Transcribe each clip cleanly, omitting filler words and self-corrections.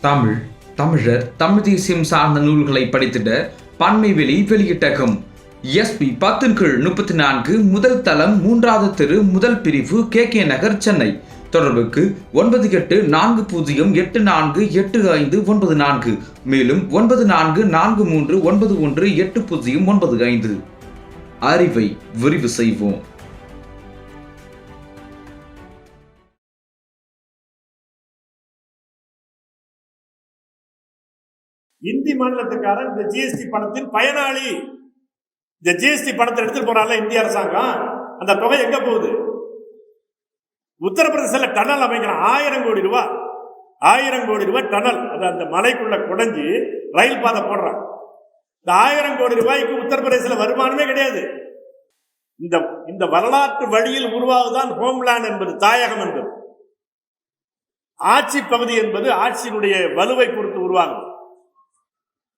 தமிழ், தமிழர், தமிழ் தேசியம் சார்ந்த நூல்களை படித்திட பன்மைவெளி வெளியிட்டகம் SP 10/34 முதல் தளம் 3வது தெரு முதல் பிரிவு KK நகர் சென்னை. தொடர்புக்கு 9840848594 மேலும் 9443918095. அறிவை விரிவு செய்வோம். இந்தி மாநிலத்துக்காரன் இந்த ஜிஎஸ்டி பணத்தின் பயனாளி. இந்த ஜிஎஸ்டி பணத்தை எடுத்துட்டு போறாங்க இந்திய அரசாங்கம். அந்த தொகை எங்க போகுது? உத்தரப்பிரதேசத்தில் டனல் அமைக்கிறான். 1000 கோடி ரூபாய், 1000 கோடி ரூபாய் டனல். அது அந்த மலைக்குள்ள குடைஞ்சி ரயில் பாதை போடுறான். இந்த 1000 கோடி ரூபாய்க்கு உத்தரப்பிரதேசத்தில் வருமானமே கிடையாது. இந்த வரலாற்று வழியில் உருவாகுதான் ஹோம்லேண்ட் என்பது, தாயகம் என்பது. ஆட்சி பகுதி என்பது ஆட்சியினுடைய வலுவை பொறுத்து உருவாகும்.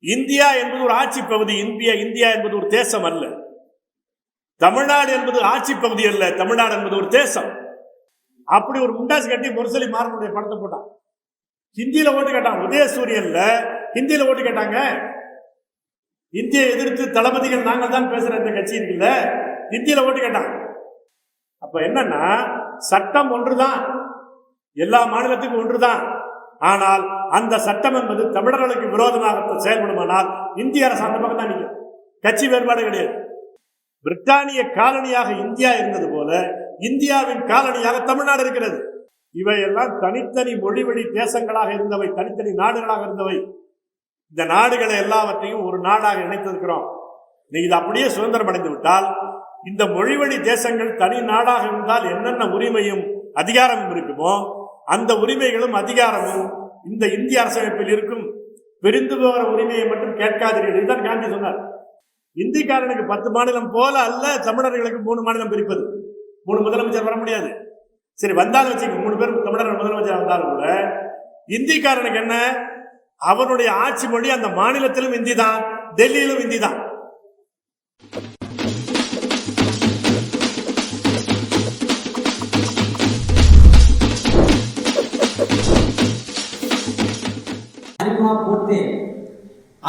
இந்தியா என்பது ஒரு ஆட்சி பகுதி. இந்தியா என்பது ஒரு தேசம் அல்ல. தமிழ்நாடு என்பது ஆட்சி பகுதி அல்ல. தமிழ்நாடு என்பது ஒரு தேசம். அப்படி ஒரு முண்டாசு கட்டி முரசொலி மாறனுடைய படத்தை போட்டான். ஹிந்தியில ஓட்டு கேட்டாங்க. உதயசூரியன்ல ஹிந்தியில ஓட்டு கேட்டாங்க. இந்தியை எதிர்த்து தளபதிகள் நாங்கள் தான் பேசுற இந்த கட்சி இருக்குல்ல, ஹிந்தியில ஓட்டு கேட்டாங்க. அப்ப என்னன்னா, சட்டம் ஒன்றுதான், எல்லா மாநிலத்துக்கும் ஒன்றுதான். ஆனால் அந்த சட்டம் என்பது தமிழர்களுக்கு விரோதமாக செயல்படுமானால் இந்திய அரசு அந்த பக்கம் தான் நிற்கும். கட்சி வேறுபாடு கிடையாது. பிரிட்டானிய காலனியாக இந்தியா இருந்தது போல இந்தியாவின் காலனியாக தமிழ்நாடு இருக்கிறது. இவையெல்லாம் தனித்தனி மொழிவழி தேசங்களாக இருந்தவை, தனித்தனி நாடுகளாக இருந்தவை. இந்த நாடுகளை எல்லாவற்றையும் ஒரு நாடாக இணைத்திருக்கிறோம். நீங்க இது அப்படியே சுதந்திரம் அடைந்து விட்டால், இந்த மொழிவழி தேசங்கள் தனி நாடாக இருந்தால் என்னென்ன உரிமையும் அதிகாரமும் இருக்குமோ அந்த உரிமைகளும் அதிகாரமும் இந்த இந்திய அரசமைப்பில் இருக்கும். பிரிந்து போகிற உரிமையை மட்டும் கேட்காதீர்கள். இதுதான் காந்தி சொன்னார். இந்திக்காரனுக்கு 10 மாநிலம் போல அல்ல தமிழர்களுக்கு 3 மாநிலம் பிரிப்பது. 3 முதலமைச்சர் வர முடியாது. சரி, வந்தாலும் வச்சுக்க, 3 பேர் தமிழர்கள் முதலமைச்சர் வந்தாலும் கூட இந்திக்காரனுக்கு என்ன, அவனுடைய ஆட்சி மொழி அந்த மாநிலத்திலும் இந்தி தான், டெல்லியிலும் இந்தி தான். போட்டு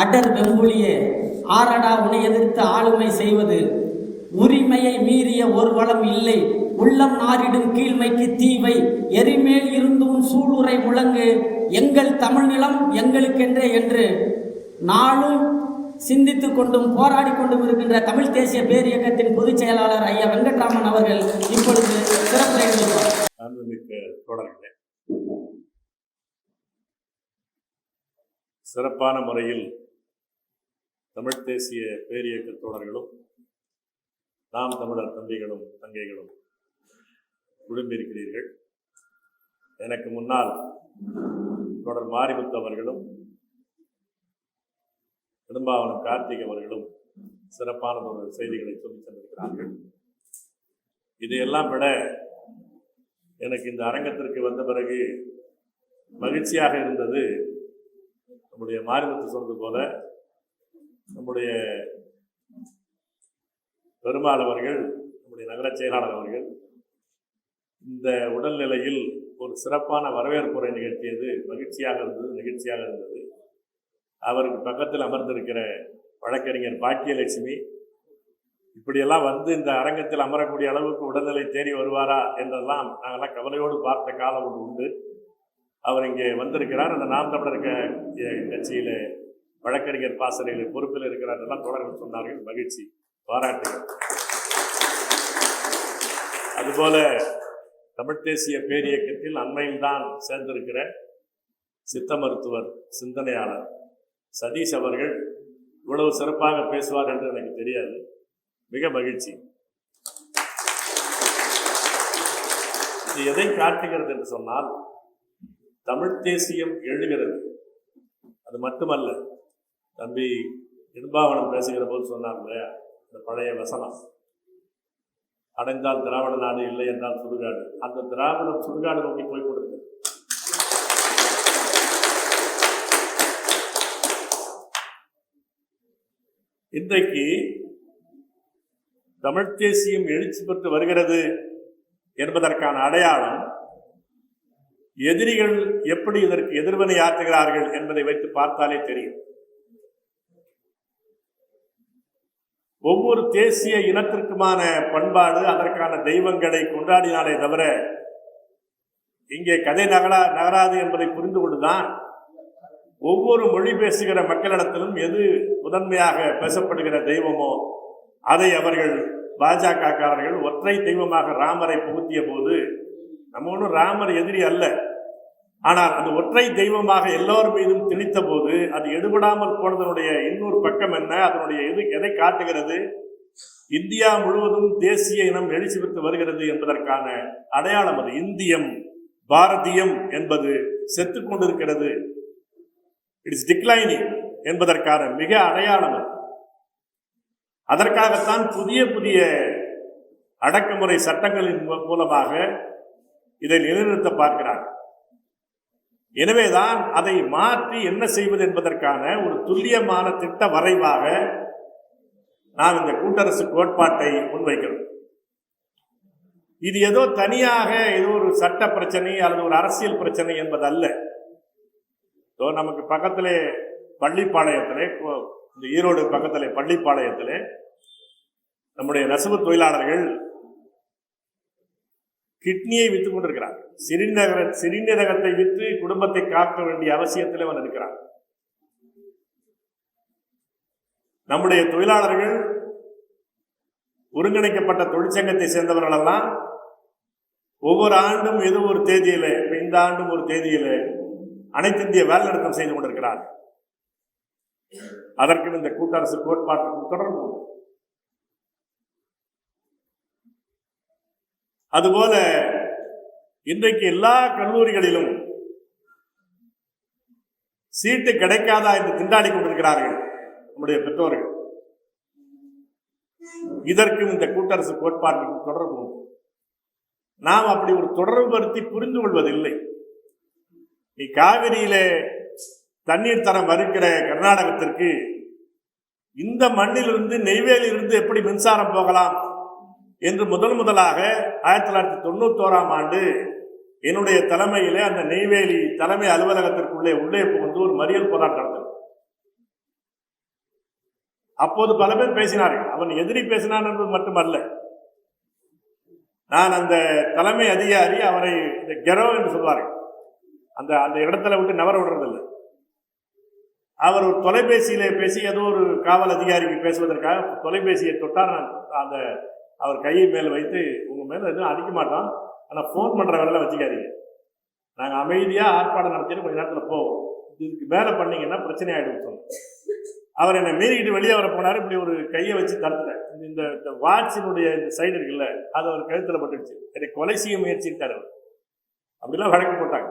அடர் வெம்புலியே ஆரடா உனை எதிர்த்து ஆளுமை செய்வது, உரிமையை மீறிய ஒரு வளம் இல்லை, உள்ளம் நாரிடும் கீழ்மைக்கு தீவை, எரிமேல் இருந்து உன் சூளுரை முழங்கு, எங்கள் தமிழ் நிலம் எங்களுக்கென்றே என்று நாளும் சிந்தித்துக் கொண்டும் போராடி கொண்டும் இருக்கின்ற தமிழ் தேசிய பேரியக்கத்தின் பொதுச் செயலாளர் ஐயா வெங்கட்ராமன் அவர்கள் இப்பொழுது சிறப்புரை நிகழ்த்துவார். சிறப்பான முறையில் தமிழ் தேசிய பேரியக்க தோழர்களும் நாம் தமிழர் தம்பிகளும் தங்கைகளும் குழும்பியிருக்கிறீர்கள். எனக்கு முன்னால் தொடர் மாரிமுத்து அவர்களும் நெடும்பாவனம் கார்த்திக் அவர்களும் சிறப்பான ஒரு செய்திகளை சொல்லி சென்றிருக்கிறார்கள். இதையெல்லாம் விட எனக்கு இந்த அரங்கத்திற்கு வந்த பிறகு மகிழ்ச்சியாக இருந்தது, நம்முடைய மாரிமுத்து சொன்னது போல நம்முடைய பெருமாள் அவர்கள், நம்முடைய நகர செயலாளர் அவர்கள் இந்த உடல்நிலையில் ஒரு சிறப்பான வரவேற்புரை நிகழ்த்தியது மகிழ்ச்சியாக இருந்தது, நிகழ்ச்சியாக இருந்தது. அவருக்கு பக்கத்தில் அமர்ந்திருக்கிற வழக்கறிஞர் பாக்கியலட்சுமி இப்படியெல்லாம் வந்து இந்த அரங்கத்தில் அமரக்கூடிய அளவுக்கு உடல்நிலை தேறி வருவாரா என்றெல்லாம் நாங்கள்லாம் கவலையோடு பார்த்த காலம் ஒன்று உண்டு. அவர் இங்கே வந்திருக்கிறார். அந்த நாம் தமிழர் கட்சியில் வழக்கறிஞர் பாசறையில் பொறுப்பில் இருக்கிறார் எல்லாம் தொடர்கள் சொன்னார்கள். மகிழ்ச்சி, பாராட்டுகள். அதுபோல தமிழ் தேசிய பேரியக்கத்தில் அண்மையில் தான் சேர்ந்திருக்கிற சித்த மருத்துவர் சிந்தனையாளர் சதீஷ் அவர்கள் இவ்வளவு சிறப்பாக பேசுவார் என்று எனக்கு தெரியாது. மிக மகிழ்ச்சி. இது எதை காட்டுகிறது என்று சொன்னால், தமிழ் தேசியம் எழுகிறது. அது மட்டுமல்ல, தம்பி இடும்பாவனம் பேசுகிற போது சொன்னார் இல்லையா, இந்த பழைய வசனம், அடைந்தால் திராவிட நாடு, இல்லை என்றால் சுடுகாடு. அந்த திராவிடம் சுடுகாடு நோக்கி போய் கொடுத்தது. இன்றைக்கு தமிழ் தேசியம் எழுச்சி பெற்று வருகிறது என்பதற்கான அடையாளம் எதிரிகள் எப்படி இதற்கு எதிர்வினை ஆற்றுகிறார்கள் என்பதை வைத்து பார்த்தாலே தெரியும். ஒவ்வொரு தேசிய இனத்திற்குமான பண்பாடு, அதற்கான தெய்வங்களை கொண்டாடினாலே தவிர இங்கே கதை நகராது என்பதை புரிந்து கொண்டுதான் ஒவ்வொரு மொழி பேசுகிற மக்களிடத்திலும் எது முதன்மையாக பேசப்படுகிற தெய்வமோ அதை அவர்கள் பாஜகக்காரர்கள் ஒற்றை தெய்வமாக ராமரை புகுத்திய போது, நம்ம ஒன்றும் ராமர் எதிரி அல்ல, ஆனால் அந்த ஒற்றை தெய்வமாக எல்லோர் மீதும் திணித்த போது அது எடுபடாமல் போனதனுடைய இன்னொரு பக்கம் என்ன, அதனுடைய எதை காட்டுகிறது? இந்தியா முழுவதும் தேசிய இனம் எழுச்சி பெற்று வருகிறது என்பதற்கான அடையாளம் அது. இந்தியம், பாரதியம் என்பது செத்துக் கொண்டிருக்கிறது, இட்ஸ் டிக்ளைனிங் என்பதற்கான மிக அடையாளம் அது. அதற்காகத்தான் புதிய புதிய அடக்குமுறை சட்டங்களின் மூலமாக இதை நிலைநிறுத்த பார்க்கிறார். எனவேதான் அதை மாற்றி என்ன செய்வது என்பதற்கான ஒரு துல்லியமான திட்ட வரைவாக நாம் இந்த கூட்டரசு கோட்பாட்டை முன்வைக்கிறோம். இது ஏதோ தனியாக ஏதோ ஒரு சட்ட பிரச்சனை அல்லது ஒரு அரசியல் பிரச்சனை என்பது அல்ல. நமக்கு பக்கத்திலே பள்ளிப்பாளையத்திலே, இந்த ஈரோடு பக்கத்திலே பள்ளிப்பாளையத்திலே நம்முடைய நெசவு தொழிலாளர்கள் கிட்னியை விற்றுக் கொண்டிருக்கிறார். சிறுநீரகத்தை விற்று குடும்பத்தை காக்க வேண்டிய அவசியத்தில் அவன் இருக்கிறான். நம்முடைய தொழிலாளர்கள் ஒருங்கிணைக்கப்பட்ட தொழிற்சங்கத்தை சேர்ந்தவர்கள் எல்லாம் ஒவ்வொரு ஆண்டும் ஏதோ ஒரு தேதியில, இந்த ஆண்டும் ஒரு தேதியில அனைத்து இந்திய வேலை நிறுத்தம் செய்து கொண்டிருக்கிறார். அதற்கும் இந்த கூட்டரசு கோட்பாட்டுக்கும் தொடர்பு. அதுபோல இன்றைக்கு எல்லா கல்லூரிகளிலும் சீட்டு கிடைக்காதா என்று திண்டாடி கொண்டிருக்கிறார்கள் நம்முடைய பெற்றோர்கள். இதற்கும் இந்த கூட்டரசு கோட்பாட்டுக்கும் தொடர்பு. நாம் அப்படி ஒரு தொடர்பு படுத்தி புரிந்து கொள்வதில்லை. நீ காவிரியிலே தண்ணீர் தரம் மறுக்கிற கர்நாடகத்திற்கு இந்த மண்ணிலிருந்து நெய்வேலியிலிருந்து எப்படி மின்சாரம் போகலாம் என்று முதலாக 1991ஆம் ஆண்டு என்னுடைய தலைமையிலே அந்த நெய்வேலி தலைமை அலுவலகத்திற்குள்ளே உள்ளே புகுந்து ஒரு மறியல் போராட்டம் நடந்தது. அப்போது பல பேர் பேசினார்கள். அவன் எதிரி பேசினான் என்பது மட்டுமல்ல, நான் அந்த தலைமை அதிகாரி அவரை இந்த கெரோ என்று சொல்வார்கள், அந்த அந்த இடத்துல விட்டு நவர விடுறதில்லை. அவர் ஒரு தொலைபேசியிலே பேசி ஏதோ ஒரு காவல் அதிகாரிக்கு பேசுவதற்காக தொலைபேசியை தொட்டார். அந்த அவர் கையை மேல் வைத்து, உங்க மேல எதுவும் அடிக்க மாட்டோம், ஆனால் ஃபோன் பண்ற வேலை வச்சுக்காதீங்க, நாங்கள் அமைதியாக ஆர்ப்பாட்டம் நடத்திட்டு கொஞ்ச நேரத்தில் போவோம், இதுக்கு மேலே பண்ணீங்கன்னா பிரச்சனை ஆகிடும் சொன்னோம். அவர் என்னை மீறிக்கிட்டு வெளியே வர போனார். இப்படி ஒரு கையை வச்சு தடுத்துட்டேன். இந்த வாட்சினுடைய இந்த சைடு இருக்குல்ல, அது அவர் கழுத்தில் பட்டுடுச்சு. என்னை கொலை செய்ய முயற்சிட்டார். அப்படிலாம் வழக்கு போட்டாங்க.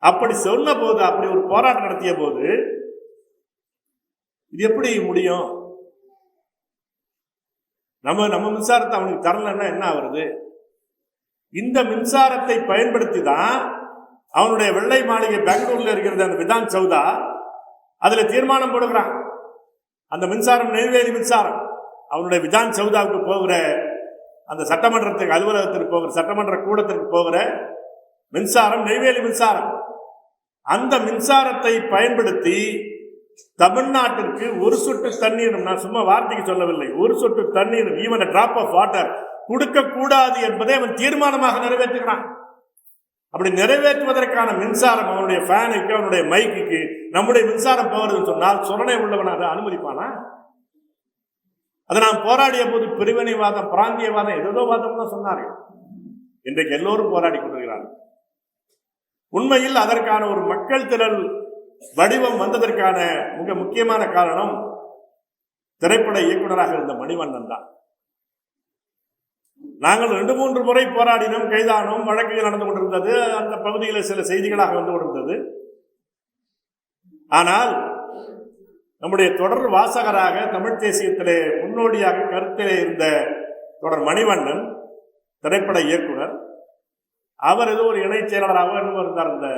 அப்படி சொன்ன போது, அப்படி ஒரு போராட்டம் நடத்திய போது, இது எப்படி முடியும்? நம்ம மின்சாரத்தை அவனுக்கு தரலன்னா என்ன ஆகுறது? இந்த மின்சாரத்தை பயன்படுத்தி தான் அவனுடைய வெள்ளை மாளிகை பெங்களூர்ல இருக்கிறது அந்த விதான் சௌதா, அதுல தீர்மானம் போடுகிறான். அந்த மின்சாரம் நெய்வேலி மின்சாரம் அவனுடைய விதான் சௌதாவுக்கு போகிற, அந்த சட்டமன்றத்துக்கு அலுவலகத்திற்கு போகிற, சட்டமன்ற கூடத்திற்கு போகிற மின்சாரம் நெய்வேலி மின்சாரம். அந்த மின்சாரத்தை பயன்படுத்தி தமிழ்நாட்டிற்கு ஒரு சொட்டு தண்ணீர், நான் சும்மா வார்த்தைக்கு சொல்லவில்லை, ஒரு சொட்டு தண்ணீர், even a drop of water கொடுக்க கூடாது என்பதை அவன் தீர்மானமாக நிறைவேற்றுகிறான். அப்படி நிறைவேற்றுவதற்கான மின்சாரம் அவனுடைய ஃபேனுக்கு, அவனுடைய மைக்கு நம்முடைய மின்சாரம் போகிறதுன்னு சொன்னால் சொரணை உள்ளவனாக அனுமதிப்பானா? அதை நாம் போராடிய போது பிரிவினைவாதம், பிராந்தியவாதம், ஏதோ வாதம் தான் சொன்னார்கள். இன்றைக்கு எல்லோரும் போராடி கொண்டிருக்கிறார்கள். உண்மையில் அதற்கான ஒரு மக்கள் திரள் வடிவம் வந்ததற்கான மிக முக்கியமான காரணம் திரைப்பட இயக்குநராக இருந்த மணிவண்ணன் தான். நாங்கள் 2-3 முறை போராடினோம், கைதானோம், வழக்குகள் நடந்து கொண்டிருந்தது, அந்த பகுதியில் சில செய்திகளாக வந்து கொண்டிருந்தது. ஆனால் நம்முடைய தொடர் வாசகராக தமிழ் தேசியத்திலே முன்னோடியாக கருத்திலே இருந்த தொடர் மணிவண்ணன் திரைப்பட இயக்குனர், அவர் ஏதோ ஒரு இணைச் செயலாளராக இன்னும் இருந்தார். இந்த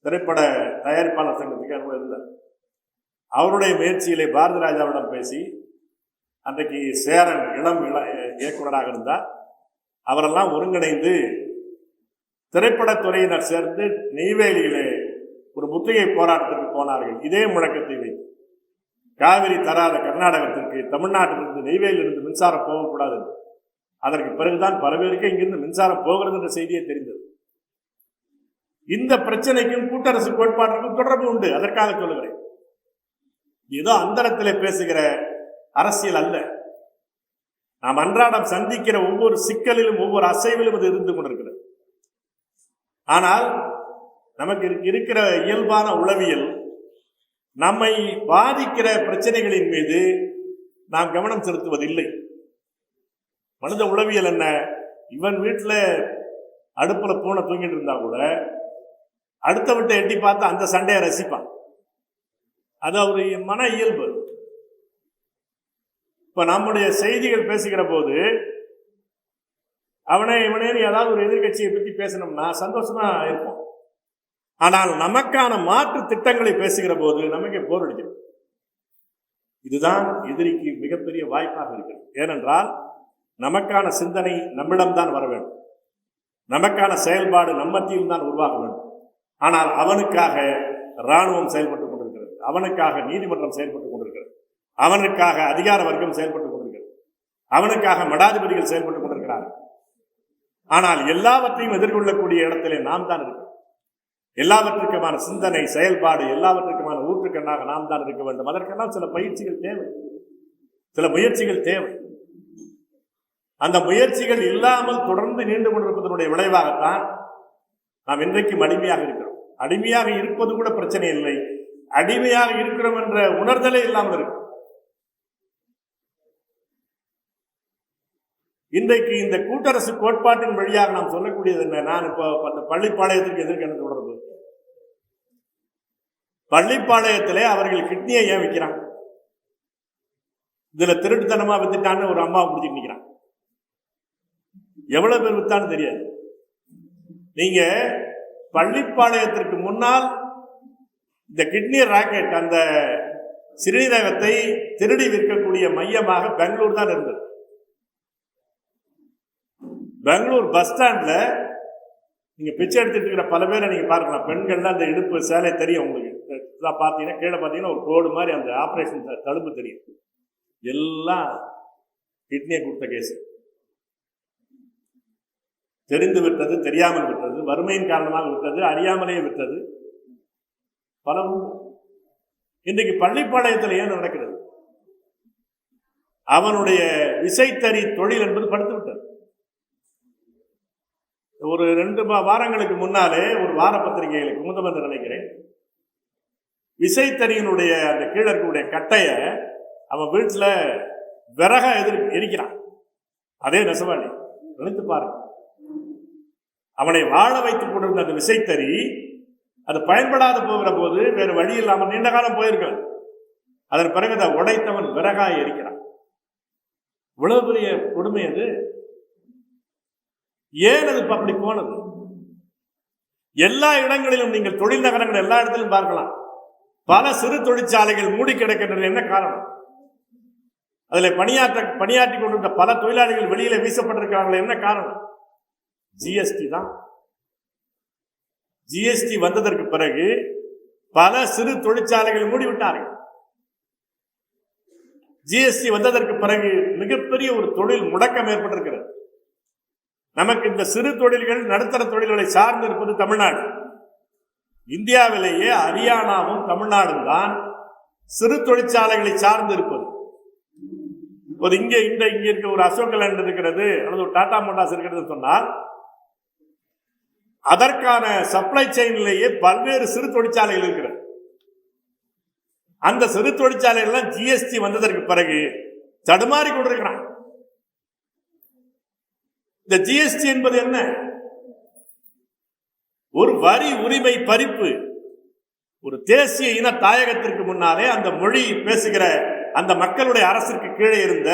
திரைப்பட தயாரிப்பாளர் சங்கத்துக்கு அனுமதி இருந்தார். அவருடைய முயற்சியிலே பாரதி ராஜாவிடம் பேசி, அன்றைக்கு சேரன் இளம் இயக்குனராக இருந்தார், அவரெல்லாம் ஒருங்கிணைந்து திரைப்படத்துறையினர் சேர்ந்து நெய்வேலியிலே ஒரு முற்றுகை போராட்டத்திற்கு போனார்கள். இதே முழக்கத்தை வைத்து காவிரி தராத கர்நாடகத்திற்கு தமிழ்நாட்டிலிருந்து நெய்வேலியிலிருந்து மின்சாரம் போகக்கூடாது. அதற்கு பிறகுதான் பல பேருக்கு இங்கிருந்து மின்சாரம் போகிறது என்ற செய்தியே தெரிந்தது. இந்த பிரச்சனைக்கும் கூட்டரசு கோட்பாட்டிற்கும் தொடர்பு உண்டு. அதற்காக சொல்லுகிறேன், ஏதோ அந்தரத்திலே பேசுகிற அரசியல் அல்ல. நாம் அன்றாடம் சந்திக்கிற ஒவ்வொரு சிக்கலிலும் ஒவ்வொரு அசைவிலும் இது இருந்து கொண்டிருக்கிறது. ஆனால் நமக்கு இருக்கிற இயல்பான உளவியல் நம்மை பாதிக்கிற பிரச்சனைகளின் மீது நாம் கவனம் செலுத்துவதில்லை. மனித உளவியல் என்ன? இவன் வீட்டில் அடுப்புல பூனை தூங்கிட்டு இருந்தா கூட அடுத்த விட்டு எட்டி பார்த்து அந்த சண்டையை ரசிப்பான். அது ஒரு மன இயல்பு. இப்ப நம்முடைய செய்திகள் பேசுகிற போது இவனே ஏதாவது ஒரு எதிர்கட்சியை பற்றி பேசணும்னா சந்தோஷமா இருப்போம். ஆனால் நமக்கான மாற்று திட்டங்களை பேசுகிற போது நமக்கு போர் அடிக்கிறது. இதுதான் எதிரிக்கு மிகப்பெரிய வாய்ப்பாக இருக்கிறது. ஏனென்றால் நமக்கான சிந்தனை நம்மிடம்தான் வர வேண்டும், நமக்கான செயல்பாடு நம்மத்தியில் தான் உருவாக வேண்டும். ஆனால் அவனுக்காக இராணுவம் செயல்பட்டுக் கொண்டிருக்கிறது, அவனுக்காக நீதிமன்றம் செயல்பட்டுக் கொண்டிருக்கிறது, அவனுக்காக அதிகார வர்க்கம் செயல்பட்டுக் கொண்டிருக்கிறது, அவனுக்காக மடாதிபதிகள் செயல்பட்டுக் கொண்டிருக்கிறார்கள். ஆனால் எல்லாவற்றையும் எதிர்கொள்ளக்கூடிய இடத்திலே நாம் தான் இருக்கிறோம். எல்லாவற்றுக்குமான சிந்தனை செயல்பாடு எல்லாவற்றுக்குமான ஊற்றுக்கண்ணாக நாம் தான் இருக்க வேண்டும். அதற்கெல்லாம் சில பயிற்சிகள் தேவை, சில முயற்சிகள் தேவை. அந்த முயற்சிகள் இல்லாமல் தொடர்ந்து நீண்டு கொண்டிருப்பதனுடைய விளைவாகத்தான் நாம் இன்றைக்கும் அடிமையாக இருக்கிறோம். அடிமையாக இருப்பது கூட பிரச்சனை இல்லை, அடிமையாக இருக்கிறோம் என்ற உணர்தலே இல்லாமல் இருக்கு. இன்றைக்கு இந்த கூட்டரசு கோட்பாட்டின் வழியாக நாம் சொல்லக்கூடியது என்ன? நான் இப்போ அந்த பள்ளிப்பாளையத்திற்கு எதிர்க்கு என்ன தொடர்பு? பள்ளிப்பாளையத்திலே அவர்கள் கிட்னியை ஏன் விற்கிறான்? இதுல திருட்டுத்தனமா வித்துட்டான்னு ஒரு அம்மாவை பிடிச்சிட்டு நிற்கிறான். எவ்வளவு பேர் வித்தான்னு தெரியாது. நீங்க பள்ளிப்பாளையத்திற்கு முன்னால் இந்த கிட்னி ராக்கெட், அந்த சிறுநீரகத்தை திருடி விற்கக்கூடிய மையமாக பெங்களூர் தான் இருந்தது. பெங்களூர் பஸ் ஸ்டாண்ட்ல நீங்க பிச்சை எடுத்துட்டு இருக்கிற பல பேரை நீங்க பார்க்கலாம். பெண்கள் தான் அந்த இடுப்பு சேலை தெரியும் உங்களுக்கு. பார்த்தீங்கன்னா கீழே பார்த்தீங்கன்னா ஒரு கோடு மாதிரி அந்த ஆபரேஷன் தழும்பு தெரியும். எல்லாம் கிட்னியை கொடுத்த கேஸ். தெரிந்து விட்டது, தெரியாமல் விட்டது, வறுமையின் காரணமாக விட்டது, அறியாமலே விட்டது, பல உண்டு. இன்றைக்கு பள்ளிப்பாளையத்தில் ஏன் நடக்கிறது? அவனுடைய விசைத்தறி தொழில் என்பது படுத்து விட்டது. ஒரு 2 வாரங்களுக்கு முன்னாலே ஒரு வார பத்திரிகைகளுக்கு குமுதம் என்று நினைக்கிறேன், விசைத்தறியினுடைய அந்த கீழர்களுடைய கட்டைய அவன் வீட்டில் விறக எரிக்கிறான். அதே நெசவாளி, நினைத்து பாருங்க. அவனை வாழ வைத்துக் கொண்டிருந்த அந்த விசைத்தறி அது பயன்படாது போகிற போது வேறு வழி இல்லாமல் நீண்ட காலம் போயிருக்கான். அதன் பிறகு அதை உடைத்தவன் விறகாய் எரிக்கிறான். இவ்வளவு பெரிய கொடுமை அது. ஏன் அது அப்படி போனது? எல்லா இடங்களிலும் நீங்கள் தொழில் நகரங்கள் எல்லா இடத்திலும் பார்க்கலாம். பல சிறு தொழிற்சாலைகள் மூடி கிடக்கின்றன. என்ன காரணம்? அதில் பணியாற்றி கொண்டிருந்த பல தொழிலாளிகள் வெளியில வீசப்பட்டிருக்கிறார்கள். என்ன காரணம்? ஜிஎஸ்டி தான். ஜிஎஸ்டி வந்ததற்கு பிறகு பல சிறு தொழிற்சாலைகள் மூடிவிட்டார்கள். ஜிஎஸ்டி வந்ததற்கு பிறகு மிகப்பெரிய ஒரு தொழில் முடக்கம் ஏற்பட்டிருக்கிறது. நமக்கு இந்த சிறு தொழில்கள் நடுத்தர தொழில்களை சார்ந்து இருப்பது தமிழ்நாடு. இந்தியாவிலேயே ஹரியானாவும் தமிழ்நாடும் தான் சிறு தொழிற்சாலைகளை சார்ந்து இருப்பது. ஒரு இங்க இருக்க ஒரு அசோக் லேண்ட் இருக்கிறது அல்லது ஒரு டாடா மோட்டார்ஸ் இருக்கிறது சொன்னால் அதற்கான சப்ளை செயினிலேயே பல்வேறு சிறு தொழிற்சாலைகள் இருக்கிறது. அந்த சிறு தொழிற்சாலைகள் ஜிஎஸ்டி வந்ததற்கு பிறகு தடுமாறி கொண்டிருக்கிறான். இந்த ஜிஎஸ்டி என்பது என்ன? ஒரு வரி உரிமை பறிப்பு. ஒரு தேசிய இன தாயகத்திற்கு முன்னாலே அந்த மொழி பேசுகிற அந்த மக்களுடைய அரசிற்கு கீழே இருந்த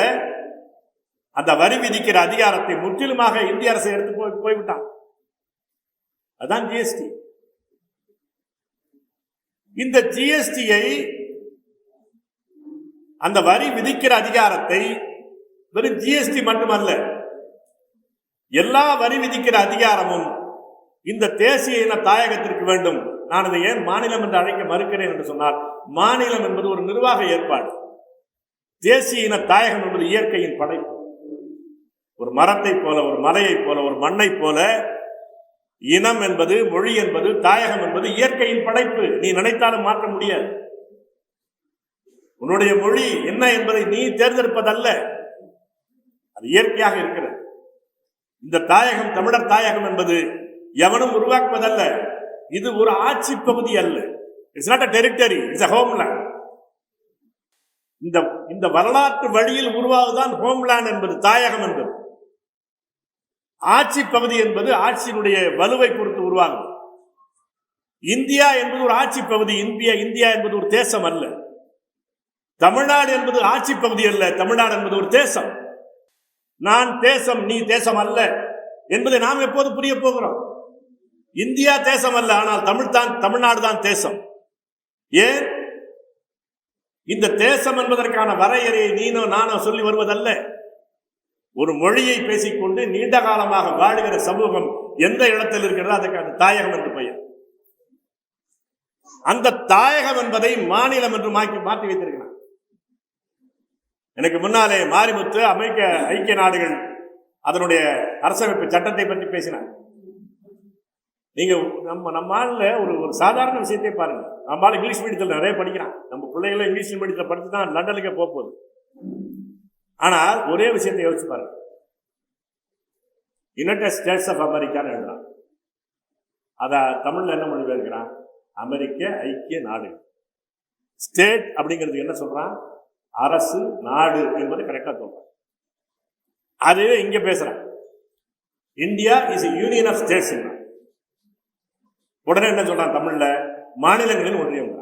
அந்த வரி விதிக்கிற அதிகாரத்தை முற்றிலுமாக இந்திய அரசை எடுத்து போய்விட்டான். அதான் ஜிஎஸ்டி. இந்த ஜிஎஸ்டியை, அந்த வரி விதிக்கிற அதிகாரத்தை வெறும் ஜிஎஸ்டி மட்டுமல்ல, எல்லா வரி விதிக்கிற அதிகாரமும் இந்த தேசிய இன தாயகத்திற்கு வேண்டும். நான் இதை ஏன் மாநிலம் என்று அழைக்க மறுக்கிறேன் என்று சொன்னால், மாநிலம் என்பது ஒரு நிர்வாக ஏற்பாடு. தேசிய இன தாயகம் என்பது இயற்கையின் படைப்பு. ஒரு மரத்தை போல, ஒரு மலையை போல, ஒரு மண்ணை போல இனம் என்பது, மொழி என்பது, தாயகம் என்பது இயற்கையின் படைப்பு. நீ நினைத்தாலும் மாற்ற முடியாது. உன்னுடைய மொழி என்ன என்பதை நீ தேர்ந்தெடுப்பதல்ல, அது இயற்கையாக இருக்கிறது. இந்த தாயகம், தமிழர் தாயகம் என்பது எவனும் உருவாக்குவதல்ல. இது ஒரு ஆட்சி பகுதி அல்ல. It's not a territory, it's a homeland. இந்த வரலாற்று வழியில் உருவாகுதான் ஹோம்லேண்ட் என்பது, தாயகம் என்பது. ஆட்சி பகுதி என்பது ஆட்சியினுடைய வலுவை பொறுத்து உருவாகும். இந்தியா என்பது ஒரு ஆட்சி பகுதி. இந்தியா என்பது ஒரு தேசம் அல்ல. தமிழ்நாடு என்பது ஆட்சி பகுதி அல்ல. தமிழ்நாடு என்பது ஒரு தேசம். நான் தேசம், நீ தேசம் அல்ல என்பதை நாம் எப்போது புரிய போகிறோம்? இந்தியா தேசம் அல்ல, ஆனால் தமிழ்நாடு தான் தேசம். ஏன்? இந்த தேசம் என்பதற்கான வரையறையை நீனோ நானோ சொல்லி வருவதல்ல. ஒரு மொழியை பேசிக்கொண்டு நீண்ட காலமாக வாழுகிற சமூகம் எந்த இடத்தில் இருக்கிறதோ அதுக்கான தாயகம் என்று பெயர். அந்த தாயகம் என்பதை மாநிலம் என்று மாற்றி வைத்திருக்கிறார். எனக்கு முன்னாலே மாரிமுத்து அமெரிக்க ஐக்கிய நாடுகள் அதனுடைய அரசமைப்பு சட்டத்தை பற்றி பேசினார். நீங்க நம்ம ஒரு சாதாரண விஷயத்தை பாருங்க. நம்ம இங்கிலீஷ் மீடியத்தில் நிறைய படிக்கிறான். நம்ம பிள்ளைகளை இங்கிலீஷ் மீடியத்தில் படித்து தான் லண்டனுக்கு போகுது. ஆனால் ஒரே விஷயத்தை யோசிச்சு பாருங்க. யுனைடெட் ஸ்டேட்ஸ் ஆஃப் அமெரிக்கான்னு எழுதுறான். அத தமிழ்ல என்ன மொழிபெயர்க்கிறான்? அமெரிக்க ஐக்கிய நாடு. ஸ்டேட் அப்படிங்கிறது என்ன சொல்றான்? அரசு, நாடு என்பது கரெக்டா சொல்றான். அதுவே இங்க பேசுறான். India is union of states. உடனே என்ன சொல்றான் தமிழ்ல? மாநிலங்களின் ஒன்றியம்.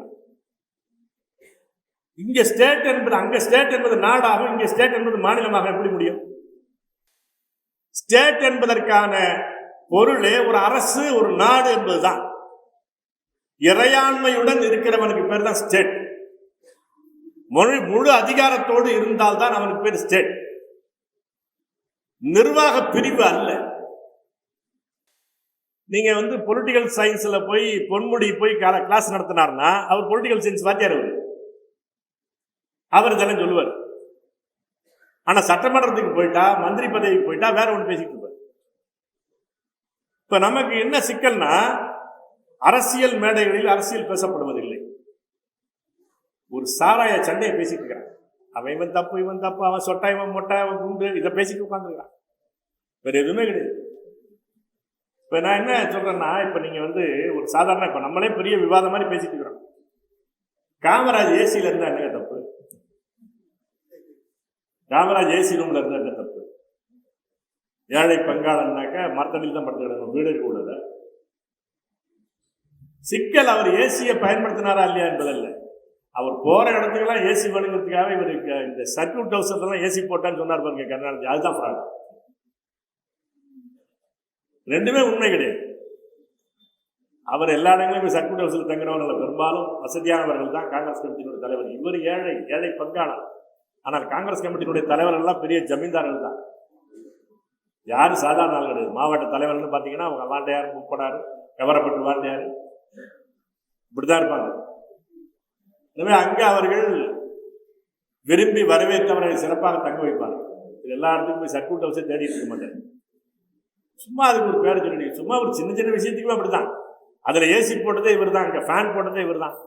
இங்க ஸ்டேட் என்பது, அங்க ஸ்டேட் என்பது நாடாகும், இங்க ஸ்டேட் என்பது மாநிலமாக எப்படி முடியும்? ஸ்டேட் என்பதற்கான பொருளே ஒரு அரசு, ஒரு நாடு என்பதுதான். இறையாண்மையுடன் இருக்கிறவனுக்கு பேர் தான் ஸ்டேட். முழு அதிகாரத்தோடு இருந்தால்தான் அவனுக்கு பேர் ஸ்டேட். நிர்வாக பிரிவு அல்ல. நீங்க பொலிட்டிக்கல் சயின்ஸ்ல போய் பொன்முடி போய் கிளாஸ் நடத்தினார்னா அவர் பொலிட்டிக்கல் சயின்ஸ் வாத்தியார். அவர் இதெல்லாம் சொல்லுவார். ஆனா சட்டமன்றத்துக்கு போயிட்டா, மந்திரி பதவிக்கு போயிட்டா வேற ஒன்று பேசிட்டு இருப்பார். இப்ப நமக்கு என்ன சிக்கல்னா, அரசியல் மேடைகளில் அரசியல் பேசப்படுவதில்லை. ஒரு சாராய சண்டையை பேசிட்டு இருக்கிறான். அவன் இவன் தப்பு, இவன் தப்பு, அவன் சொட்டா, இவன் மொட்டை, அவன் குண்டு, இதை பேசிட்டு உட்காந்துருக்கான். வேற எதுவுமே கிடையாது. இப்ப நான் என்ன சொல்றேன்னா, இப்ப நீங்க ஒரு சாதாரண, இப்ப நம்மளே பெரிய விவாதம் மாதிரி பேசிட்டு இருக்கிறோம். காமராஜ் ஏசியில இருந்தா என்ன தப்பு? காமராஜ் ஏசி ரூம்ல இருந்தா என்ன தப்பு? ஏழை பங்காளன்னாக்க மரத்தடியில் தான் படுத்து கிடக்கும், வீடு இருக்க கூடாது. சிக்கல் அவர் ஏசியை பயன்படுத்தினாரா இல்லையா என்பதல்ல. அவர் போற இடத்துக்கெல்லாம் ஏசி வேணுங்கிறதுக்காக இவருக்கு இந்த சர்க்யூட் ஹவுஸ்லாம் ஏசி போட்டான்னு சொன்னார் பாருங்க கருணாநிதி. அதுதான் ஃப்ராட். ரெண்டுமே உண்மை கிடையாது. அவர் எல்லா இடங்களும் சர்க்யூட் ஹவுஸில் தங்கினவர்கள் பெரும்பாலும் வசதியானவர்கள் தான் காங்கிரஸ் கமிட்டியினுடைய தலைவர். இவர் ஏழை பங்காளர். ஆனால் காங்கிரஸ் கமிட்டியினுடைய தலைவர்கள் எல்லாம் பெரிய ஜமீன்தார்கள் தான். யாரும் சாதாரண ஆள் கிடையாது. மாவட்ட தலைவர்னு பார்த்தீங்கன்னா அவங்க வாண்டையார், முப்படாரு, கவரப்பட்டு வாண்டையார், இப்படிதான் இருப்பாங்க. எனவே அங்கே அவர்கள் விரும்பி வரவேற்றவர்களை சிறப்பாக தங்க வைப்பார்கள். இது எல்லா இடத்துக்கும் போய் சர்க்யூட் ஹவுஸை தேடிட்டு இருக்க மாட்டார். சும்மா அதுக்கு ஒரு பேர் சொல்லி, சும்மா ஒரு சின்ன சின்ன விஷயத்துக்குமே அப்படிதான். அதுல ஏசி போட்டதே இவர் தான், அங்க ஃபேன் போட்டதே இவர் தான்.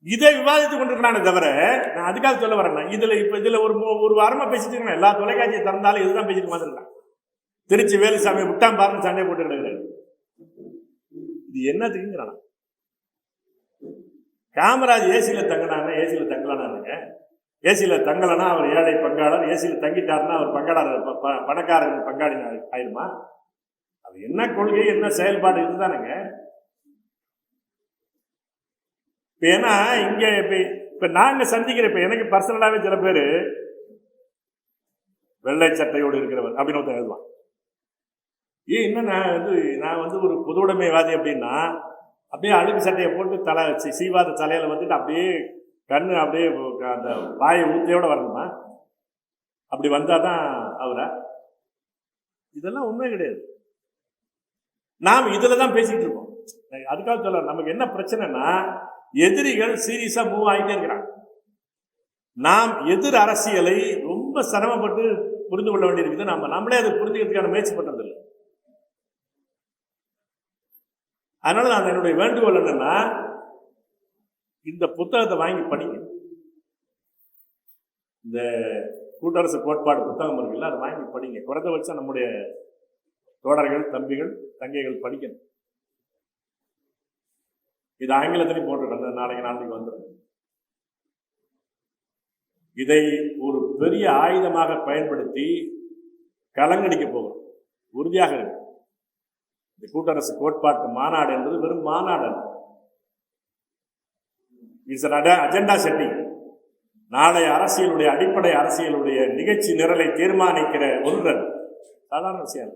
இதை விவாதித்துக் கொண்டிருக்கிறானே தவிர, நான் அதுக்காக சொல்ல வரேன். இதுல ஒரு வாரமா பேசிட்டு இருக்கேன். எல்லா தொலைக்காட்சியை திறந்தாலும் இதுதான் பேசிட்டு வந்துருக்கான். திருச்சி வேலுசாமி விட்டான் பாருன்னு சண்டை போட்டு கிடக்குறாரு. இது என்னத்துக்குங்கிறான்? காமராஜ் ஏசியில தங்கினாங்க, ஏசியில தங்கலானாங்க. ஏசியில தங்கலன்னா அவர் ஏழை பங்காளர், ஏசியில தங்கிட்டாருன்னா அவர் பணக்காரர்கள் பங்காளி ஆயிருமா? அது என்ன கொள்கை, என்ன செயல்பாடு இதுதானுங்க. ஏன்னா இங்க இப்ப நாங்க சந்திக்கிற, இப்ப எனக்கு பர்சனலாவே சில பேரு வெள்ளை சட்டையோடு இருக்கிறவர் அப்படின்னு ஒருத்தர் எழுதுவான். என்ன நான் ஒரு பொதுவுடைமைவாதி அப்படின்னா, அப்படியே அழுக்கு சட்டையை போட்டு சீவாத தலையில வந்துட்டு அப்படியே கண்ணு அப்படியே அந்த வாயை ஊத்தையோட வரணுமா? அப்படி வந்தாதான் அவரை? இதெல்லாம் உண்மை கிடையாது. நாம் இதுல தான் பேசிட்டு இருக்கோம். அதுக்காக சொல்ல நமக்கு என்ன பிரச்சனைனா, எதிரிகள் சீரியஸா மூவ் ஆகிட்டே இருக்கிறாங்க. நாம் எதிர் அரசியலை ரொம்ப சிரமப்பட்டு புரிந்து கொள்ள வேண்டியிருக்குது. நம்மளே அதை புரிஞ்சுக்கிறதுக்கான முயற்சி பண்றது இல்லை. அதனால நான் என்னுடைய வேண்டுகோள் என்னன்னா, இந்த புத்தகத்தை வாங்கி படிங்க. இந்த கூட்டரசு கோட்பாடு புத்தகம் இருக்குல்ல, அதை வாங்கி படிங்க. குறைந்தபட்சம் நம்முடைய தோழர்கள், தம்பிகள், தங்கைகள் படிக்கணும். இது ஆங்கிலத்திலையும் போட்டிருக்கேன், நாளைக்கு வந்துடும். இதை ஒரு பெரிய ஆயுதமாக பயன்படுத்தி கலங்கடிக்க போகும். உறுதியாக இருக்கு. இந்த கூட்டரசு கோட்பாட்டு மாநாடு என்பது வெறும் மாநாடு அல்ல. It's agenda setting. நாளைய அரசியலுடைய, அடிப்படை அரசியலுடைய நிகழ்ச்சி நிரலை தீர்மானிக்கிற ஒன்று. சாதாரண விஷயம்.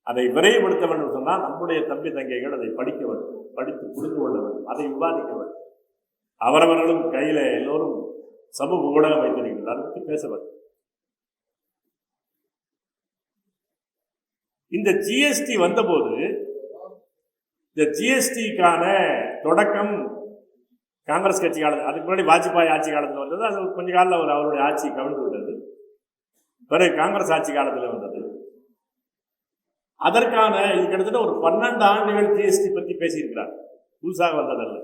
அதை விரைவுபடுத்த வேண்டும் சொன்னால் நம்முடைய தம்பி தங்கைகள் அதை படிக்க வேண்டும், படித்து புரிந்து கொள்ள வேண்டும், அதை விவாதிக்க வேண்டும். அவரவர்களும் கையில எல்லோரும் சமூக ஊடகம் வைத்திருக்கிறார், அதை பற்றி பேச வேண்டும். இந்த ஜிஎஸ்டி வந்தபோது, இந்த ஜிஎஸ்டிக்கான தொடக்கம் காங்கிரஸ் கட்சி காலத்தில், அதுக்கு முன்னாடி வாஜ்பாய் ஆட்சி காலத்தில் வந்தது. அது கொஞ்ச காலம் அவருடைய ஆட்சி கவிழ்ந்து விட்டது. பிறகு காங்கிரஸ் ஆட்சி காலத்தில் வந்தது. அதற்கான இது கிட்டத்தட்ட ஒரு 12 ஆண்டுகள் ஜிஎஸ்டி பற்றி பேசியிருக்கிறார். புதுசாக வந்ததல்ல.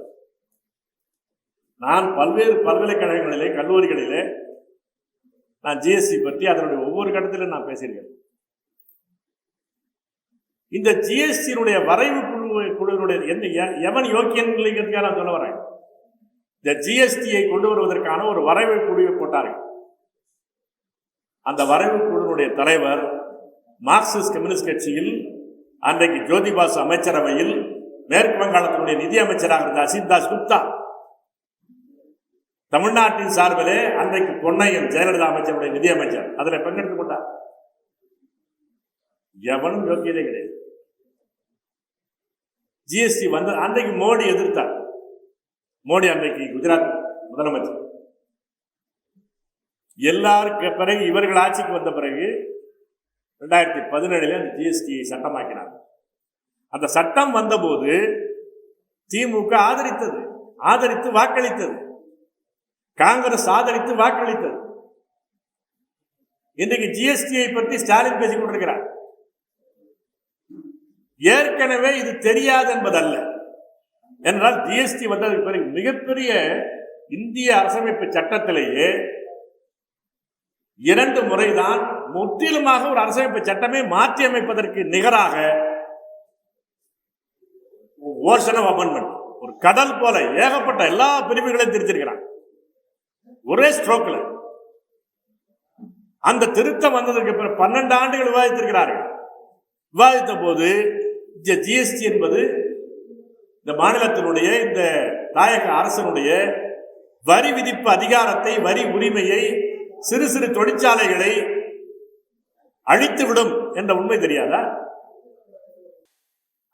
நான் பல்வேறு பல்கலைக்கழகங்களிலே, கல்லூரிகளிலே நான் ஜிஎஸ்டி பற்றி அதனுடைய ஒவ்வொரு கட்டத்திலும் நான் பேசியிருக்கேன். இந்த ஜிஎஸ்டியினுடைய வரைவு குழுவினுடைய எவன் யோக்கியங்கிறதுக்காக நான் சொல்ல வரேன். இந்த ஜிஎஸ்டியை கொண்டு வருவதற்கான ஒரு வரைவு குழுவை போட்டார்கள். அந்த வரைவு குழுவினுடைய தலைவர் மார்க்சிஸ்ட் கம்யூனிஸ்ட் கட்சியில் அன்றைக்கு ஜோதிபாசு அமைச்சரவையில் மேற்கு வங்காளத்தினுடைய நிதி அமைச்சராக இருந்த அசித்தாஸ் குப்தா, தமிழ்நாட்டின் சார்பிலே அன்றைக்கு பொன்னையன் ஜெயலலிதா அமைச்சருடைய நிதி அமைச்சர் அதில் பங்கெடுத்துக் கொண்டார். எவனும் யோக்கியதே கிடையாது. ஜிஎஸ்டி வந்து அன்றைக்கு மோடி எதிர்த்தார். மோடி அன்றைக்கு குஜராத் முதலமைச்சர். எல்லாருக்கு பிறகு இவர்கள் ஆட்சிக்கு வந்த பிறகு 2017 அந்த ஜிஎஸ்டி சட்டமாக்கினாங்க. அந்த சட்டம் வந்தபோது திமுக ஆதரித்து வாக்களித்தது. காங்கிரஸ் ஆதரித்து வாக்களித்தது. இன்றைக்கு ஜிஎஸ்டியை பற்றி ஸ்டாலின் பேசிக் கொண்டிருக்கிறார். ஏற்கனவே இது தெரியாது என்பதல்ல. என்றால் ஜிஎஸ்டி வந்ததுக்கு பிறகு மிகப்பெரிய இந்திய அரசமைப்பு சட்டத்திலேயே 2 முறைதான் முற்றிலுமாக ஒரு அரசமைப்பு சட்டமே மாற்றி அமைப்பதற்கு நிகராக ஓஷன் ஆஃப் அமெண்ட்மெண்ட், ஒரு கடல் போல ஏகப்பட்ட எல்லா பிரிவுகளையும் திருத்திருக்கிறாங்க ஒரே ஸ்ட்ரோக்ல. அந்த திருத்தம் வந்ததற்கு பிறகு 12 ஆண்டுகள் விவாதித்திருக்கிறார்கள். விவாதித்த போது ஜிஎஸ்டி என்பது இந்த மாநிலத்தினுடைய, இந்த தாயக அரசனுடைய வரி விதிப்பு அதிகாரத்தை, வரி உரிமையை, சிறு சிறு தொழிற்சாலைகளை அழித்துவிடும் என்ற உண்மை தெரியாதா?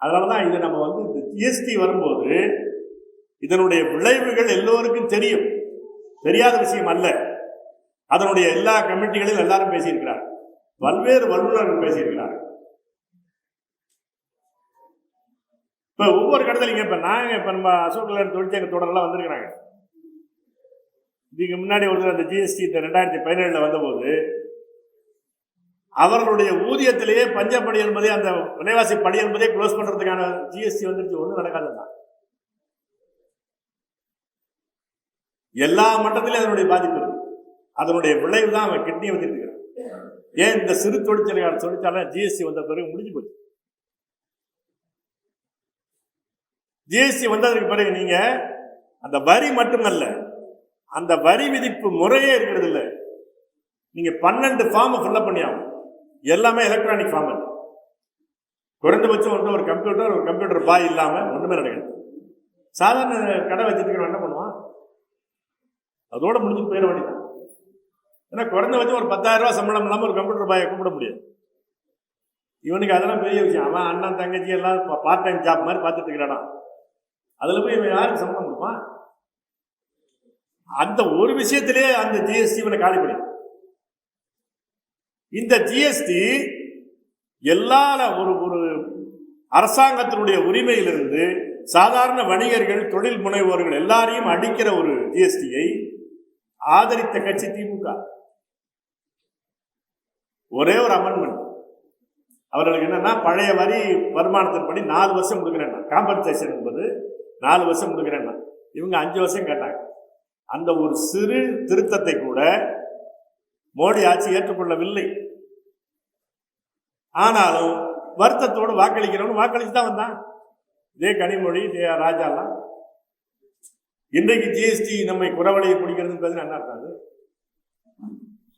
அதனாலதான் இது நம்ம இந்த ஜிஎஸ்டி வரும்போது இதனுடைய விளைவுகள் எல்லோருக்கும் தெரியும், தெரியாத விஷயம் அல்ல. அதனுடைய எல்லா கமிட்டிகளிலும் எல்லாரும் பேசியிருக்கிறார், பல்வேறு வல்லுநர்கள் பேசியிருக்கிறார். இப்ப ஒவ்வொரு கடத்திலையும் இப்ப நம்ம அசோக் லேண்ட் தொழிற்சங்க தொடரெல்லாம் வந்திருக்கிறாங்க. இதுக்கு முன்னாடி அந்த ஜிஎஸ்டி 2017 வந்தபோது அவர்களுடைய ஊதியத்திலேயே பஞ்சப்படி என்பதே, அந்த விலைவாசி படி என்பதே க்ளோஸ் பண்றதுக்கான ஜிஎஸ்டி வந்துருச்சு. ஒன்றும் நடக்காதுதான். எல்லா மட்டத்திலும் அதனுடைய பாதிப்பு இருக்கு. அதனுடைய விளைவு தான் அவன் கிட்னியை வந்துட்டு இருக்கிறான். ஏன் இந்த சிறு தொழிற்சாலை ஜிஎஸ்டி வந்த பிறகு முடிஞ்சு போச்சு. ஜிஎஸ்டி வந்ததற்கு பிறகு நீங்க அந்த வரி மட்டுமல்ல, அந்த வரி விதிப்பு முறையே இருக்கிறது இல்லை. நீங்க 12 ஃபார்ம் ஃபில்அப் பண்ணி ஆகும். எல்லாமே எலக்ட்ரானிக் ஃபார்ம். குறைந்தபட்சம் ஒரு கம்ப்யூட்டர் பாய் இல்லாம ஒண்ணுமே நடக்குது. சாதாரண கடை வச்சிருக்கிறவன் என்ன பண்ணுவான்? அதோட முடிஞ்சுட்டு போயிட வேண்டியதான். ஏன்னா குறைந்தபட்சம் ஒரு 10,000 ரூபாய் சம்பளம் இல்லாம ஒரு கம்ப்யூட்டர் பாயை கூப்பிட முடியாது. இவனுக்கு அதெல்லாம் பெரிய விஷயம். அவன் அண்ணன் தங்கச்சி எல்லாம் பார்ட் டைம் ஜாப் மாதிரி பார்த்துட்டு இருக்கிறானா, அதுல போய் இவன் யாருக்கு சம்பளம் கொடுப்பான்? அந்த ஒரு விஷயத்திலேயே அந்த ஜிஎஸ்டி காலி பண்ணி. இந்த ஜிஎஸ்டி எல்லா ஒரு ஒரு அரசாங்கத்தினுடைய உரிமையிலிருந்து சாதாரண வணிகர்கள், தொழில் முனைவோர்கள் எல்லாரையும் அடிக்கிற ஒரு ஜிஎஸ்டியை ஆதரித்த கட்சி திமுக. ஒரே ஒரு அமெண்ட்மெண்ட் அவர்களுக்கு என்னன்னா, பழைய வரி வருமானத்தின்படி 4 வருஷம் கொடுக்குறேன், காம்பன்சேஷன் என்பது 4 வருஷம் கொடுக்குறேன். இவங்க 5 வருஷம் கேட்டாங்க. அந்த ஒரு சிறு திருத்தத்தை கூட மோடி ஆட்சி ஏற்றுக்கொள்ளவில்லை. ஆனாலும் வருத்தத்தோடு வாக்களிக்கிறவன் வாக்களிச்சு தான் வந்தான். இதே கனிமொழி, இதே ராஜாலாம். இன்றைக்கு ஜிஎஸ்டி நம்மை குறவழையை பிடிக்கிறது என்ன இருக்காது?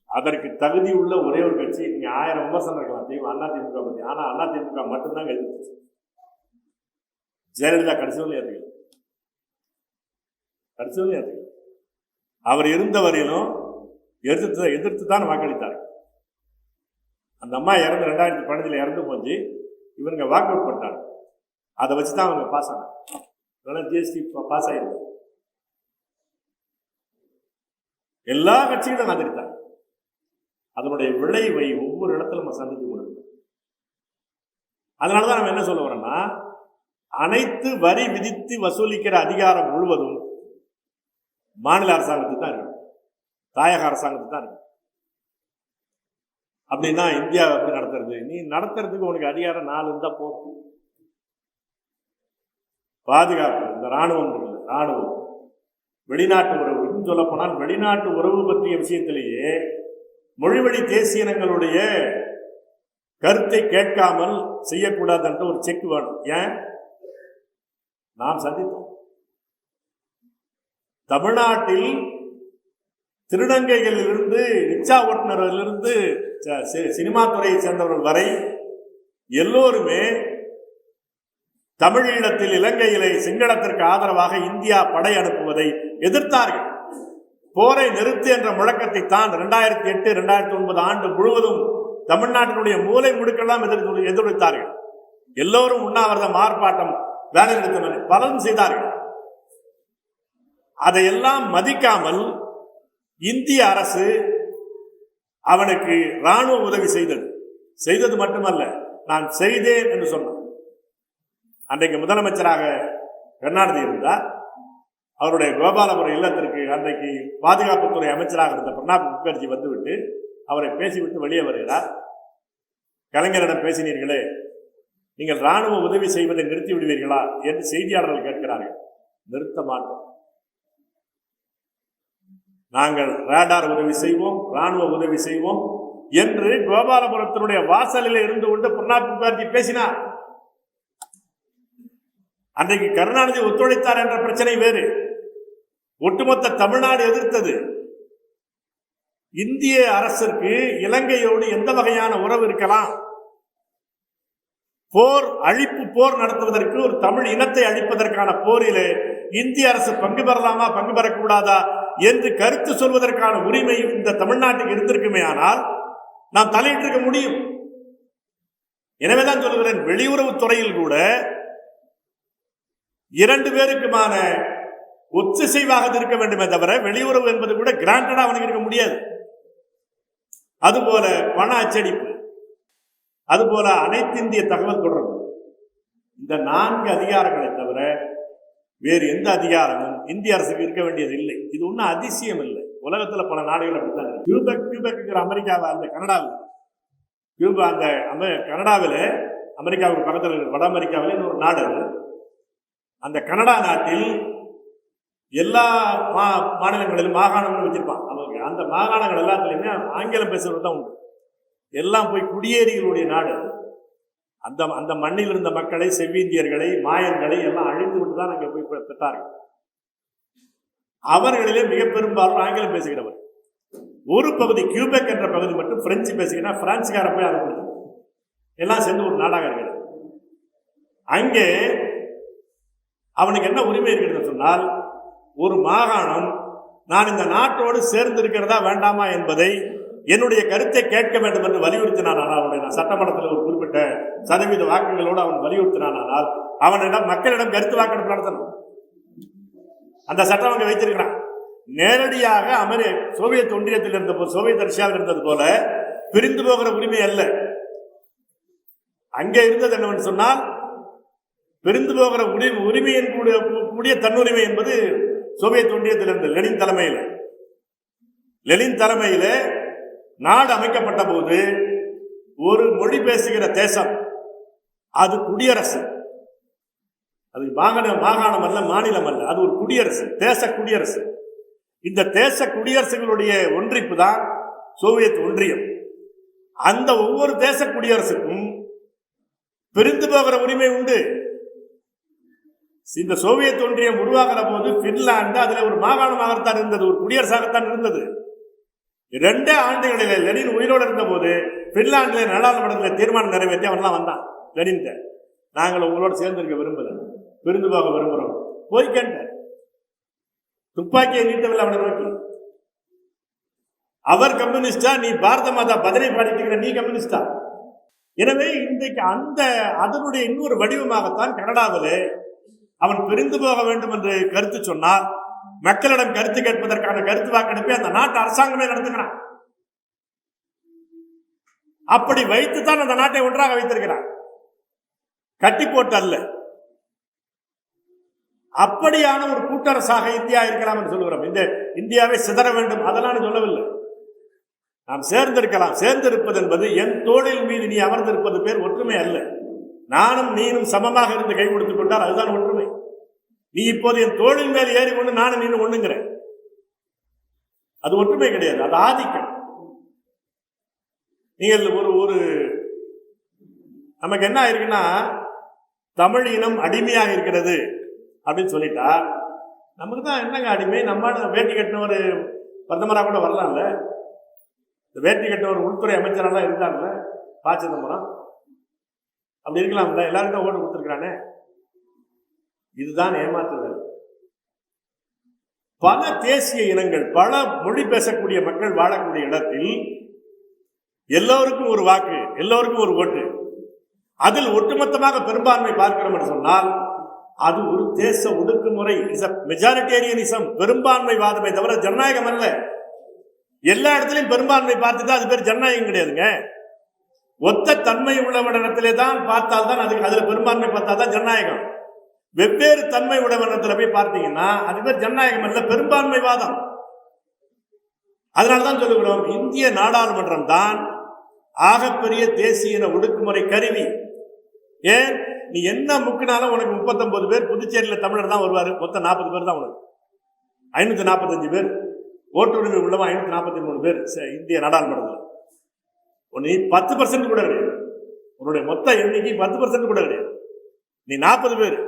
அதற்கு தகுதி உள்ள ஒரே ஒரு கட்சி. நீங்க 1000 விமர்சனம் இருக்கலாம் அதிமுக பத்தி, ஆனா அதிமுக மட்டும்தான் எழுதிச்சு. ஜெயலலிதா கடைசியில் ஏற்றுக்கல, அவர் இருந்த வரையிலும் எதிர்த்து தான் வாக்களித்தார். அந்த அம்மா இறந்து 2015 இறந்து போச்சு. இவங்க வாக் அவுட் பண்ணாங்க. அதை வச்சுதான் அவங்க பாஸ் ஆனாங்க. ஜிஎஸ்டி பாஸ் ஆயிருக்கு. எல்லா கட்சிகளும் ஆதரித்தாங்க. அதனுடைய விளைவை ஒவ்வொரு இடத்துல நம்ம சந்தித்து கொண்டிருக்கோம். அதனாலதான் நம்ம என்ன சொல்ல வரோம்னா, அனைத்து வரி விதித்து வசூலிக்கிற அதிகாரம் முழுவதும் மாநில அரசாங்கத்துக்கு தான் இருக்கு, தாயக அரசாங்கத்துக்கு தான் இருக்கு. அப்படின்னா இந்தியா எப்படி நடத்துறது? நீ நடத்துறதுக்கு உனக்கு அதிகாரம் 4 இருந்தா போதும். பாதுகாப்பு, இந்த ராணுவம், வெளிநாட்டு உறவு, இன்னும் சொல்ல போனால் வெளிநாட்டு உறவு பற்றிய விஷயத்திலேயே மொழிவழி தேசிய இனங்களுடைய கருத்தை கேட்காமல் செய்யக்கூடாது என்ற ஒரு செக் வேணும். ஏன்? நாம் சந்தித்தோம். தமிழ்நாட்டில் திருநங்கைகளிலிருந்து, ரிக்ஷா ஓட்டுநர்களிலிருந்து, சினிமா துறையை சேர்ந்தவர்கள் வரை எல்லோருமே தமிழீழத்தில், இலங்கையிலே சிங்களத்திற்கு ஆதரவாக இந்தியா படை அனுப்புவதை எதிர்த்தார்கள். போரை நிறுத்து என்ற முழக்கத்தை தான் 2008, 2009 ஆண்டு முழுவதும் தமிழ்நாட்டினுடைய மூலை முடுக்கெல்லாம் எதிர்த்தார்கள். எல்லோரும் உண்ணாவிரதம், ஆர்ப்பாட்டம், வேலை நிறுத்தம் பலரும் செய்தார்கள். அதையெல்லாம் மதிக்காமல் இந்திய அரசு அவனுக்கு ராணுவ உதவி செய்தது மட்டுமல்ல, நான் செய்தேன் என்று சொன்னான். அன்றைக்கு முதலமைச்சராக கருணாநிதி இருந்தார். அவருடைய கோபாலபுரம் இல்லத்திற்கு அன்றைக்கு பாதுகாப்புத்துறை அமைச்சராக இருந்த பிரணாப் முகர்ஜி வந்துவிட்டு அவரை பேசிவிட்டு வெளியே வருகிறார். கலைஞரிடம் பேசினீர்களே, நீங்கள் ராணுவ உதவி செய்வதை நிறுத்தி விடுவீர்களா என்று செய்தியாளர்கள் கேட்கிறார்கள். நிறுத்த மாட்டோம், நாங்கள் ரேடார் உதவி செய்வோம், ராணுவ உதவி செய்வோம் என்று கோபாலபுரத்தினுடைய வாசலில் இருந்து கொண்டு பிரணாப் முகர்ஜி பேசினார். அன்றைக்கு கருணாநிதி ஒத்துழைத்தார் என்ற பிரச்சனை வேறு. ஒட்டுமொத்த தமிழ்நாடு எதிர்த்தது. இந்திய அரசிற்கு இலங்கையோடு எந்த வகையான உறவு இருக்கலாம்? அழிப்பு போர் நடத்துவதற்கு, ஒரு தமிழ் இனத்தை அழிப்பதற்கான போரிலே இந்திய அரசு பங்கு பெறலாமா, பங்கு பெறக்கூடாதா என்று கருத்து சொல்வதற்கான உரிமை இந்த தமிழ்நாட்டுக்கு இருந்திருக்குமே. ஆனால் நாம் தலையிட்டிருக்க முடியும். எனவேதான் சொல்கிறேன், வெளியுறவுத்துறையில் கூட 2 பேருக்குமான ஒத்திசைவாக இருக்க வேண்டுமே தவிர வெளியுறவு என்பது கூட கிராண்டடா அவனுக்கு இருக்க முடியாது. அதுபோல பண அச்சடிப்பு, அதுபோல அனைத்து இந்திய தகவல் தொடர்பு, இந்த 4 அதிகாரங்களை தவிர வேறு எந்த அதிகாரமும் இந்திய அரசுக்கு இருக்க வேண்டியது இல்லை. இது ஒன்றும் அதிசயம் இல்லை. உலகத்தில் பல நாடுகள் அப்படித்தான். கியூபெக் அமெரிக்காவை, அந்த கனடாவில், கியூபா அந்த கனடாவில், அமெரிக்காவுக்கு பக்கத்தில் இருக்கிற வட அமெரிக்காவில் ஒரு நாடு. அந்த கனடா நாட்டில் எல்லா மாநிலங்களிலும் மாகாணங்களும் வச்சிருப்பான். அந்த மாகாணங்கள் எல்லாத்துலையுமே ஆங்கிலம் பேசுறது தான் உண்டு. எல்லாம் போய் குடியேறிகளுடைய நாடு. அந்த மண்ணில் இருந்த மக்களை, செவ்விந்தியர்களை, மாயன்களை எல்லாம் அழித்து விட்டு தான் அங்கே போய் பெற்றார்கள். அவர்களிலே மிக பெரும்பாலும் ஆங்கிலம் பேசுகிறவர். ஒரு பகுதி, கியூபெக் என்ற பகுதி மட்டும் பிரெஞ்சு பேசுகிறா. பிரான்சுக்கார போய் அதை பிடிக்கும். எல்லாம் சேர்ந்து ஒரு நாடாக இருக்கிறது. அங்கே அவனுக்கு என்ன உரிமை இருக்கிறது சொன்னால், ஒரு மாகாணம் நான் இந்த நாட்டோடு சேர்ந்து இருக்கிறதா வேண்டாமா என்பதை என்னுடைய கருத்தை கேட்க வேண்டும் என்று வலியுறுத்தினானால், அவனுடைய சட்டமன்றத்தில் ஒரு குறிப்பிட்ட சதவீத வாக்குகளோடு அவன் வலியுறுத்தினானால், அவனிடம் மக்களிடம் கருத்து வாக்கெடுப்பு நடத்தணும். அந்த சட்டம் அங்கே வைத்திருக்கிறான். நேரடியாக சோவியத் ஒன்றியத்தில் இருந்த போது, சோவியத் ரஷ்யாவில் இருந்தது போல பிரிந்து போகிற உரிமை அல்ல. அங்கே இருந்தது என்னவென்று சொன்னால் பிரிந்து போகிற உரிமையின் கூடிய தன்னுரிமை என்பது சோவியத் ஒன்றியத்தில் இருந்தது. லெனின் தலைமையில நாடு அமைக்கப்பட்ட போது ஒரு மொழி பேசுகிற தேசம் அது குடியரசு. அது மாகாணம் அல்ல, மாநிலம் அல்ல, அது ஒரு குடியரசு, தேச குடியரசு. இந்த தேச குடியரசுகளுடைய ஒன்றிப்பு தான் சோவியத் ஒன்றியம். அந்த ஒவ்வொரு தேச குடியரசுக்கும் பிரிந்து போகிற உரிமை உண்டு. இந்த சோவியத் ஒன்றியம் உருவாகிற போது பின்லாந்து அதுல ஒரு மாகாணமாகத்தான் இருந்தது, ஒரு குடியரசாகத்தான் இருந்தது. 2 ஆண்டுகளிலே லெனின் உயிரோடு இருந்த போது பின்லாந்துல நாடாளுமன்றத்தில் தீர்மானம் நிறைவேற்றி அவன்லாம் வந்தான். லெனின் நாங்கள் உங்களோட சேர்ந்திருக்க விரும்பல, பிரிந்து போக விரும்புகிறோம். போய் கேட்ட துப்பாக்கியை நீட்டவில்லை அவனை நோக்கி. அவர் கம்யூனிஸ்டா, நீ பாரத மாதா பஜனை பாடிட்டுக்கிற நீ கம்யூனிஸ்டா. எனவே இன்றைக்கு அதனுடைய இன்னொரு வடிவமாகத்தான் கனடாவில் அவன் பிரிந்து போக வேண்டும் என்று கருத்து சொன்னால் மக்களிடம் கருத்து கேட்பதற்கான கருத்து வாக்கெடுப்பை அந்த நாட்டு அரசாங்கமே நடத்துகிறான். அப்படி வைத்துத்தான் அந்த நாட்டை ஒன்றாக வைத்திருக்கிறான், கட்டி போட்டு அல்ல. அப்படியான ஒரு கூட்டரசாக இந்தியா இருக்கலாம் என்று சொல்கிறோம். இந்த இந்தியாவை சிதற வேண்டும் அதெல்லாம் சொல்லவில்லை. நாம் சேர்ந்திருக்கலாம். சேர்ந்திருப்பது என்பது என் தோளில் மீது நீ அமர்ந்திருப்பது பேர் ஒற்றுமை அல்ல. நானும் நீனும் சமமாக இருந்து கை கொடுத்துக் கொண்டால் அதுதான் ஒற்றுமை. நீ இப்போது என் தோளின் மேல் ஏறி கொண்டு நானும் நீனும் ஒண்ணுங்கிறேன், அது ஒற்றுமை கிடையாது, அது ஆதிக்கம். நீங்கள் ஒரு நமக்கு என்ன ஆயிருக்குன்னா, தமிழ் இனம் அடிமையாக இருக்கிறது அப்படின்னு சொல்லிட்டா நமக்கு தான் என்னங்க அடிமை? நம்ம வேட்டி கட்டினவர் பிரதமராக கூட வரலாம்ல, இந்த வேட்டி கட்டினவர் உள்துறை அமைச்சரெல்லாம் இருந்தாங்கல்ல, ப. சிதம்பரம் அப்படி இருக்கலாம்ல, எல்லாரும் தான் ஓட்டு கொடுத்துருக்கிறானே. இதுதான் ஏமாற்றுதல். பல தேசிய இனங்கள், பல மொழி பேசக்கூடிய மக்கள் வாழக்கூடிய இடத்தில் எல்லோருக்கும் ஒரு வாக்கு, எல்லோருக்கும் ஒரு ஓட்டு, அதில் ஒட்டுமொத்தமாக பெரும்பான்மை பார்க்கிறோம் என்று சொன்னால் அது ஒரு தேச ஒடுக்குமுறை, மெஜாரிட்டேரியனிசம், பெரும்பான்மை வாதமே தவிர ஜனநாயகம் அல்ல. எல்லா இடத்திலையும் பெரும்பான்மை பார்த்துதான் அது பேர் ஜனநாயகம் கிடையாதுங்க. ஒத்த தன்மை உள்ளவனிடத்திலே தான் பார்த்தால்தான் அதுல பெரும்பான்மை பார்த்தால்தான் ஜனநாயகம். வெவ்வேறு தன்மை உடையவனத்துல போய் பார்த்தீங்கன்னா அது பேர் ஜனநாயகம் அல்ல, பெரும்பான்மை வாதம். அதனால்தான் சொல்லுகிறோம், இந்திய நாடாளுமன்றம் தான் ஆகப்பெரிய தேசிய ஒடுக்குமுறை கருவி. ஏன் நீ என்ன முக்கினாலும் உனக்கு 39 பேர், புதுச்சேரியில் தமிழர் தான் வருவாரு, மொத்தம் 40 பேர் தான் உனக்கு, 545 பேர் ஓட்டுரிமை உள்ளவன் 543 பேர் இந்திய நாடாளுமன்றத்தில். நீ 10% கூட கிடையாது, உன்னுடைய மொத்த எண்ணிக்கை 10% கூட கிடையாது, நீ 40 பேர்.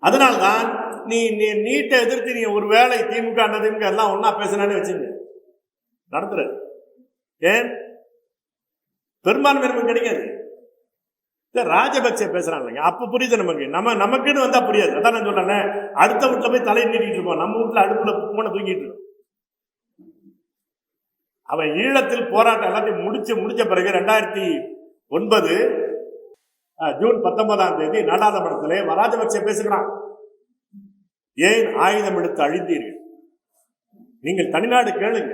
அதனால்தான் நீ நீட்டை எதிர்த்து நீ ஒரு வேளை திமுக திமுக எல்லாம் ஒன்னா பேசினான்னு வச்சுங்க நடத்துற. ஏன் பெரும்பான்மை நமக்கு கிடைக்காது. ராஜபக்சே பேசுறான் இல்லைங்க, அப்ப புரியுது நமக்கு. நமக்குன்னு வந்தா புரியாது. அதான் நான் சொல்றேன், அடுத்த வீட்டுல போய் தலையை நீட்டிட்டு இருப்போம், நம்ம வீட்டுல அடுப்புல போன தூங்கிட்டு இருக்கோம். அவன் ஈழத்தில் போராட்டம் எல்லாத்தையும் முடிச்ச பிறகு 2009 ஜூன் 19ஆம் தேதி நாடாளுமன்றத்திலே ராஜபக்சே பேசுகிறான். ஏன் ஆயுதம் எடுத்து அழிந்தீர்கள்? நீங்கள் தனிநாடு கேளுங்க,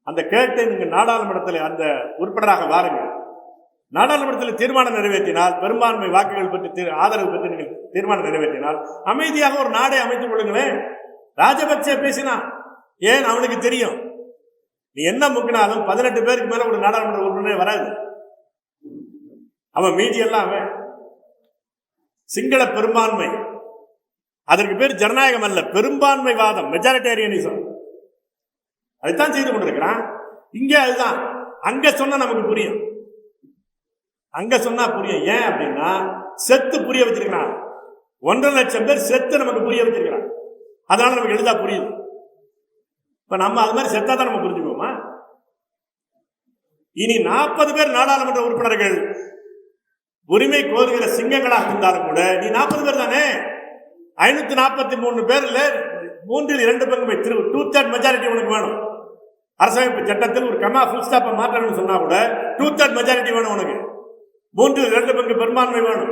அந்த கேட்டை நீங்கள் நாடாளுமன்றத்தில் அந்த உறுப்பினராக வாருங்கள். நாடாளுமன்றத்தில் தீர்மானம் நிறைவேற்றினால், பெரும்பான்மை வாக்குகள் பற்றி ஆதரவு பெற்று நீங்கள் தீர்மானம் நிறைவேற்றினால் அமைதியாக ஒரு நாடை அமைத்துக் கொள்ளுங்களேன். ராஜபக்சே பேசினான். ஏன் அவனுக்கு தெரியும், நீ என்ன முக்கினாலும் 18 பேருக்கு மேல ஒரு நாடாளுமன்ற உறுப்பினரே வராது. அவன் மீதி எல்லாம் சிங்கள பெரும்பான்மை, அதற்கு பேர் ஜனநாயகம் அல்ல, பெரும்பான்மை வாதம், மெஜாரிட்டேரியனிசம். அதைத்தான் செய்து கொண்டிருக்கிறான். இங்கே அதுதான். அங்க சொன்னா நமக்கு புரியும், அங்க சொன்னா புரியும். ஏன் அப்படின்னா செத்து புரிய வச்சிருக்கிறான். 1.5 லட்சம் பேர் செத்து நமக்கு புரிய வச்சிருக்கிறான். அதனால நமக்கு எளிதா புரியுது. இப்ப நம்ம அது மாதிரி செத்தா தான் நம்ம புரிஞ்சுக்குவோமா? இனி 40 பேர் நாடாளுமன்ற உறுப்பினர்கள் உரிமை கோருகிற சிங்கங்களாக இருந்தாலும் கூட நீ 40 பேர் தானே. 543 பேர்ல 3/2 பங்கு 2/3 மெஜாரிட்டி உனக்கு வேணும். அரசமைப்பு சட்டத்தில் ஒரு கமா ஃபுல் ஸ்டாப்பை மாற்றணும்னு சொன்னா கூட 2/3 மெஜாரிட்டி வேணும் உனக்கு. 3/2 பங்கு பெரும்பான்மை வேணும்.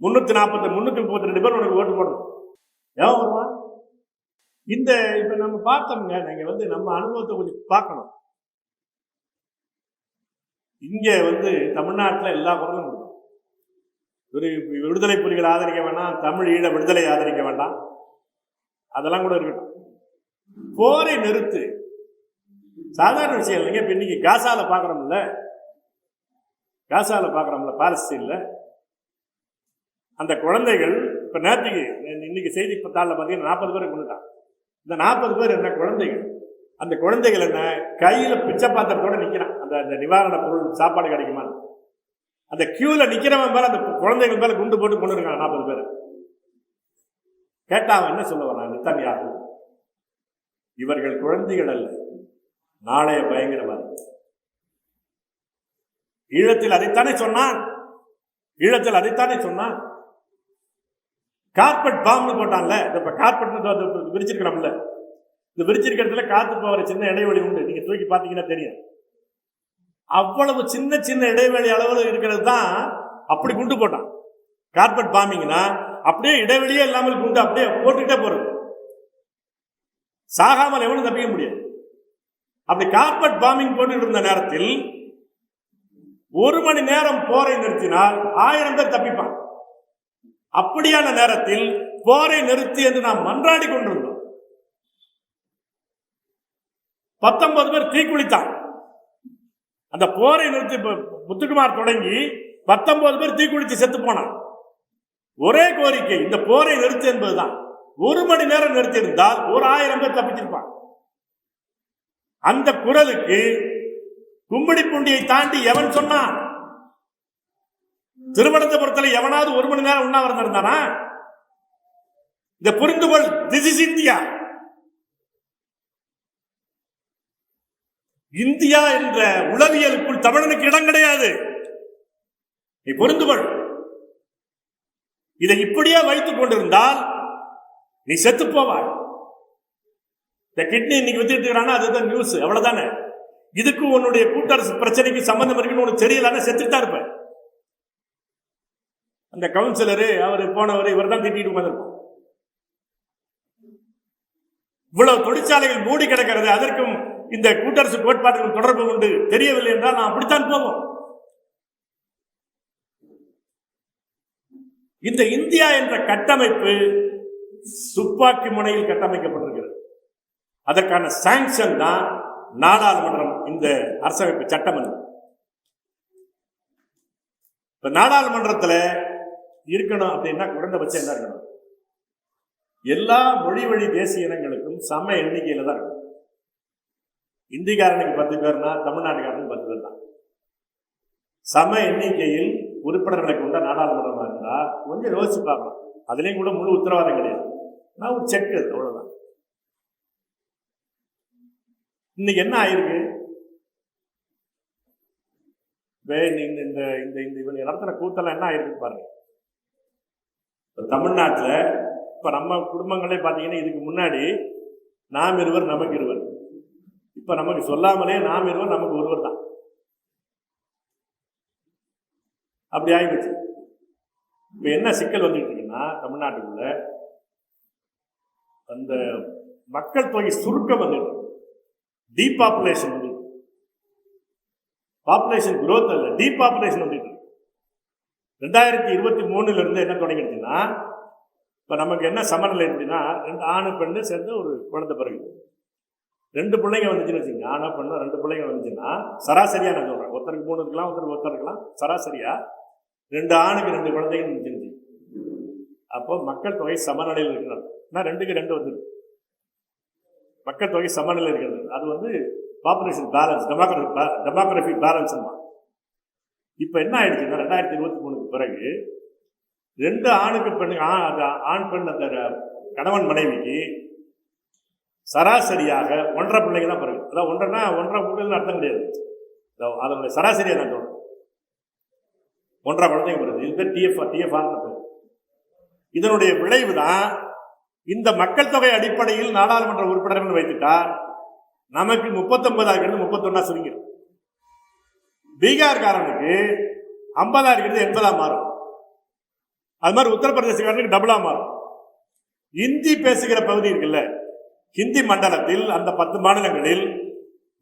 332 பேர் உனக்கு ஓட்டு போடணும். ஏன் வருவான்? இந்த இப்ப நம்ம பார்த்தோம்ங்க, நீங்க நம்ம அனுபவத்தை கொஞ்சம் பார்க்கணும். இங்க தமிழ்நாட்டில் எல்லா குரலும் கொடுக்கும். ஒரு விடுதலை புலிகள் ஆதரிக்க வேண்டாம், தமிழ் ஈழ விடுதலை ஆதரிக்க வேண்டாம், அதெல்லாம் கூட இருக்கட்டும். போரை நிறுத்து, சாதாரண விஷயம் இல்லைங்க. இப்ப இன்னைக்கு காசால பாக்குறோம்ல, பாலஸ்தீன்ல அந்த குழந்தைகள் இப்ப நேற்றுக்கு இன்னைக்கு செய்தி தாளில் பார்த்தீங்கன்னா 40 பேரை கொண்டுட்டான். இந்த 40 பேர் என்ன குழந்தைகள்? அந்த குழந்தைகள் என்ன கையில பிச்சை பாத்திரத்தோட நிக்கிறான். அந்த நிவாரண பொருள் சாப்பாடு கிடைக்குமா, அந்த கியூல நிக்கிறவன் மேல அந்த குழந்தைகள் மேல குண்டு போட்டு கொண்டு இருக்கான் 40 பேர். கேட்டா அவன் என்ன சொல்ல வரான்? நெத்தன்யாகு, இவர்கள் குழந்தைகள் அல்ல, நாளைய பயங்கரவாதி. ஈழத்தில் அதைத்தானே சொன்னான். கார்பெட் பாம்பு போட்டான்ல, இப்ப கார்பெட் விரிச்சிருக்கிறோம்ல, இந்த விரிச்சிருக்கிறதுல காத்து போகிற சின்ன இடைவெளி உண்டு, நீங்க தூக்கி பார்த்தீங்கன்னா தெரியும். அவ்வளவு சின்ன சின்ன இடைவெளி அளவு இருக்கிறது தான் அப்படி குண்டு போட்டான். கார்பெட் பாம்பிங்னா அப்படியே இடைவெளியே இல்லாமல் குண்டு அப்படியே போட்டுக்கிட்டே போறது, சாகாமல் எவனும் தப்பிக்க முடியாது. அப்படி கார்பெட் பாம்பிங் போட்டு இருந்த நேரத்தில் 1 மணி நேரம் போரை நிறுத்தினால் 1000 பேர் தப்பிப்பான். அப்படியான நேரத்தில் போரை நிறுத்தி என்று நாம் மன்றாடி கொண்டிருந்தோம். 19 பேர் தீக்குளித்தான். அந்த போரை நிறுத்தி முத்துக்குமார் தொடங்கி 19 பேர் தீக்குளித்து செத்து போனான். ஒரே கோரிக்கை, இந்த போரை நிறுத்து என்பதுதான். 1 மணி நேரம் நிறுத்தி இருந்தால் 1000 பேர் தப்பிச்சிருப்பான். அந்த குரலுக்கு கும்மிடிப்பூண்டியை தாண்டி எவன் சொன்னான்? திருவனந்தபுரத்தில் எவனாவது 1 மணி நேரம் உண்ணாவிரதம் இருந்தானா? இந்த புரிந்துகொள், திஸ் இஸ் இந்தியா. இந்தியா என்ற உளவியலுக்குள் தமிழனுக்கு இடம் கிடையாது. நீ புரிந்துகொள். இதை இப்படியே வைத்துக் கொண்டிருந்தால் நீ செத்து போவாய். இந்த கிட்னி இன்னைக்கு வித்துட்டு இருக்கிறானா, அதுதான் நியூஸ், அவ்வளவுதானே. இதுக்கு உன்னுடைய கூட்டரசு பிரச்சனைக்கு சம்பந்தம் இருக்குன்னு உனக்கு தெரியலன்னா செத்துட்டா இருப்ப. அந்த கவுன்சிலரு அவர் போனவர் இவர் தான் திட்டிட்டு உட்கார்ந்திருப்பான். இவ்வளவு தொழிற்சாலைகள் மூடி கிடக்கிறது, அதற்கும் இந்த கூட்டரசு கோட்பாட்டுக்கும் தொடர்பு உண்டு, தெரியவில்லை என்றால் நான் அப்படித்தான் போவோம். இந்த இந்தியா என்ற கட்டமைப்பு துப்பாக்கி முனையில் கட்டமைக்கப்பட்டிருக்கிறது. அதற்கான சாங்ஷன் தான் நாடாளுமன்றம், இந்த அரசமைப்பு சட்டம். இப்ப நாடாளுமன்றத்தில் இருக்கணும் அப்படின்னா குறைந்தபட்சம் என்ன இருக்கணும்? எல்லா மொழி வழி தேசிய இனங்களுக்கும் சம எண்ணிக்கையில தான் இருக்கணும். இந்திக்காரனுக்கு 10 பேர்னா தமிழ்நாட்டுக்காரனுக்கு 10 பேர் தான். சம எண்ணிக்கையில் உறுப்பினர்களை கொண்ட நாடாளுமன்றமா இருந்தா கொஞ்சம் யோசிச்சு பார்க்கலாம். அதுலேயும் கூட முழு உத்தரவாதம் கிடையாது, நான் ஒரு செக், அவ்வளவுதான். இன்னைக்கு என்ன ஆயிருக்கு? இவங்க நடத்துற கூத்தெல்லாம் என்ன ஆயிருக்கு பாருங்க. தமிழ்நாட்டில் இப்ப நம்ம குடும்பங்களே பார்த்தீங்கன்னா, இதுக்கு முன்னாடி நாம் இருவர் நமக்கு இருவர், இப்ப நமக்கு சொல்லாமலே நாம் இருவர் நமக்கு ஒருவர் தான். அப்படி ஆயிடுச்சு. இப்ப என்ன சிக்கல் வந்துட்டு இருக்குன்னா, தமிழ்நாட்டுக்குள்ள அந்த மக்கள் தொகை சுருக்கம் வந்துட்டு, டீபாப்புலேஷன் வந்து, பாப்புலேஷன் குரோத் அல்ல, டீபாப்புலேஷன் வந்துட்டு. 2023 இருந்து என்ன தொடங்கிடுச்சுன்னா, இப்ப நமக்கு என்ன சமநிலை இருந்துச்சுன்னா, 2 ஆணு பெண்ணு சேர்ந்து ஒரு குழந்தை பிறகு 2 பிள்ளைங்க வந்துச்சுன்னு வச்சுக்கோங்க. ஆணோ பெண்ணோ 2 பிள்ளைங்க வந்துச்சுன்னா சராசரியா நான் சொல்றேன், ஒருத்தருக்கு 3 இருக்கலாம், ஒருத்தர் இருக்கலாம், சராசரியா 2 ஆணுக்கு 2 குழந்தைங்க வந்துச்சு. அப்போ மக்கள் தொகை சமநிலையில் இருக்கிறது. 2க்கு 2 வந்துருக்கு, மக்கள் தொகை சமநிலை இருக்கிறது. அது வந்து பாப்புலேஷன் பேலன்ஸ், டெமோகிராபிக் பேலன்ஸ். இப்ப என்ன ஆயிடுச்சுன்னா, 2023 பிறகு 2 ஆணுக்கு பெண்ணு, ஆண் பெண் அந்த கணவன் மனைவிக்கு சராசரியாக 1.5 பிள்ளைங்க தான் பிறகு. அதாவது 1.5னா 1.5 பிள்ளைகள் அர்த்தம் கிடையாது, அதனுடைய சராசரியா நான் சொல்றேன். 1.5 குழந்தைங்க பிறகு. இது பேர் டிஎஃப்ஆர் பேர். இதனுடைய விளைவு தான் இந்த மக்கள் தொகை அடிப்படையில் நாடாளுமன்ற உறுப்பினர்கள் வைத்துட்டா நமக்கு 39 இருக்கிறது 31 சுருங்கிடும். பீகார்காரனுக்கு 50 இருக்கிறது 80 மாறும். அது மாதிரி உத்தரப்பிரதேசக்காரனுக்கு டபுளா மாறும். ஹிந்தி பேசுகிற பகுதி இருக்குல்ல, ஹிந்தி மண்டலத்தில் அந்த 10 மாநிலங்களில்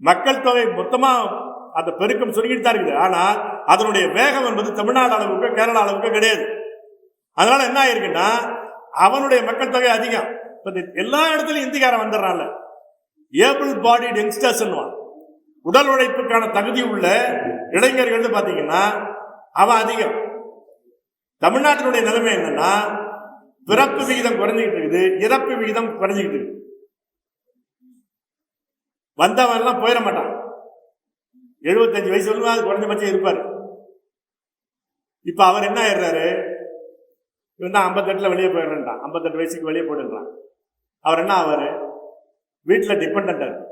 மக்கள் தொகை மொத்தமா அந்த பெருக்கம் சுருங்கிட்டு தான் இருக்குது. ஆனால் அதனுடைய வேகம் என்பது தமிழ்நாடு அளவுக்கு கேரளா அளவுக்கு கிடையாது. அதனால என்ன ஆயிருக்குன்னா அவனுடைய மக்கள் தொகை அதிகம். எல்லா இடத்துலையும் இந்திக்காரன் வந்துடுறான்ல. ஏபிள் பாடிட் யங்ஸ்டர்ஸ், உடல் உழைப்புக்கான தகுதி உள்ள இளைஞர்கள் பாத்தீங்கன்னா அவன் அதிகம். தமிழ்நாட்டினுடைய நிலைமை என்னன்னா பிறப்பு விகிதம் குறைஞ்சிக்கிட்டு இருக்குது, இறப்பு விகிதம் குறைஞ்சிக்கிட்டு இருக்கு. வந்தவன் எல்லாம் போயிட மாட்டான். 75 வயசு அது குறைஞ்சபட்சம் இருப்பாரு. இப்ப அவர் என்ன ஆயிடுறாரு, இவன் தான் 58 வெளியே போயிடுறான், 58 வயசுக்கு வெளியே போயிடுறான். அவர் என்ன ஆவாரு, வீட்டில் டிபெண்டா இருக்கு.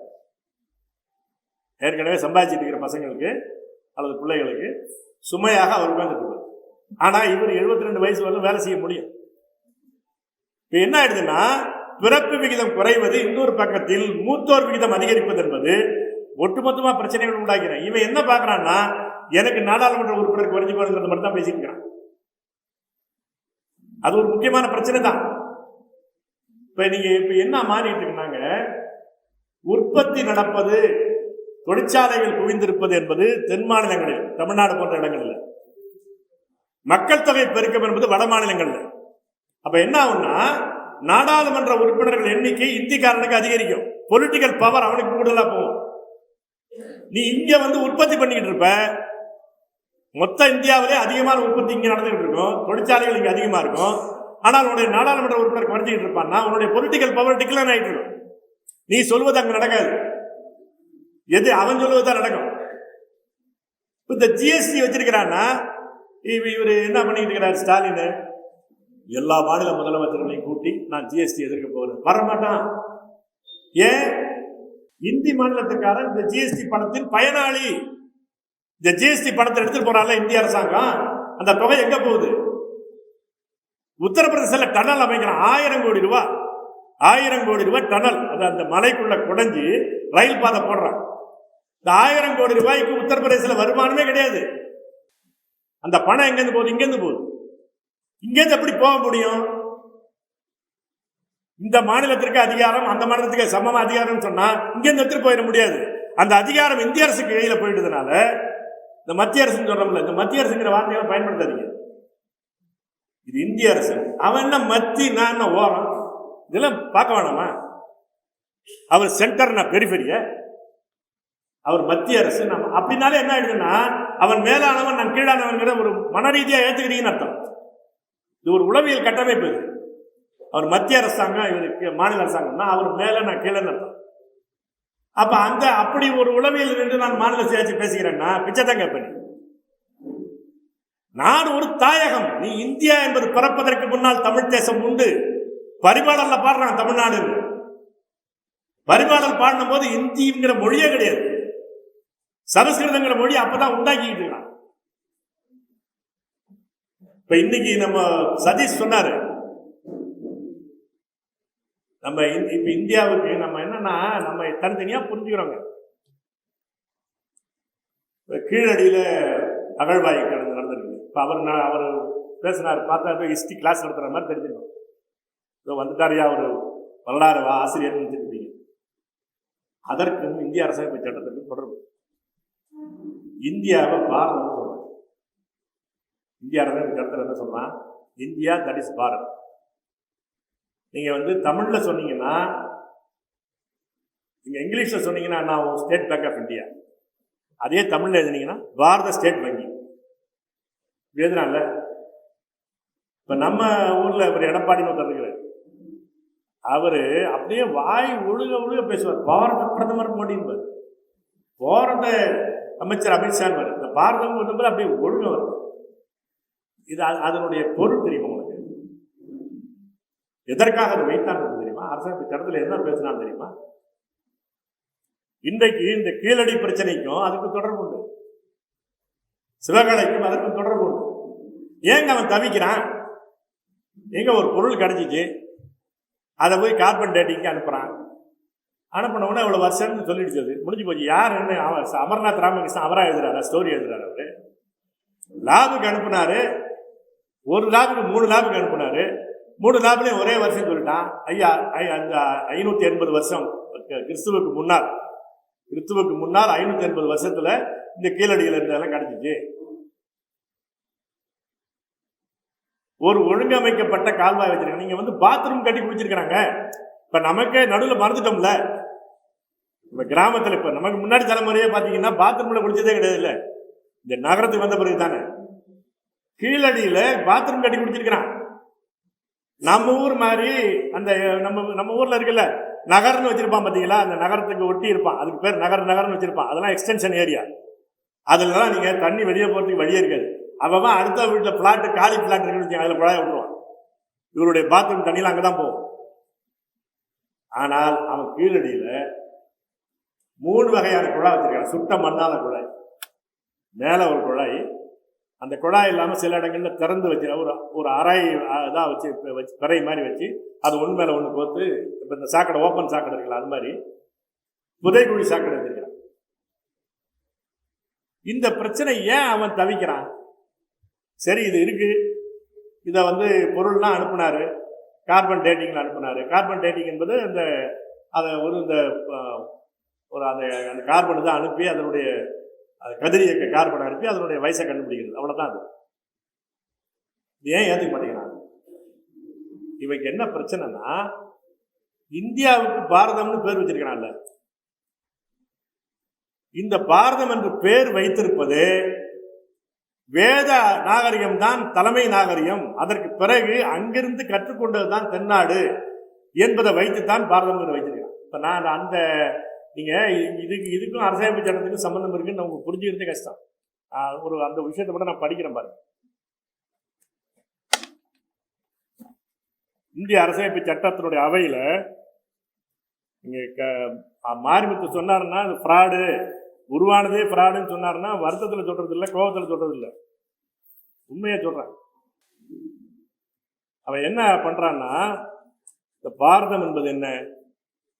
ஏற்கனவே சம்பாதிச்சுட்டு இருக்கிற பசங்களுக்கு அல்லது பிள்ளைகளுக்கு சுமையாக அவர் உட்கார்ந்துட்டு இருப்பார். ஆனா இவர் 72 வயசு வரலும் வேலை செய்ய முடியும். இப்ப என்ன ஆயிடுதுன்னா பிறப்பு விகிதம் குறைவது, இன்னொரு பக்கத்தில் மூத்தோர் விகிதம் அதிகரிப்பது என்பது ஒட்டுமொத்தமா பிரச்சனைகள் உண்டாக்கிறேன். இவன் என்ன பாக்குறான்னா எனக்கு நாடாளுமன்ற உறுப்பினர் குறைஞ்சு போறதுங்கிறது மட்டும் தான் பேசிட்டு இருக்கிறான். அது ஒரு முக்கியமான பிரச்சனை தான். இப்ப நீங்க இப்ப என்ன மாறிட்டு இருக்குனாங்க, உற்பத்தி நடப்பது, தொழிற்சாலைகள் குவிந்திருப்பது என்பது தென் மாநிலங்களில், தமிழ்நாடு போன்ற இடங்களில், மக்கள் தொகை பெருக்கம் என்பது வட மாநிலங்கள்ல. அப்ப என்ன ஆகும்னா நாடாளுமன்ற உறுப்பினர்கள் எண்ணிக்கை இந்திக்காரனுக்கு அதிகரிக்கும், பொலிட்டிக்கல் பவர் அவனுக்கு கூடுதலா போகும். நீ இங்க உற்பத்தி பண்ணிக்கிட்டு இருப்ப, மொத்த இந்தியாவிலே அதிகமான உற்பத்தி இங்க நடந்துகிட்டு இருக்கும், தொழிற்சாலைகள் இங்க அதிகமா இருக்கும். ஆனால் உன்னுடைய நாடாளுமன்ற உறுப்பினர் குறைஞ்சிக்கிட்டு இருப்பான்னா உன்னுடைய பொலிட்டிக்கல் பவர் டிக்ளைன் ஆயிட்டு இருக்கும். நீ சொல்வது அங்க நடக்காது, எது அவன் சொல்வதுதான் நடக்கும். இந்த ஜிஎஸ்டி வச்சிருக்கிறான்னா இவர் என்ன பண்ணிட்டு இருக்கிறார் ஸ்டாலின், எல்லா மாநில முதலமைச்சர்களையும் கூட்டி நான் ஜிஎஸ்டி எதிர்க்க போறேன், வரமாட்டான். ஏன், இந்தி மாநிலத்துக்காரன் இந்த ஜிஎஸ்டி பணத்தின் பயனாளி. இந்த ஜிஎஸ்டி பணத்தை எடுத்துட்டு போறாங்க இந்திய அரசாங்கம், அந்த தொகை எங்க போகுது? உத்தரப்பிரதேச டனல் அமைக்கிறான், 1000 கோடி ரூபாய், 1000 கோடி ரூபாய் டனல், அது அந்த மலைக்குள்ள குடைஞ்சி ரயில் பாதை போடுறான். இந்த 1000 கோடி ரூபாய்க்கு உத்தரப்பிரதேச வருமானமே கிடையாது. அந்த பணம் எங்கிருந்து போகுது? இங்கிருந்து போகுது. இங்கிருந்து எப்படி போக முடியும்? இந்த மாநிலத்திற்கு அதிகாரம் அந்த மாநிலத்துக்கு சமமா அதிகாரம் சொன்னா இங்கிருந்து எடுத்துட்டு போயிட முடியாது. அந்த அதிகாரம் இந்திய அரசுக்கு கையில போயிட்டதுனால இந்த மத்திய அரசு சொல்றோம்ல, இந்த மத்திய அரசுங்கிற வார்த்தைகளை பயன்படுத்தாதீங்க. இது இந்திய அரசு. அவன் என்ன மத்தி, நான் என்ன ஓரம், இதெல்லாம் பார்க்க வேணாமா? அவர் சென்டர், நான் பெரிஃபெரிய, அவர் மத்திய அரசு. நம்ம அப்படின்னாலே என்ன ஆயிடுதுன்னா அவன் மேலானவன் நான் கீழானவன் ஒரு மன ரீதியா ஏத்துக்கிறீங்கன்னு அர்த்தம். இது ஒரு உளவியல் கட்டமைப்பு. இது அவர் மத்திய அரசாங்கம், இவருக்கு மாநில அரசாங்கம்னா அவர் மேல நான் கீழே அர்த்தம். அப்ப அந்த அப்படி ஒரு உளவியல் நின்று நான் மாநில சுயாட்சி பேசுகிறேன்னா பிச்சை தான் கேட்பேன். நான் ஒரு தாயகம், நீ இந்தியா என்பது பிறப்பதற்கு முன்னால் தமிழ் தேசம் உண்டு. பரிபாடல்ல பாடுறான் தமிழ்நாடு, பரிபாடல் பாடின போது இந்திங்கிற மொழியே கிடையாது, சமஸ்கிருதங்கிற மொழி அப்பதான் உண்டாக்கிட்டு இருக்கான். இப்ப இன்னைக்கு நம்ம சதீஷ் சொன்னாரு, நம்ம இப்ப இந்தியாவுக்கு நம்ம என்னன்னா நம்ம தனித்தனியா புரிஞ்சுக்கிறோங்க. கீழடியில அகழ்வாய் நடந்திருக்கு. இப்ப அவர் பேசினார், பார்த்தா ஹிஸ்டரி கிளாஸ் நடத்துற மாதிரி தெரிஞ்சுக்கணும். இதோ வந்துட்டாரியா ஒரு வரலாறு ஆசிரியர் நினைச்சிருப்பீங்க. அதற்கு இந்திய அரசியலமைப்பு சட்டத்திற்கு தொடர்பு. இந்தியாவை பாரதம் சொல்றாங்க. இந்திய அரசியலமைப்பு சட்டத்தில் என்ன சொல்றான், இந்தியா தட் இஸ் பாரத். நீங்க தமிழ்ல சொன்னீங்கன்னா, நீங்க இங்கிலீஷ்ல சொன்னீங்கன்னா நான் ஸ்டேட் பேங்க் ஆஃப் இந்தியா, அதே தமிழ்ல எழுதினீங்கன்னா பாரத ஸ்டேட் வங்கி எழுதுனால. இப்ப நம்ம ஊர்ல ஒரு எடப்பாடின்னு ஒருத்தர், அவரு அப்படியே வாய் ஒழுக ஒழுக பேசுவார். பாரத பிரதமர் மோடின்னு, பாரத அமைச்சர் அமித்ஷா, இந்த பாரதம் அப்படியே ஒழுங்க வரும். இது அதனுடைய பொருள் தெரியுமா உனக்கு? எதற்காக அதை வைத்தான் தெரியுமா? அரசாங்க சட்டத்தில் என்ன பேசினான்னு தெரியுமா? இன்றைக்கு இந்த கீழடி பிரச்சனைக்கும் அதுக்கு தொடர்பு உண்டு, சிவகலைக்கும் அதற்கும் தொடர்பு உண்டு. ஏங்க அவன் தவிக்கிறான்? எங்க ஒரு பொருள் கிடைச்சிச்சு, அதை போய் கார்பன் டேட்டிங்க்கு அனுப்புறான். அனுப்பின உடனே இவ்வளவு வருஷம்னு சொல்லிடுச்சு, முடிஞ்சு போச்சு. யார் என்ன அமர்நாத் ராமகிருஷ்ணன் அவரா எழுதுறாரு, ஸ்டோரி எழுதுறாரு. அவரு லேபுக்கு அனுப்புனாரு, ஒரு லேபுக்கு 3 லேபுக்கு அனுப்புனாரு. 3 லேப்லையும் ஒரே வருஷம் சொல்லிட்டான். ஐயா அந்த 580 வருஷம் கிறிஸ்துவுக்கு முன்னால் 580 வருஷத்துல இந்த கீழடியில் இருந்ததெல்லாம் கிடைச்சிச்சு. ஒரு ஒழுங்கமைக்கப்பட்ட கால்வாய் வச்சிருக்காங்க. நீங்க வந்து பாத்ரூம் கட்டி குடிச்சிருக்கிறாங்க. இப்ப நமக்கே நடுவில் மறந்துட்டோம்ல. இப்ப கிராமத்துல இப்ப நமக்கு முன்னாடி தலைமுறையே பாத்தீங்கன்னா பாத்ரூம்ல குடிச்சதே கிடையாது. இல்ல இந்த நகரத்துக்கு வந்த பிறகு தானே கீழடியில பாத்ரூம் கட்டி குடிச்சிருக்கிறான். நம்ம ஊர் மாதிரி அந்த நம்ம ஊர்ல இருக்குல்ல நகர்னு வச்சிருப்பான் பாத்தீங்களா, அந்த நகரத்துக்கு ஒட்டி இருப்பான், அதுக்கு பேர் நகர்னு வச்சிருப்பான். அதெல்லாம் எக்ஸ்டென்ஷன் ஏரியா. அதுலதான் நீங்க தண்ணி வெளியே போறதுக்கு வழியே இருக்காது. அவன் அடுத்த வீட்டுல பிளாட் காலி பிளாட் இருக்குன்னு அதுல குழாய விட்டுருவான். இவருடைய பாத்ரூம் தண்ணியெல்லாம் அங்கதான் போகும். ஆனால் அவன் கீழடியில 3 வகையான குழாய் வச்சிருக்கான். சுட்ட மண்ணால குழாய், மேல ஒரு குழாய், அந்த குழாய் இல்லாம சில இடங்கள்ல திறந்து வச்சு ஒரு அறை இதாக வச்சு பிறை மாதிரி வச்சு அது ஒன்று மேல ஒன்று கோத்து, இப்போ இந்த சாக்கடை ஓப்பன் சாக்கடை இருக்குல்ல அது மாதிரி புதைக்குழி சாக்கடை வச்சிருக்கான். இந்த பிரச்சனை ஏன் அவன் தவிக்கிறான்? சரி, இது இருக்கு, இதை வந்து பொருள்லாம் அனுப்புனாரு, கார்பன் டேட்டிங்ல அனுப்புனாரு. கார்பன் டேட்டிங் என்பது இந்த அதை அந்த கார்பன் தான் அனுப்பி அதனுடைய கதிரியக்க கார்பனை அனுப்பி அதனுடைய வயசை கண்டுபிடிக்கிறது. அவ்வளவுதான். அது ஏன் ஏற்றுக்க மாட்டேங்கிறான்? இவங்க என்ன பிரச்சனைனா, இந்தியாவுக்கு பாரதம்னு பேர் வச்சிருக்கிறான்ல, இந்த பாரதம் என்று பேர் வைத்திருப்பது வேத நாகரிகம் தான் தலைமை நாகரிகம். அதற்கு பிறகு அங்கிருந்து கற்றுக்கொண்டதுதான் தென்னாடு என்பதை வைத்துத்தான் பாரதம் என்று வைத்திருக்கிறான். இப்ப நான் அந்த நீங்க இதுக்கும் அரசியலமைப்பு சட்டத்துக்கும் சம்பந்தம் இருக்குன்னு நமக்கு புரிஞ்சுக்கிறதே கஷ்டம். அந்த விஷயத்தை கூட நான் படிக்கிறேன் பாருங்க. இந்திய அரசியலமைப்பு சட்டத்தினுடைய அவையில இங்க மாரிமுத்து சொன்னாருன்னா அது ஃப்ராடு, உருவானதே ஃப்ராடுன்னு சொன்னாருன்னா வருத்தத்தில் சொல்றது இல்லை, கோபத்தில் சொல்றது இல்லை, உண்மையை சொல்றான். அவன் என்ன பண்றான்னா, இந்த பாரதம் என்பது என்ன,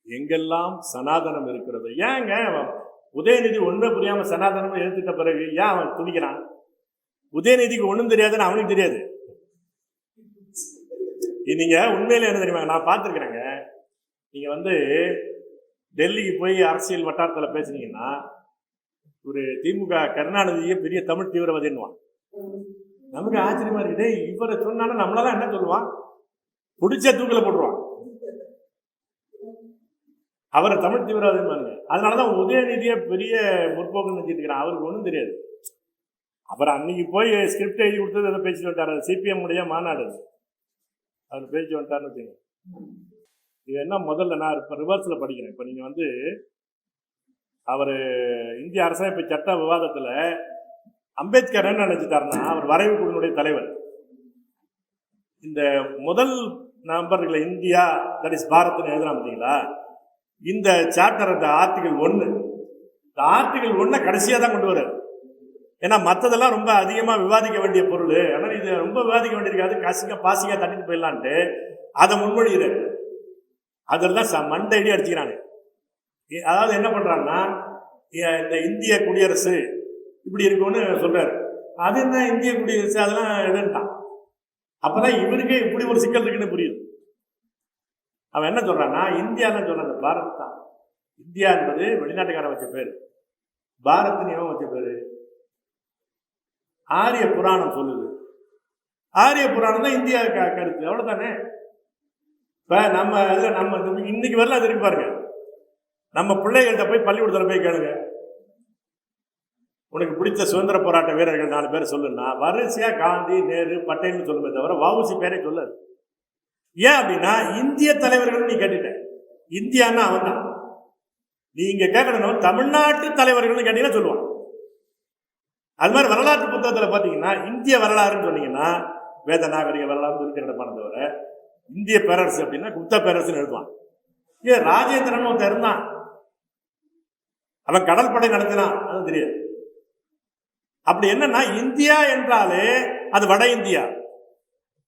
எங்கெல்லாம் சனாதனம் இருக்கிறது. ஏங்க உதயநிதி ஒன்றுமே புரியாம சனாதனம் எடுத்துட்ட பிறகு ஏன் அவன் துணிக்கிறான்? உதயநிதிக்கு ஒன்றும் தெரியாதுன்னு அவனுக்கு தெரியாது. நீங்க உண்மையில என்ன தெரியுமா, நான் பார்த்துருக்கிறேங்க, நீங்க வந்து டெல்லிக்கு போய் அரசியல் வட்டாரத்தில் பேசுனீங்கன்னா ஒரு திமுக கருணாநிதியே பெரிய தமிழ் தீவிரவாதின்னுவான். நமக்கு ஆச்சரியமா இருக்குது. இவரை சொன்னாலும் நம்மளால என்ன சொல்லுவான், பிடிச்ச தூக்கில போட்டுருவான். அவரை தமிழ் தீவிரவாதின்னு. அதனாலதான் உதயநிதியை பெரிய முற்போக்குன்னு வச்சுட்டு இருக்கிறான். அவருக்கு ஒன்றும் தெரியாது. அவர் அன்னைக்கு போய் ஸ்கிரிப்ட் எழுதி கொடுத்தது அதை பேசிட்டு வந்துட்டார். சிபிஎம் உடைய மாநாடு அவர் பேச்சு வந்துட்டார்னு வச்சுங்க. இது என்ன, முதல்ல நான் இப்போ ரிவர்ஸில் படிக்கிறேன். இப்போ நீங்கள் வந்து அவர் இந்திய அரசியலமைப்பு சட்ட விவாதத்தில் அம்பேத்கர் என்ன நினைச்சிட்டாருன்னா, அவர் வரைவு குழுவினுடைய தலைவர். இந்த முதல் நம்பர்களை இந்தியா தட் இஸ் பாரத்னு எழுதுனா பார்த்தீங்களா, இந்த சாப்டர் இந்த ஆர்டிகல் 1, இந்த ஆர்டிகல் 1 கடைசியாக தான் கொண்டு வர்றாரு. ஏன்னா மற்றதெல்லாம் ரொம்ப அதிகமாக விவாதிக்க வேண்டிய பொருள், ஆனால் இது ரொம்ப விவாதிக்க வேண்டியிருக்காது, பாசிக்கா தட்டிட்டு போயிடலான்ட்டு அதை முன்மொழிகிறார். அதெல்லாம் மண்டை அடி அடிச்சுக்கிறாங்க. அதாவது என்ன பண்றாங்கன்னா, இந்த இந்திய குடியரசு இப்படி இருக்கும்னு சொல்றாரு. அது என்ன இந்திய குடியரசு, அதெல்லாம் எதுன்ட்டான். அப்பதான் இவருக்கே இப்படி ஒரு சிக்கல் இருக்குன்னு புரியுது. அவன் என்ன சொல்றான்னா, இந்தியான்னு சொல்ற பாரத் தான். இந்தியா என்பது வெளிநாட்டுக்காரன் வச்ச பேரு, பாரத்னு எவன் வச்ச பேரு? ஆரிய புராணம் சொல்லுது. ஆரிய புராணம் தான் இந்தியா கருத்து, அவ்வளவுதானே. இப்ப நம்ம இன்னைக்கு வரல அது இருக்கு பாருங்க. நம்ம பிள்ளைகள்கிட்ட போய் பள்ளிக்கூடத்தில் போய் கேளுங்க, உனக்கு பிடிச்ச சுதந்திர போராட்ட வீரர்கள் 4 பேர் சொல்லுன்னா வரிசையா காந்தி, நேரு, பட்டேல்னு சொல்லுமே தவிர வஉசி பேரே சொல்லாது. ஏன் அப்படின்னா, இந்திய தலைவர்கள் நீ கேட்டுட்ட, இந்தியான்னா அவன் தான். நீங்க கேட்கணும் தமிழ்நாட்டு தலைவர்கள் கேட்டீங்கன்னா சொல்லுவான். அது மாதிரி வரலாற்று புத்தகத்தில் பார்த்தீங்கன்னா இந்திய வரலாறுன்னு சொன்னீங்கன்னா வேத நாகரிக வரலாறு சொல்லி நடப்பான தவிர இந்திய பேரரசு அப்படின்னா குப்த பேரரசுன்னு எழுதுவான். ஏன் ராஜேந்திரன் ஒருத்தர் இருந்தான், அவன் கடல் படை நடத்தினான், அது தெரியாது. அப்படி என்னன்னா, இந்தியா என்றாலே அது வட இந்தியா,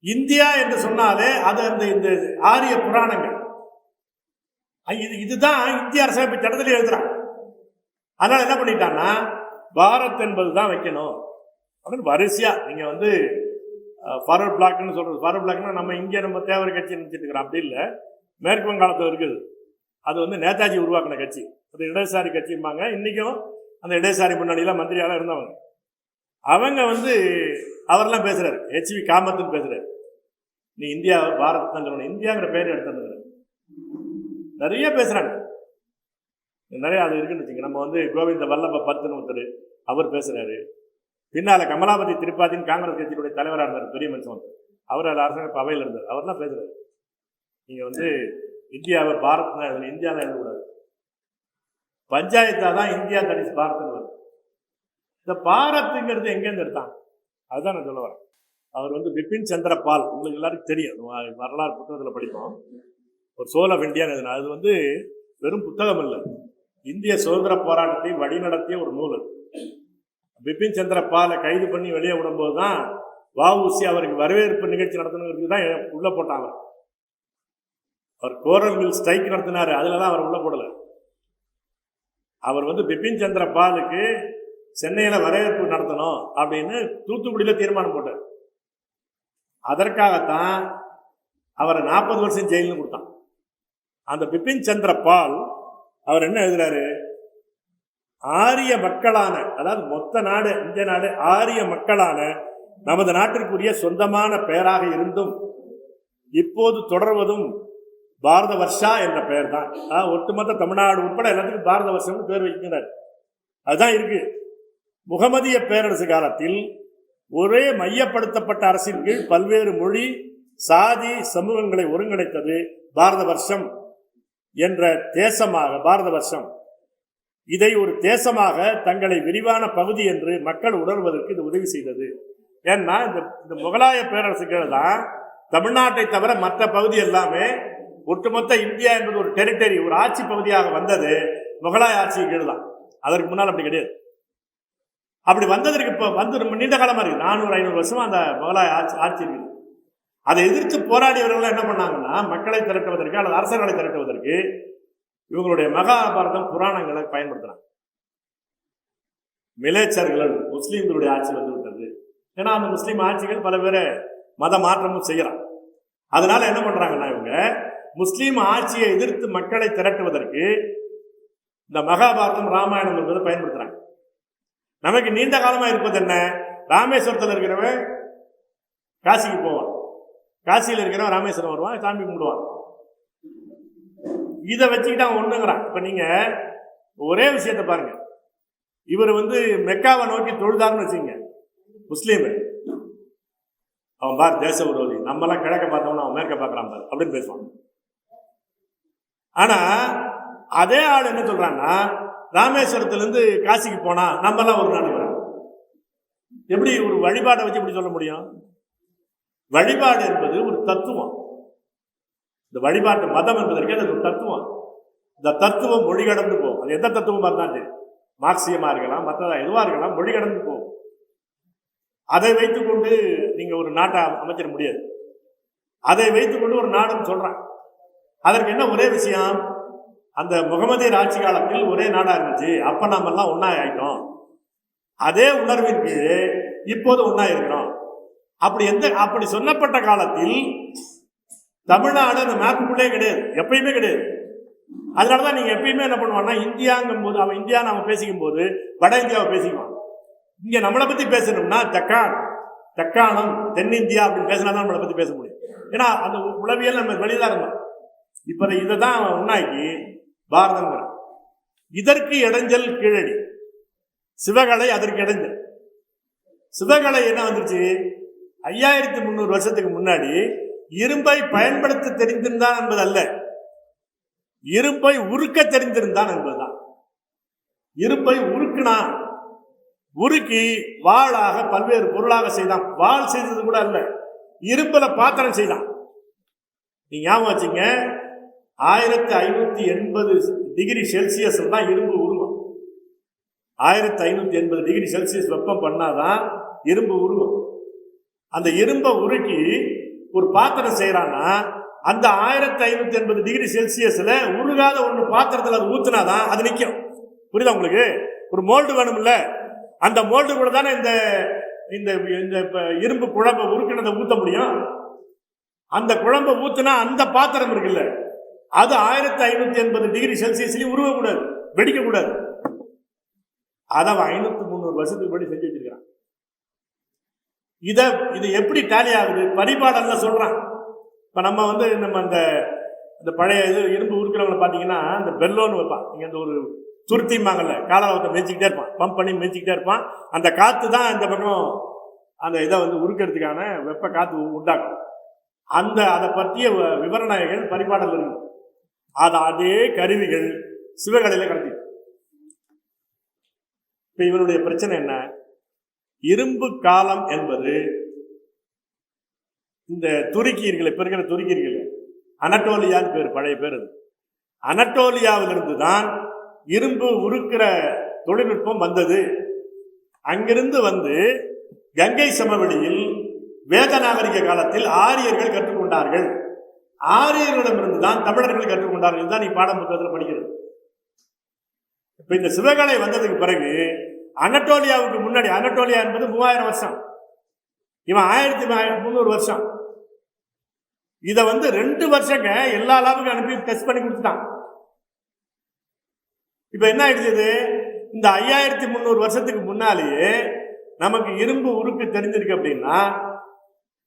இந்தியா என்று சொன்னாலே அது அந்த இந்த ஆரிய புராணங்கள், இதுதான் இந்திய அரசியலமைப்பு சட்டத்தில் எழுதுறான். அதனால என்ன பண்ணிட்டான்னா, பாரத் என்பது தான் வைக்கணும் அப்படின்னு வரிசையா. நீங்க வந்து ஃபார்வர்ட் பிளாக்னு சொல்றது, ஃபார்வர்ட் பிளாக்னா நம்ம இங்கே நம்ம தேவர் கட்சி நினைச்சிட்டு இருக்கிறோம், அப்படி இல்லை. மேற்கு வங்காளத்தில் இருக்குது, அது வந்து நேதாஜி உருவாக்கின கட்சி, அது இடதுசாரி கட்சிம்பாங்க. இன்னைக்கும் அந்த இடதுசாரி முன்னாடியெல்லாம் மந்திரியாலாம் இருந்தவங்க. அவங்க அவரெல்லாம் பேசுறாரு, HV காமத்துன்னு பேசுறாரு. நீ இந்தியா பாரத் தான் சொல்லணும், இந்தியாங்கிற பேர் எடுத்து நிறைய பேசுறாங்க. நிறைய அது இருக்குன்னு வச்சுங்க. நம்ம கோவிந்த வல்லப பத்துன்னு ஒருத்தர் அவர் பேசுறாரு. பின்னால கமலாபதி திரிபாதின்னு காங்கிரஸ் கட்சியினுடைய தலைவராக இருந்தார், பெரிய மனுஷன். அவர் அரசாங்க அவையில் இருந்தார். அவர் தான் பேசுறாரு, நீங்க இந்தியாவை பாரத் தான், இந்தியாவில் எழுதக்கூடாது, பஞ்சாயத்தா தான் இந்தியா தனிச்சு பாரத்னு வருது. இந்த பாரத்துங்கிறது எங்கேருந்து எடுத்தாங்க அதுதான் நான் சொல்ல வரேன். அவர் பிபின் சந்திர பால், உங்களுக்கு எல்லாருக்கும் தெரியும், வரலாறு புத்தகத்தில் படிப்போம். ஒரு சோல் ஆஃப் இந்தியான்னு அது வெறும் புத்தகம் இல்லை, இந்திய சுதந்திர போராட்டத்தை வழிநடத்திய ஒரு நூல். பிபின் சந்திர பாலை கைது பண்ணி வெளியே விடும்போது தான் வஉசி அவருக்கு வரவேற்பு நிகழ்ச்சி நடத்தணுங்கிறது தான் உள்ள போட்டாங்க. அவர் கோரல் மில் ஸ்ட்ரைக் நடத்தினாரு, அதுலதான் அவர் உள்ள போடல. அவர் பிபின் சந்திர பாலுக்கு சென்னையில வரவேற்பு நடத்தணும் அப்படின்னு தூத்துக்குடியில தீர்மானம் போட்டார். அதற்காகத்தான் அவரை 40 வருஷம் ஜெயிலுன்னு கொடுத்தான். அந்த பிபின் சந்திர பால் அவர் என்ன எழுதுறாரு, ஆரிய மக்களான, அதாவது மொத்த நாடு இந்திய நாடு ஆரிய மக்களான நமது நாட்டிற்குரிய சொந்தமான பெயராக இருந்தும் இப்போது தொடர்வதும் பாரத வர்ஷா என்ற பெயர் தான். ஒட்டுமொத்த தமிழ்நாடு உட்பட எல்லாத்துக்கும் பாரத வருஷம் பேர் வைக்கிறார். அதுதான் இருக்கு. முகமதிய பேரரசு காலத்தில் ஒரே மையப்படுத்தப்பட்ட அரசின் கீழ் பல்வேறு மொழி சாதி சமூகங்களை ஒருங்கிணைத்தது பாரத வருஷம் என்ற தேசமாக, பாரத வருஷம் இதை ஒரு தேசமாக தங்களை விரிவான பகுதி என்று மக்கள் உணர்வதற்கு இது உதவி செய்தது. ஏன்னா இந்த முகலாய பேரரசு கீழ் தான் தமிழ்நாட்டை தவிர மற்ற பகுதி எல்லாமே ஒட்டுமொத்த இந்தியா என்பது ஒரு டெரிட்டரி, ஒரு ஆட்சி பகுதியாக வந்தது முகலாய ஆட்சி கீழ் தான். அதற்கு முன்னால் அப்படி கிடையாது. அப்படி வந்ததற்கு இப்போ ரொம்ப நீண்ட காலமா இருக்கு, 400-500 வருஷமா அந்த முகலாய ஆட்சி இருக்குது. அதை எதிர்த்து போராடியவர்கள் என்ன பண்ணாங்கன்னா, மக்களை திரட்டுவதற்கு அல்லது அரசர்களை திரட்டுவதற்கு இவங்களுடைய மகாபாரதம் புராணங்களை பயன்படுத்தினாங்க. மிலேச்சர்கள் முஸ்லீம்களுடைய ஆட்சி விட்டது. ஏன்னா அந்த முஸ்லீம் ஆட்சிகள் பல பேரை மத மாற்றமும் செய்யறாங்க. அதனால என்ன பண்றாங்கன்னா, இவங்க முஸ்லீம் ஆட்சியை எதிர்த்து மக்களை திரட்டுவதற்கு இந்த மகாபாரதம் ராமாயணம் என்பதை பயன்படுத்துறாங்க. நமக்கு நீண்ட காலமா இருப்பது என்ன, ராமேஸ்வரத்தில் இருக்கிறவன் காசிக்கு போவான், காசியில் இருக்கிறவன் ராமேஸ்வரம் வருவான், சாமி கும்பிடுவான். இதை வச்சுக்கிட்டு அவன் ஒண்ணுங்கிறான். இப்ப நீங்க ஒரே விஷயத்த பாருங்க, இவர் மெக்காவை நோக்கி தொழுதாருன்னு வச்சுங்க, முஸ்லீம் அவன் பார் தேச விரோதி, நம்மலாம் கிழக்க பார்த்தோம்னா அவன் மேற்க பார்க்கறான் பார் அப்படின்னு பேசுவான். ஆனா அதே ஆள் என்ன சொல்றான்னா, ராமேஸ்வரத்திலிருந்து காசிக்கு போனா நம்மலாம் ஒரு நாடு. எப்படி ஒரு வழிபாட்டை வச்சு எப்படி சொல்ல முடியும்? வழிபாடு என்பது ஒரு தத்துவம். இந்த வழிபாட்டு மதம் என்பதற்கு அது ஒரு தத்துவம். இந்த தத்துவம் மொழி கடந்து போகும். அது எந்த தத்துவமா இருந்தாலும் மார்க்சியமா இருக்கலாம், மற்றதா எதுவா இருக்கலாம், மொழி கடந்து போகும். அதை வைத்துக் கொண்டு நீங்க ஒரு நாட்டை அமைச்சிட முடியாது. அதை வைத்துக் கொண்டு ஒரு நாடுன்னு சொல்றான். அதற்கு என்ன ஒரே விஷயம், அந்த முகமதியர் ஆட்சி காலத்தில் ஒரே நாடா இருந்துச்சு, அப்ப நாம எல்லாம் ஒன்னா ஆயிட்டோம். அதே உணர்வின் கீழே இப்போது ஒன்னா இருக்கிறோம். அப்படி சொல்லப்பட்ட காலத்தில் தமிழ்நாடு அந்த மேப்புக்குள்ளே கிடையாது, எப்பயுமே கிடையாது. அதனாலதான் நீங்க எப்பயுமே என்ன பண்ணுவான்னா, இந்தியாங்கும் போது அவன் இந்தியா நாம பேசிக்கும் போது வட இந்தியாவை பேசிக்குவான். இங்க நம்மளை பத்தி பேசணும்னா தக்காணம் தென்னிந்தியா அப்படின்னு பேசினா நம்மளை பத்தி பேச முடியும். ஏன்னா அந்த உளவியல் நம்ம வெளியில இருந்தோம். இப்ப இதை தான் அவன் உண்டாக்கி பாரதங்கிறான். இதற்கு இடைஞ்சல் கீழடி, சிவகலை அதற்கு இடைஞ்சல். சிவகலை என்ன வந்துருச்சு, 5300 வருஷத்துக்கு முன்னாடி இரும்பை பயன்படுத்த தெரிந்திருந்தான் என்பது அல்ல, இரும்பை உருக்க தெரிந்திருந்தான் என்பதுதான். இரும்பை உருக்குனா, உருக்கி வாளாக பல்வேறு பொருளாக செய்தான். வாள் செய்தது கூட அல்ல, இரும்புல பாத்திரம் செய்தான். நீங்க ஞாபகம் வச்சுங்க, 1580 டிகிரி செல்சியஸ் தான் இரும்பு உருகும். 1580 டிகிரி செல்சியஸ் வெப்பம் பண்ணாதான் இரும்பு உருகும். அந்த இரும்பை உருக்கி ஒரு பாத்திரம் செய்யறான்னா, அந்த 1580 டிகிரி செல்சியஸ்ல உருகாத ஒண்ணு பாத்திரத்தில் அது ஊத்துனாதான் அது நிற்கும். புரியுதா உங்களுக்கு? ஒரு மோல்டு வேணும்ல, அந்த மோல்டு கூட தானே இந்த இந்த இரும்பு குழம்பை உருக்கினதை ஊத்த முடியும். அந்த குழம்பை ஊத்துனா அந்த பாத்திரம் இருக்குல்ல, அது 1580 டிகிரி செல்சியஸ்லயும் உருவக்கூடாது, வெடிக்க கூடாது. அதை 500-300 வருஷத்துக்கு முன்னாடி செஞ்சு வச்சிருக்கிறான். இது எப்படி டேலி ஆகுது? பரிபாடல்ல சொல்றான். இப்ப நம்ம அந்த பழைய இரும்பு உருக்கிறவங்களை பார்த்தீங்கன்னா அந்த பெல்லோன்னு வைப்பான். நீங்க அந்த ஒரு துருத்திமாங்கல்ல காலத்தை மேய்ச்சிக்கிட்டே இருப்பான், பம்ப் பண்ணி மேய்ச்சிக்கிட்டே இருப்பான். அந்த காத்து தான் இந்த பக்கம் அந்த இதை உருக்கிறதுக்கான வெப்ப காத்து உண்டாக்கும். அதை பற்றிய விவரணைகள் பரிபாடல் இருக்கு. அதே கருவிகள் சிவகலையில கடத்தி. இப்ப இவனுடைய பிரச்சனை என்ன? இரும்பு காலம் என்பது இந்த துருக்கியர்கள், இப்ப இருக்கிற துருக்கியர்கள், அனட்டோலியான்னு பேர், பழைய பேர். அது அனட்டோலியாவிலிருந்து தான் இரும்பு உருக்கிற தொழில்நுட்பம் வந்தது. அங்கிருந்து கங்கை சமவெளியில் வேத நாகரிக காலத்தில் ஆரியர்கள் கற்றுக்கொண்டார்கள். ஆரியர்களிடமிருந்து தான் தமிழர்கள் கற்றுக்கொண்டார்கள் தான் நீ பாடம் புத்தகத்தில் படிக்கிறது. இப்ப இந்த சிவகலை வந்ததுக்கு பிறகு அனட்டோலியாவுக்கு முன்னாடி, அனட்டோலியா என்பது 3000 வருஷம், இவன் 1300 வருஷம். இதை 2 வருஷங்க எல்லா லாபுக்கும் அனுப்பி டெஸ்ட் பண்ணி கொடுத்துட்டான். இப்ப என்ன ஆயிடுச்சு? இந்த 5300 வருஷத்துக்கு முன்னாலேயே நமக்கு இரும்பு உருக்கு தெரிஞ்சிருக்கு அப்படின்னா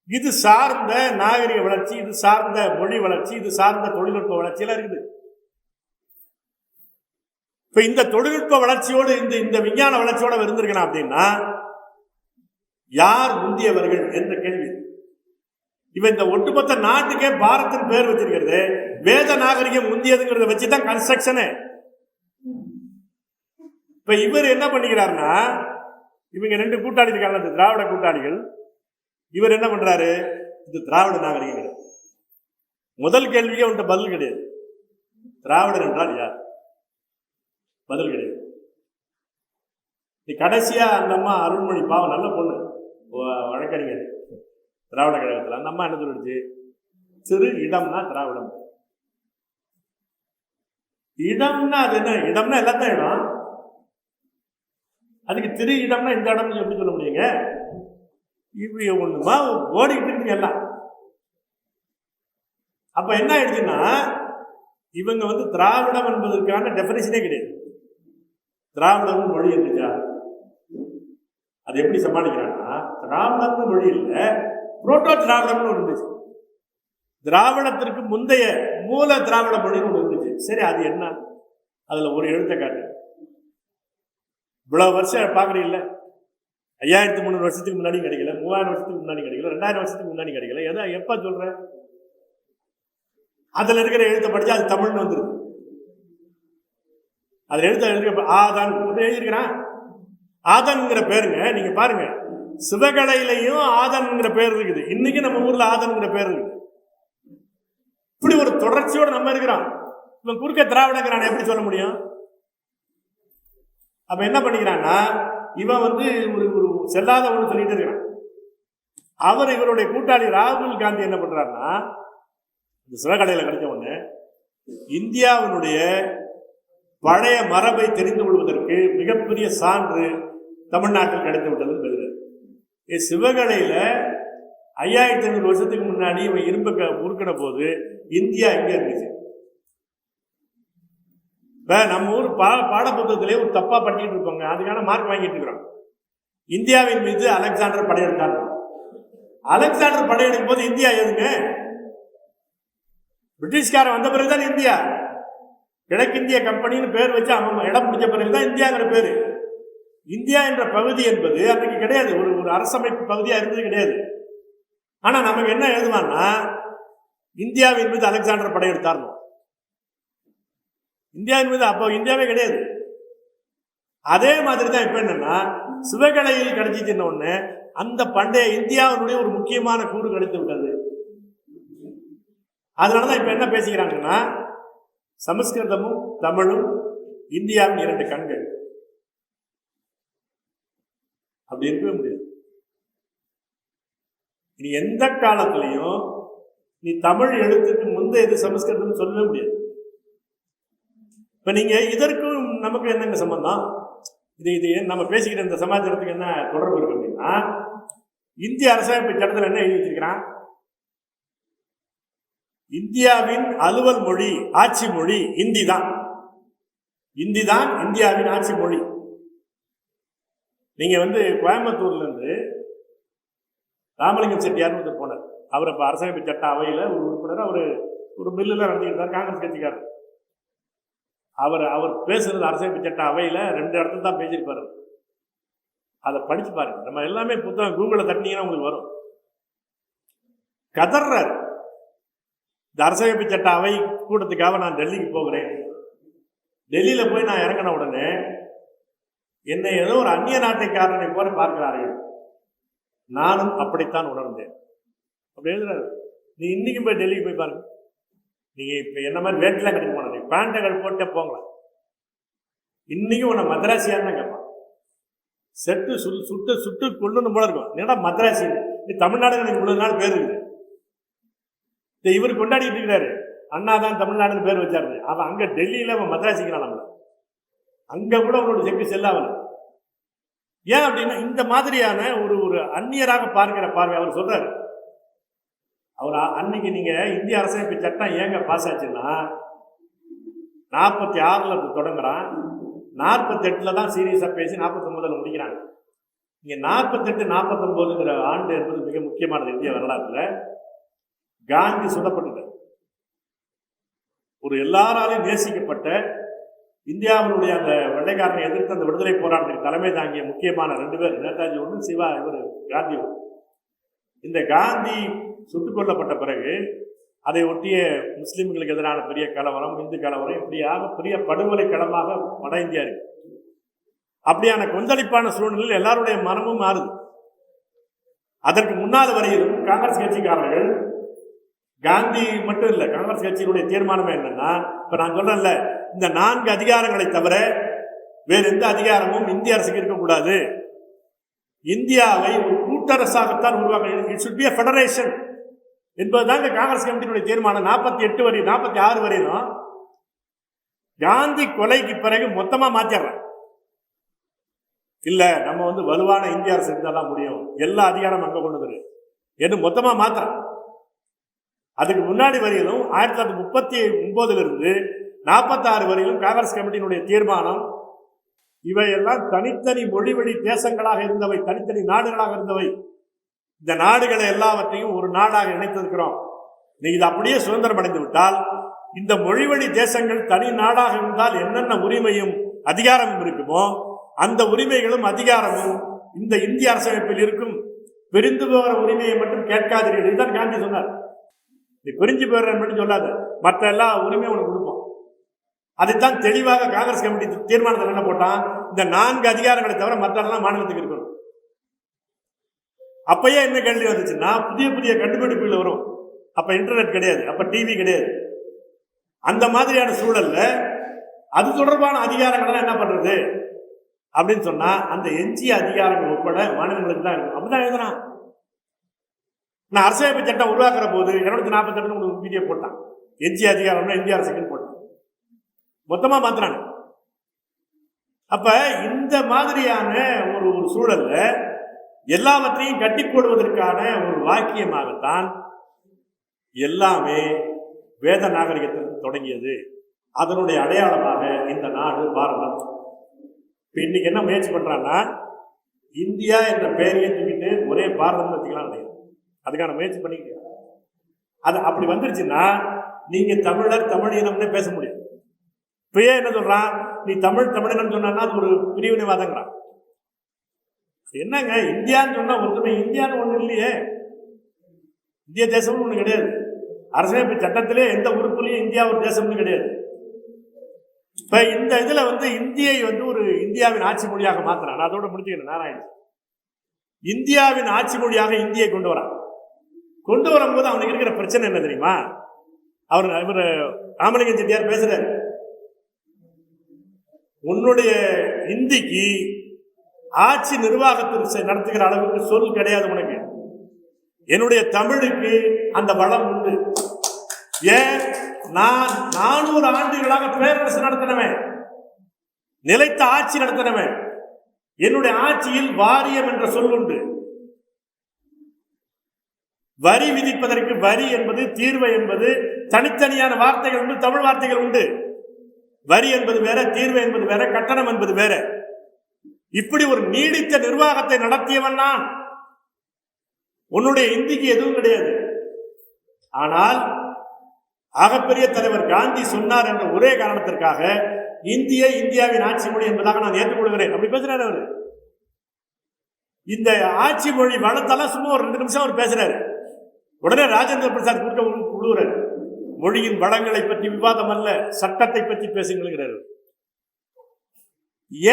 இது சார்ந்த நாகரிக வளர்ச்சி, இது சார்ந்த மொழி வளர்ச்சி, இது சார்ந்த தொழில்நுட்ப வளர்ச்சியெல்லாம் இருக்குது. இப்ப இந்த தொழில்நுட்ப வளர்ச்சியோடு இந்த விஞ்ஞான வளர்ச்சியோட இருந்திருக்கணும் அப்படின்னா யார் முந்தியவர்கள் என்ற கேள்வி. இவன் இந்த ஒட்டுமொத்த நாட்டுக்கே பாரத்தின் பேர் வச்சிருக்கிறது வேத நாகரிகம் முந்தியதுங்கிறத வச்சுதான் கன்ஸ்ட்ரக்ஷனு. இப்ப இவர் என்ன பண்ணிக்கிறாருன்னா, இவங்க 2 கூட்டாளி இருக்காங்க, இந்த திராவிட கூட்டாளிகள். இவர் என்ன பண்றாரு? இது திராவிட நாகரிகம். முதல் கேள்விக்கே உன்ட்ட பதில் கிடையாது. திராவிடர் என்றால் யார்? பதில் கிடையாது. கடைசியா அந்த அம்மா அருள்மொழி, பாவம் நல்ல பொண்ணு, வழக்கறிஞர், திராவிட கழகத்தில், அந்த அம்மா என்ன சொல்லிடுச்சு? சிறு இடம்னா திராவிடம். இடம்னா அது என்ன? இடம்னா எல்லாத்தான் இடம். அதுக்கு திரு இடம்னா இந்த இடம்னு எப்படி சொல்ல முடியுங்க? இப்படி ஒண்ணுமா ஓடிக்கிட்டு இருக்கு எல்லாம். அப்ப என்ன ஆயிடுச்சுன்னா இவங்க திராவிடம் என்பதற்கான டெபினிஷனே கிடையாது. திராவிடம் மொழி இருந்துச்சா? அது எப்படி சமாளிக்கிறாங்கன்னா, திராவிடம்னு மொழி இல்லை, புரோட்டோ திராவிடம்னு ஒன்று இருந்துச்சு. திராவிடத்திற்கு முந்தைய மூல திராவிட மொழின்னு ஒன்று இருந்துச்சு. சரி, அது என்ன? அதுல ஒரு எழுத்தை காட்டு. இவ்வளவு வருஷம் பாக்குறீங்கல்ல, 5300 வருஷத்துக்கு முன்னாடி கிடைக்கல, 3000 வருஷத்துக்கு முன்னாடி கிடைக்கல, 2000 வருஷத்துக்கு முன்னாடி கிடைக்கல. எதை எப்ப சொல்றேன்? அதுல இருக்கிற எழுத்தை படிச்சா அது தமிழ்னு வந்துருக்கு. அதுல எழுத்த ஆதன் எழுதியிருக்கிறான். ஆதன்ங்கிற பேருங்க, நீங்க பாருங்க, சிவகலையிலையும் ஆதன்ங்கிற பேர் இருக்குது. இன்னைக்கு நம்ம ஊர்ல ஆதன்ங்கிற பேர் இருக்குது. இப்படி ஒரு தொடர்ச்சியோட நம்ம இருக்கிறோம். இவன் குறுக்க திராவிடங்கிறான், எப்படி சொல்ல முடியும்? அப்ப என்ன பண்ணிக்கிறான்னா, இவன் ஒரு செல்லாத ஒன்று சொல்லிட்டு இருக்கிறான். அவர் இவருடைய கூட்டாளி ராகுல் காந்தி என்ன பண்றாருன்னா, இந்த சிவகலையில கிடைச்ச ஒண்ணு இந்தியாவினுடைய பழைய மரபை தெரிந்து கொள்வதற்கு மிகப்பெரிய சான்று தமிழ்நாட்டில் கிடைத்து விட்டதுன்னு பெறுகிறார். சிவகலையில 5500 வருஷத்துக்கு முன்னாடி இவன் இரும்பு உருக்கின போது இந்தியா எங்க இருந்துச்சு? இப்ப நம்ம ஊர் பாடப்புத்தகத்திலே ஒரு தப்பா படிச்சுட்டு இருப்பாங்க, அதுக்கான மார்க் வாங்கிட்டு இருக்கிறோம். இந்தியாவின் மீது அலெக்சாண்டர் படையெடுத்தார். அலெக்சாண்டர் படையெடுக்கும் போது இந்தியா எதுங்க? பிரிட்டிஷ்காரன் வந்த பிறகுதான் இந்தியா. கிழக்கிந்திய கம்பெனின்னு பேர் வச்சு அவன் இடம் பிடிச்ச பிறகுதான் இந்தியாங்கிற பேரு. இந்தியா என்ற பகுதி என்பது அன்றைக்கு கிடையாது, ஒரு அரசமைப்பு பகுதியா இருந்தது கிடையாது. ஆனா நமக்கு என்ன எழுதுவான்னா, இந்தியாவின் மீது அலெக்சாண்டர் படையெடுத்தார். இந்தியாவின் மீது அப்போ இந்தியாவே கிடையாது. அதே மாதிரி தான் இப்ப என்னன்னா, சிவகலையில் கிடைச்சிட்டு ஒண்ணு அந்த பண்டைய இந்தியாவினுடைய ஒரு முக்கியமான கூறு கிடைத்து விட்டது. அதனாலதான் இப்ப என்ன பேசிக்கிறாங்கன்னா, சமஸ்கிருதமும் தமிழும் இந்தியாவின் 2 கண்கள். அப்படி இருக்கவே முடியாது. நீ எந்த காலத்திலையும் நீ தமிழ் எழுத்துக்கு முந்தைய சமஸ்கிருதம் சொல்லவே முடியாது. இப்ப நீங்க இதற்கும் நமக்கு என்னங்க சம்பந்தம்? இது நம்ம பேசிக்கிற இந்த சமாச்சாரத்துக்கு என்ன தொடர்பு இருக்கு அப்படின்னா, இந்திய அரசமைப்பு சட்டத்தில் என்ன எழுதி வச்சிருக்கிறான்? இந்தியாவின் அலுவல் மொழி, ஆட்சி மொழி இந்தி தான். இந்தி தான் இந்தியாவின் ஆட்சி மொழி. நீங்க வந்து கோயம்புத்தூர்ல இருந்து ராமலிங்கம் செட்டியார்னு ஒருத்தர் போனார். அவர் அப்ப அரசமைப்பு சட்ட அவையில ஒரு உறுப்பினர், அவர் ஒரு பில்லுல நடந்துக்கிட்டார், காங்கிரஸ் கட்சிக்காரர். அவர் பேசுறது அரசமைப்பு சட்ட அவையில 2 இடத்துல தான் பேசியிருப்பாரு. அதை படிச்சு பாருங்க. நம்ம எல்லாமே புத்தகம் கூகுளில் தட்டினீங்கன்னா உங்களுக்கு வரும். கதர்றாரு, இந்த அரசமைப்பு சட்ட அவை கூட்டத்துக்காக நான் டெல்லிக்கு போகிறேன். டெல்லியில போய் நான் இறங்கின உடனே என்னை ஏதோ ஒரு அந்நிய நாட்டைக்காரனை போல பார்க்கிறார்கள். நானும் அப்படித்தான் உணர்ந்தேன். அப்படி எழுதுறாரு. நீ இன்னைக்கு போய் டெல்லிக்கு போய் பாருங்க. நீங்க இப்ப என்ன மாதிரி வேட்டெல்லாம் கட்டிட்டு போன, நீ பேண்டைகள் போட்டே போங்களேன். இன்னைக்கு உன்னை மദ്രാസിயான்னு கேட்பான். செட்டு சுட்டு சுட்டு கொண்டு போல இருக்கும். என்னடா மദ്രാசி, நீ தமிழ்நாடு எனக்கு இவ்வளவு நாள் பேர் இருக்குது. இவர் கொண்டாடிட்டு இருக்கிறாரு, அண்ணா தான் தமிழ்நாடுன்னு பேர் வச்சாரு. அவன் அங்க டெல்லியில அவன் மദ്രാசிக்கிறான். நம்மள அங்க கூட அவனோட செக்கு செல்லாவல. ஏன் அப்படின்னா இந்த மாதிரியான ஒரு அந்நியராக பார்க்கிற பார்வை. அவர் சொல்றாரு, அவர் அன்னைக்கு நீங்க இந்திய அரசமைப்பு சட்டம் ஏங்க பாஸ் ஆச்சுன்னா 46ல தொடங்குறான், 48ல தான் சீரியஸா பேசி 49ல முடிக்கிறாங்க. இங்க 48 49ங்கிற ஆண்டு என்பது மிக முக்கியமானது. இந்திய வரலாற்றுல காந்தி சுடப்பட்டுட்டார். ஒரு எல்லாராலையும் நேசிக்கப்பட்ட இந்தியாவினுடைய அந்த வெள்ளைக்காரனை எதிர்த்து அந்த விடுதலை போராட்டத்துக்கு தலைமை தாங்கிய முக்கியமான 2 பேர், நேதாஜி ஒன்று, சிவா இவர் காந்தி ஒன்று. இந்த காந்தி சுட்டுக் கொல்லப்பட்ட பிறகு அதை ஒட்டிய முஸ்லிம்களுக்கு எதிரான பெரிய கலவரம், இந்து கலவரம், இப்படியாக பெரிய படுகொலை களமாக வட இந்தியா இருக்கு. அப்படியான கொந்தளிப்பான சூழ்நிலையில் எல்லாருடைய மனமும் மாறுது. அதற்கு முன்னால் வரையிலும் காங்கிரஸ் கட்சிக்காரர்கள், காந்தி மட்டும் இல்லை, காங்கிரஸ் கட்சியினுடைய தீர்மானமே என்னன்னா, இப்ப நான் சொல்றேன்ல, இந்த 4 அதிகாரங்களை தவிர வேறு எந்த அதிகாரமும் இந்திய அரசுக்கு இருக்கக்கூடாது. இந்தியாவை ஒரு கூட்டரசாகத்தான் உருவாக்க, it should be a federation என்பதுதாங்க காங்கிரஸ் கமிட்டியினுடைய தீர்மானம். 48 வரை 46 வரையிலும் காந்தி கொலைக்கு பிறகு மொத்தமா மாத்திடுறேன். இல்ல, நம்ம வந்து வலுவான இந்திய அரசு இருந்தாதான் முடியும், எல்லா அதிகாரம் அங்க கொண்டு வரு என்று மொத்தமா மாத்திரம். அதுக்கு முன்னாடி வரையிலும் 1939 இருந்து 46 வரையிலும் காங்கிரஸ் கமிட்டியினுடைய தீர்மானம், இவையெல்லாம் தனித்தனி மொழிவழி தேசங்களாக இருந்தவை, தனித்தனி நாடுகளாக இருந்தவை. இந்த நாடுகளை எல்லாவற்றையும் ஒரு நாடாக இணைத்திருக்கிறோம். நீ இது அப்படியே சுதந்திரம் அடைந்து விட்டால், இந்த மொழிவழி தேசங்கள் தனி நாடாக இருந்தால் என்னென்ன உரிமையும் அதிகாரமும் இருக்குமோ அந்த உரிமைகளும் அதிகாரமும் இந்த இந்திய அரசமைப்பில் இருக்கும். பிரிந்து போகிற உரிமையை மட்டும் கேட்காதீர்கள். இதுதான் காந்தி சொன்னார். நீ பிரிஞ்சு போயிடுறேன் மட்டும் சொல்லாத, மற்ற எல்லா உரிமையும் உனக்கு கொடுப்போம். அதைத்தான் தெளிவாக காங்கிரஸ் கமிட்டி தீர்மானத்தில் என்ன போட்டான், இந்த 4 அதிகாரங்களை தவிர மற்றெல்லாம் மாநிலத்துக்கு இருக்கணும். அப்பயே என்ன கேள்வி வந்துச்சுன்னா, புதிய புதிய கண்டுபிடிப்புகள் வரும். அப்ப இன்டர்நெட் கிடையாது, அப்ப டிவி கிடையாது. அந்த மாதிரியான சூழல்ல அது தொடர்பான அதிகாரங்கள் என்ன பண்றது அப்படின்னு சொன்னா, அந்த எஞ்சிய அதிகாரங்கள் உட்பட மாநிலங்களுக்கு தான் இருக்கும். அப்படிதான் எழுதுறான். நான் அரசியலமைப்பு சட்டம் உருவாக்குற போது 248 ஒரு வீடியோ போட்டான், எஞ்சிய அதிகாரம்னா இந்திய அரசுக்குன்னு போட்டான், மொத்தமா மாத்தினாங்க. அப்ப இந்த மாதிரியான ஒரு சூழல்ல எல்லாவற்றையும் கட்டி போடுவதற்கான ஒரு வாக்கியமாகத்தான் எல்லாமே வேத நாகரிகத்தில் தொடங்கியது. அதனுடைய அடையாளமாக இந்த நாடு பாரதம். இப்ப இன்னைக்கு என்ன முயற்சி பண்றான்னா, இந்தியா என்ற பெயரையே தூக்கிட்டு ஒரே பாரதம் வச்சுக்கலாம். அதுக்கான முயற்சி பண்ணிக்கிட்டு அது அப்படி வந்துருச்சுன்னா நீங்க தமிழர் தமிழினம்னு பேச முடியும். இப்பயே என்ன சொல்றான், நீ தமிழினம் சொன்னா அது ஒரு பிரிவினைவாதங்கிறான். என்னங்க இந்தியான்னு சொன்னா ஒருத்தமே இந்தியான்னு ஒண்ணு இல்லையே, இந்திய தேசம்னு ஒண்ணு கிடையாது. அரசியலமைப்பு சட்டத்திலே எந்த உறுப்புலையும் இந்தியா ஒரு தேசம்னு கிடையாது. இப்ப இந்த இதுல இந்தியை ஒரு இந்தியாவின் ஆட்சி மொழியாக மாத்தினான். அதோட முடிச்சுக்கிறேன். நாராயணன் இந்தியாவின் ஆட்சி மொழியாக இந்தியை கொண்டு வரான். கொண்டு வரும்போது அவனுக்கு இருக்கிற பிரச்சனை என்ன தெரியுமா? இவர் ராமலிங்கம் செட்டியார் பேசுறாரு, உன்னுடைய இந்திக்கு ஆட்சி நிர்வாகத்தில் நடத்துகிற அளவுக்கு சொல் கிடையாது உனக்கு. என்னுடைய தமிழுக்கு அந்த வளம் உண்டு. ஏன், நான் 400 ஆண்டுகளாக பேரரசு நடத்தினவன், நிலைத்த ஆட்சி நடத்தினவன். என்னுடைய ஆட்சியில் வாரியம் என்ற சொல் உண்டு. வரி விதிப்பதற்கு வரி என்பது, தீர்வை என்பது தனித்தனியான வார்த்தைகள் உண்டு, தமிழ் வார்த்தைகள் உண்டு. வரி என்பது வேற, தீர்வை என்பது வேற, கட்டணம் என்பது வேற. இப்படி ஒரு நீடித்த நிர்வாகத்தை நடத்தியவன் நான். உன்னுடைய இந்திக்கு எதுவும் கிடையாது. ஆனால் ஆகப்பெரிய தலைவர் காந்தி சொன்னார் என்ற ஒரே காரணத்திற்காக இந்தியாவின் ஆட்சி மொழி என்பதாக நான் ஏற்றுக்கொள்கிறேன் அப்படி பேசுறாரு அவரு. இந்த ஆட்சி மொழி வளர்த்தாலும் சும்மா ஒரு 2 நிமிஷம் அவர் பேசுறாரு. உடனே ராஜேந்திர பிரசாத் குழுவுறாரு. மொழியின் வளங்களை பற்றி விவாதம் அல்ல, சட்டத்தை பற்றி பேசுங்கிறார்.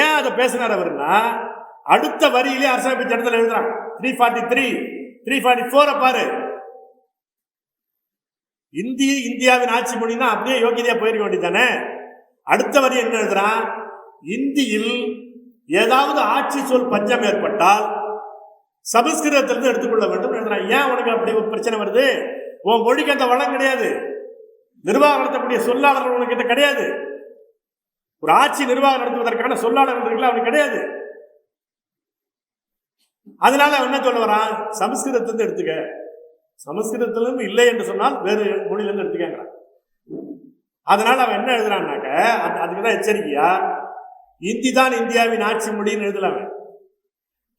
ஏன் அதை பேசினார் அவர்னா, அடுத்த வரியிலே அரசியலமைப்பு சட்டத்தில் எழுதுறாங்க 343 344 பாரு. இந்தியாவின் ஆட்சி மொழினா அப்படியே யோகியதையா போயிருக்க வேண்டியதானே. அடுத்த வரி என்ன எழுதுறான், இந்தியில் ஏதாவது ஆட்சி சொல் பஞ்சம் ஏற்பட்டால் சமஸ்கிருதத்திலிருந்து எடுத்துக்கொள்ள வேண்டும் எழுதுறான். ஏன் உனக்கு அப்படி ஒரு பிரச்சனை வருது? உன் மொழிக்கு அந்த வளம் கிடையாது, நிர்வாகம் நடத்தக்கூடிய சொல்லாளர்கள் உனக்கு கிடையாது, ஒரு ஆட்சி நிர்வாகம் நடத்துவதற்கான சொல்லாளர்கள் இருக்குல்ல அவனுக்கு கிடையாது. அதனால அவன் என்ன சொல்ல வரான், சமஸ்கிருதத்திலிருந்து எடுத்துக்க. சமஸ்கிருதத்திலிருந்து இல்லை என்று சொன்னால் வேறு மொழியிலிருந்து எடுத்துக்கிறான். அதனால அவன் என்ன எழுதுறான்னாக்க, அதுக்குதான் எச்சரிக்கையா இந்தி தான் இந்தியாவின் ஆட்சி மொழின்னு எழுதலாம்.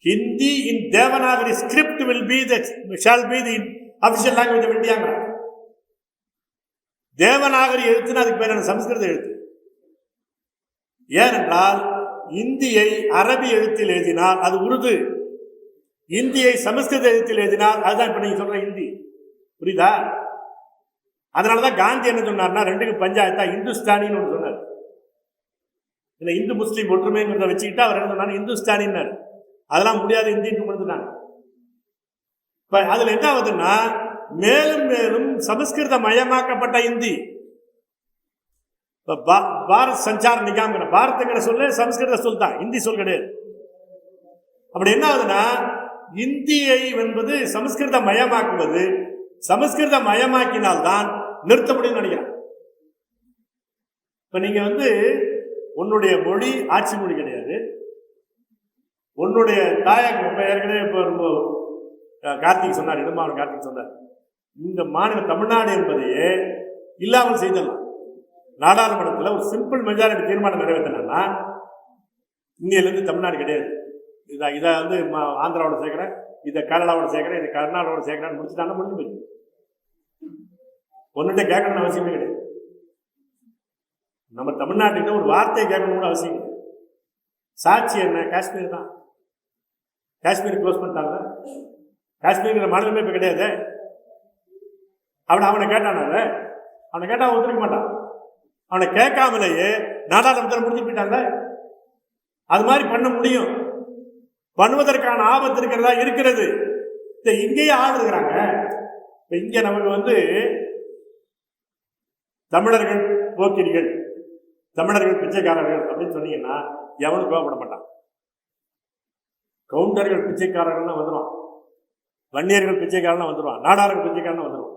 Hindi in Devanagari script shall be the official language of India. Devanagari எழுத்துன்னு அதுக்கு பேர் சமஸ்கிருத எழுத்து. ஏனென்றால் இந்தியை அரபி எழுத்தில் எழுதினால் அது உருது, இந்தியை சமஸ்கிருத எழுத்தில் எழுதினால் அதுதான் இப்ப நீங்க சொல்ற இந்தி. புரியுதா? அதனாலதான் காந்தி என்ன சொன்னார்னா, 2க்கும் பஞ்சாயத்தா இந்துஸ்தானின்னு ஒன்று சொன்னார். இல்லை, இந்து முஸ்லீம் ஒற்றுமைங்கிறத வச்சுக்கிட்டு அவர் என்ன சொன்னார், இந்துஸ்தானின்னார். அதெல்லாம் முடியாது, இந்தின்னு கொடுத்துட்டாங்க. இப்ப அதுல என்ன ஆகுதுன்னா, மேலும் மேலும் சமஸ்கிருத மயமாக்கப்பட்ட இந்தி. பாரத் சஞ்சார நிகாம், பாரத்ங்கிற சொல்ல சமஸ்கிருத சொல் தான், இந்தி சொல் கிடையாது. அப்படி என்ன ஆகுதுன்னா, இந்தியை என்பது சமஸ்கிருத மயமாக்குவது, சமஸ்கிருத மயமாக்கினால்தான் நிறுத்த முடியும்னு நினைக்கிறேன். இப்ப நீங்க உன்னுடைய மொழி ஆட்சி மொழி கிடையாது, உன்னுடைய தாயகம் ஏற்கனவே இப்போ ரொம்ப கார்த்திக் சொன்னார், இடமாவன் கார்த்திக் சொன்னார், இந்த மாநில தமிழ்நாடு என்பதையே இல்லாமல் செய்தலாம். நாடாளுமன்றத்தில் ஒரு சிம்பிள் மெஜாரிட்டி தீர்மானம் நிறைவேற்றினா இந்தியிலிருந்து தமிழ்நாடு கிடையாது, இதை ஆந்திராவோட சேர்க்கிறேன், இதை கேரளாவோட சேர்க்கிறேன், இதை கர்நாடகாவோட சேர்க்கிறேன்னு முடிச்சுட்டாங்க, முடிஞ்சு போயிடுச்சு. ஒன்னுட்ட கேட்கணும்னு அவசியமே கிடையாது. நம்ம தமிழ்நாட்டுக்கிட்ட ஒரு வார்த்தையை கேட்கணும்னு அவசியம் கிடையாது. சாட்சி என்ன, காஷ்மீர் தான். காஷ்மீர் க்ளோஸ் பண்ணிட்டாங்க. காஷ்மீர் மாநிலமே இப்ப கிடையாது. அவனை கேட்டான, அவனை கேட்டா ஒத்துக்க மாட்டான். அவனை கேட்காமலேயே நாடாளுமன்றத்தில் முடிஞ்சு போயிட்டாங்க. அது மாதிரி பண்ண முடியும், பண்ணுவதற்கான ஆபத்து இருக்கிறதா இருக்கிறது. இங்கேயே ஆள் இருக்கிறாங்க. இங்க நமக்கு தமிழர்கள் போக்கிரிகள், தமிழர்கள் பிச்சைக்காரர்கள் அப்படின்னு சொன்னீங்கன்னா எவனும் கோவப்பட மாட்டான். கவுண்டர்கள் பிச்சைக்காரர்கள் வந்துடுவான், வன்னியர்கள் பிச்சைக்காரன் வந்துடுவான், நாடார்கள் பிச்சைக்காரன் வந்துடுவான்.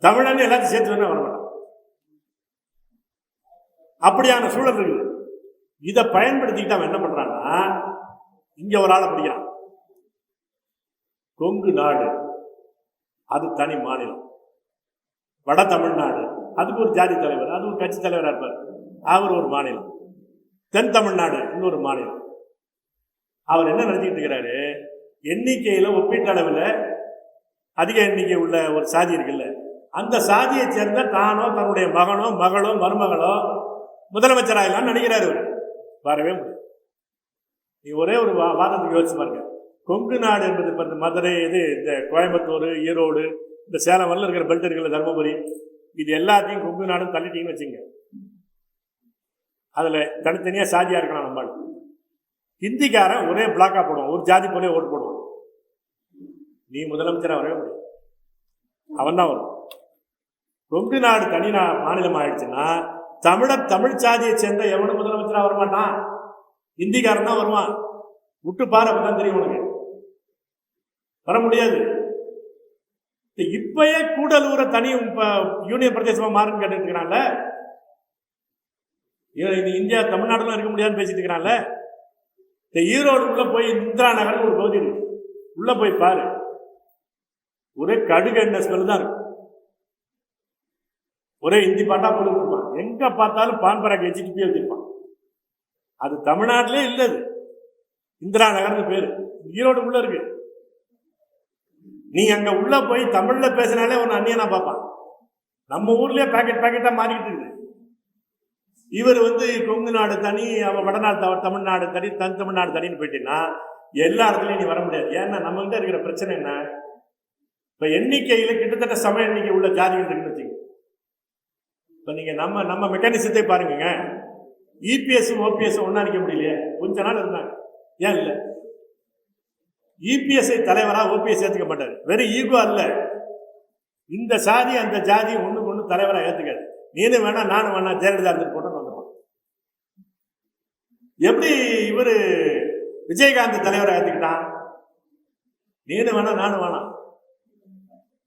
தமிழன் எல்லாத்தையும் சேர்த்து வர மாட்டான். அப்படியான சூழல் இருக்குது. இதை பயன்படுத்திக்கிட்டு அவன் என்ன பண்றான்னா, இங்க ஒரு ஆளை பிடிக்கிறான். கொங்கு நாடு அது தனி மாநிலம், வட தமிழ்நாடு அதுக்கு ஒரு ஜாதி தலைவர், அது ஒரு கட்சி தலைவராக இருப்பார், அவர் ஒரு மாநிலம். தென் தமிழ்நாடு இன்னொரு மாநிலம். அவர் என்ன நினைச்சிட்டு இருக்கிறாரு, எண்ணிக்கையில ஒப்பீட்டளவில் அதிக எண்ணிக்கை உள்ள ஒரு சாதி இருக்குல்ல, அந்த சாதியை சேர்ந்த தானோ தன்னுடைய மகனோ மகளோ மருமகளோ முதலமைச்சராகலாம் நினைக்கிறாரு. வரவே முடியும். நீ ஒரே ஒரு வாதத்துக்கு யோசிச்சு பாருங்க. கொங்கு நாடு என்பது இப்போ இந்த மதுரை, இந்த கோயம்புத்தூர், ஈரோடு, இந்த சேலம் வரல இருக்கிற பெல்ட் இருக்குல்ல, தர்மபுரி, இது எல்லாத்தையும் கொங்கு நாடுன்னு தள்ளிட்டீங்கன்னு வச்சுங்க. அதுல தனித்தனியா சாதியா இருக்கலாம். நம்ம ஹிந்திக்காரன் ஒரே பிளாக்கா போடுவான், ஒரு ஜாதி போலே ஓட்டு போடுவான். நீ முதலமைச்சராக வரவே முடியும், அவன் தான் வரும். கொங்கு நாடு தனி மாநிலம் ஆயிடுச்சுன்னா தமிழ் சாதியை சேர்ந்த எவனும் முதலமைச்சராக வரமாட்டான், இந்திக்காரன் தான் வருவான். விட்டு பாரு, அப்பதான் தெரியும் உனக்கு. வர முடியாது. இப்பயே கூடலூரை தனி யூனியன் பிரதேசமா மாறுன்னு கேட்டு இருக்கிறான்ல, இந்தியா தமிழ்நாடுலாம் இருக்க முடியாதுன்னு பேசிட்டு இருக்கிறான்ல. ஈரோடு உள்ள போய் இந்திரா நகர் ஒரு பகுதி இருக்கு, உள்ள போய் பாரு, ஒரே கடுகு எண்ணெய் ஸ்மெல் தான் இருக்கு. ஒரே இந்தி பாட்டா போட்டுருப்பான், எங்க பார்த்தாலும் பான்பராக்கு வச்சுட்டு போய் வச்சிருப்பான். அது தமிழ்நாட்டிலே இல்லை. அது இந்திரா நகர்னு பேரு, ஈரோடு உள்ள இருக்கு. நீ அங்க உள்ள போய் தமிழ்ல பேசினாலே ஒன்னு அந்நியனா பார்ப்பான். நம்ம ஊர்லயே பாக்கெட் பாக்கெட்டா மாறிக்கிட்டு இருக்குது. இவர் கொங்கு நாடு தனி, அவன் வடநாடு தமிழ்நாடு தனி, தமிழ்நாடு தனின்னு போயிட்டீங்கன்னா எல்லா இடத்துலயும் நீ வர முடியாது. ஏன்னா நம்ம கிட்ட இருக்கிற பிரச்சனை என்ன, இப்ப எண்ணிக்கையில கிட்டத்தட்ட சம எண்ணிக்கை உள்ள ஜாதிகள் இருக்குன்னு வச்சுங்க. இப்ப நீங்க நம்ம மெக்கானிசத்தை பாருங்க. இபிஎஸ் ஓபிஎஸ் ஒன்னா இருக்க முடியலையே, கொஞ்ச நாள் இருந்தாங்க. ஏன் இல்ல? இபிஎஸ்ஐ தலைவரா ஓபிஎஸ் ஏத்துக்க மாட்டாரு. வெறும் ஈகோ அல்ல, இந்த சாதி அந்த ஜாதி ஒண்ணுக்கு ஒண்ணு தலைவரா ஏத்துக்காது. நீனு வேணா நானும் வேணா ஜெயலலிதா இருந்து போட்டு வந்துடுவான். எப்படி இவரு விஜயகாந்த் தலைவரை ஏத்துக்கிட்டான்? நீனு வேணா நானும் வேணாம்.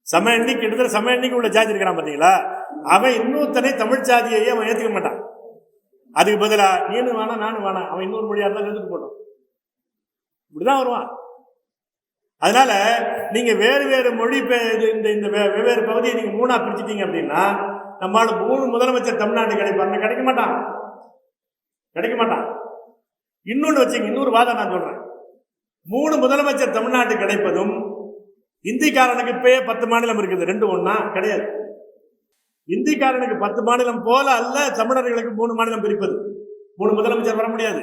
சம எண்ணிக்கை, கிட்டத்தட்ட சம எண்ணிக்கை உள்ள ஜாதி இருக்கிறான் பாத்தீங்களா, அவன் இன்னொருத்தனை தமிழ் ஜாதியையே அவன் ஏத்துக்க மாட்டான். அதுக்கு பதிலா நீனு வேணா நானும் வேணாம், அவன் இன்னொரு மொழியா இருந்தாலும் எழுதுக்கு போட்டோம், இப்படிதான் வருவான். அதனால நீங்க வேறு வேறு மொழி இந்த வெவ்வேறு பகுதியை நீங்க மூணா பிரிச்சுட்டீங்க அப்படின்னா நம்மளால 3 முதலமைச்சர் தமிழ்நாடு கிடைப்பாங்க, கிடைக்க மாட்டான். இன்னொன்னு வச்சுங்க, இன்னொரு வாதம் நான் சொல்றேன். 3 முதலமைச்சர் தமிழ்நாடு கிடைப்பதும் இந்திக்காரனுக்கு இப்பயே 10 மாநிலம் இருக்குது, 2 ஒண்ணா கிடையாது. இந்திக்காரனுக்கு 10 மாநிலம் போல அல்ல தமிழர்களுக்கு 3 மாநிலம் பிரிப்பது. 3 முதலமைச்சர் வர முடியாது.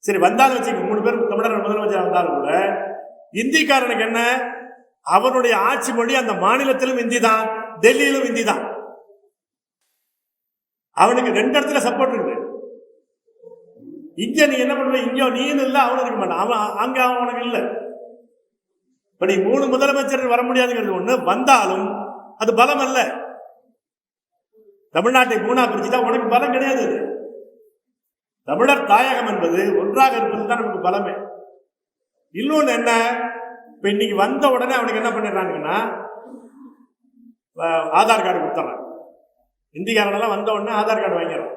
சரி வந்தாலும் வச்சுக்க, 3 பேர் தமிழர்கள் முதலமைச்சர் வந்தாலும் கூட இந்திக்காரனுக்கு என்ன, அவனுடைய ஆட்சி மொழி அந்த மாநிலத்திலும் இந்தி தான், டெல்லியிலும் இந்தி தான். அவனுக்கு 2 இடத்துல சப்போர்ட் இருக்கு. இங்க நீ என்ன பண்ணுவ, இங்க நீனு இல்ல அவனு இருக்க மாட்டான், அவன் அங்க அவனுக்கு இல்ல. இப்ப நீ 3 முதலமைச்சர் வர முடியாதுங்கிறது ஒண்ணு, வந்தாலும் அது பலம் அல்ல. தமிழ்நாட்டை 3ஆ பிரிச்சுட்டா உனக்கு பலம் கிடையாது. அது தமிழர் தாயகம் என்பது ஒன்றாக இருப்பது தான் நமக்கு பலமே. இன்னொன்னு என்ன, இப்ப இன்னைக்கு வந்த உடனே அவனுக்கு என்ன பண்ணிடுறாங்கன்னா ஆதார் கார்டு கொடுத்துட்றான். இந்திக்காரனெல்லாம் வந்த உடனே ஆதார் கார்டு வாங்கிடுறான்,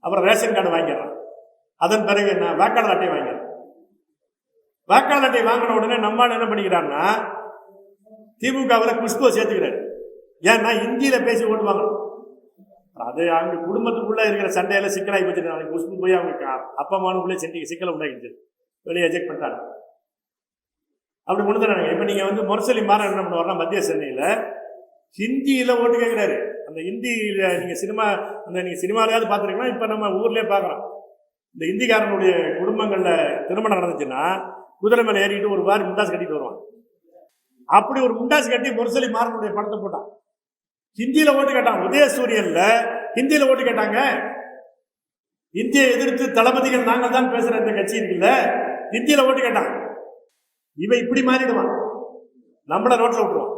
அப்புறம் ரேஷன் கார்டு வாங்கிடுறான், அதன் பிறகு என்ன வாக்காளர் அட்டை வாங்கிடுறான். வாக்காளர் அட்டை வாங்கின உடனே நம்மால் என்ன பண்ணிக்கிறான்னா திமுகவில் குஷ்புவை சேர்த்துக்கிறாரு. ஏன்னா இந்தியில பேசி ஓட்டு வாங்கணும். அது அவங்க குடும்பத்துக்குள்ள இருக்கிற சண்டையில சிக்கலாகி போச்சு. அவனுக்கு குஷ்பு போய் அவங்க அப்பா அம்மானுக்குள்ளே சிக்கலை உண்டாக்கிடுச்சு, வெளியே எஜெக்ட் பண்ணிட்டாங்க. அப்படி கொண்டு தானே. இப்ப நீங்க முரசொலி மாறன் என்ன பண்ணுவார்னா மத்திய சென்னையில ஹிந்தியில ஓட்டு கேட்கிறாரு. அந்த ஹிந்தியில நீங்க சினிமாலையாவது பார்த்துருக்கீங்கன்னா, இப்ப நம்ம ஊர்லயே பார்க்கலாம். இந்த இந்திக்காரனுடைய குடும்பங்கள்ல திருமணம் நடந்துச்சுன்னா குதிரை மேல ஏறிட்டு ஒரு வாரி முண்டாசு கட்டிட்டு வருவான். அப்படி ஒரு முண்டாசு கட்டி முரசொலி மாறனுடைய படத்தை போட்டான். ஹிந்தியில ஓட்டு கேட்டான். உதயசூரியன்ல ஹிந்தியில ஓட்டு கேட்டாங்க. இந்தியை எதிர்த்து தளபதிகள் நாங்கள் தான் பேசுற இந்த கட்சி இருக்குல்ல, ஹிந்தியில ஓட்டு கேட்டான். இவன் இப்படி மாறிடுவான், நம்மள ரோட்ல விட்டுருவான்.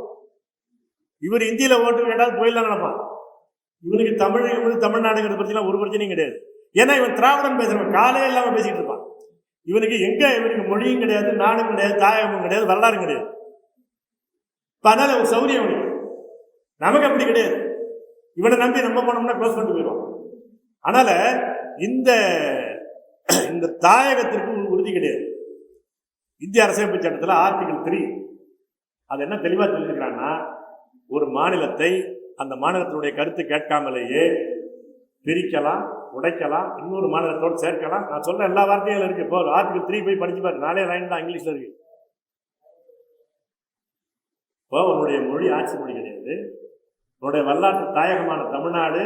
இவர் இந்தியில ஓட்டு கேட்டால் போயிடலாம் நினைப்பான். இவனுக்கு தமிழ்நாடுங்கிறத பத்திலாம் ஒரு பிரச்சனையும் கிடையாது. ஏன்னா இவன் திராவிடம் பேசுறவன், காலையே இல்லாம பேசிட்டு இருப்பான். இவனுக்கு மொழியும் கிடையாது, நாடும் கிடையாது, தாயகமும் கிடையாது, வரலாறும் கிடையாது. அதனால ஒரு சௌரியம் அவனுக்கு. நமக்கு அப்படி கிடையாது. இவனை நம்பி நம்ம போனோம்னா க்ளோஸ் பண்ணிட்டு போயிடுவான். அதனால இந்த தாயகத்திற்கு உறுதி கிடையாது. இந்திய அரசியலமைப்பு சட்டத்தில் ஆர்டிகல் 3 அது என்ன தெளிவா சொல்லியிருக்கிறான்னா, ஒரு மாநிலத்தை அந்த மாநிலத்தினுடைய கருத்து கேட்காமலேயே பிரிக்கலாம், உடைக்கலாம், இன்னொரு மாநிலத்தோடு சேர்க்கலாம். நான் சொல்ற எல்லா வார்த்தையும் இருக்கு. இப்போ ஆர்டிகல் 3 போய் படிச்சு பாரு, 4 லைன் தான் இங்கிலீஷ்ல இருக்கு. இப்போ உன்னுடைய மொழி ஆட்சி மொழி கிடையாது, உன்னுடைய வரலாற்று தாயகமான தமிழ்நாடு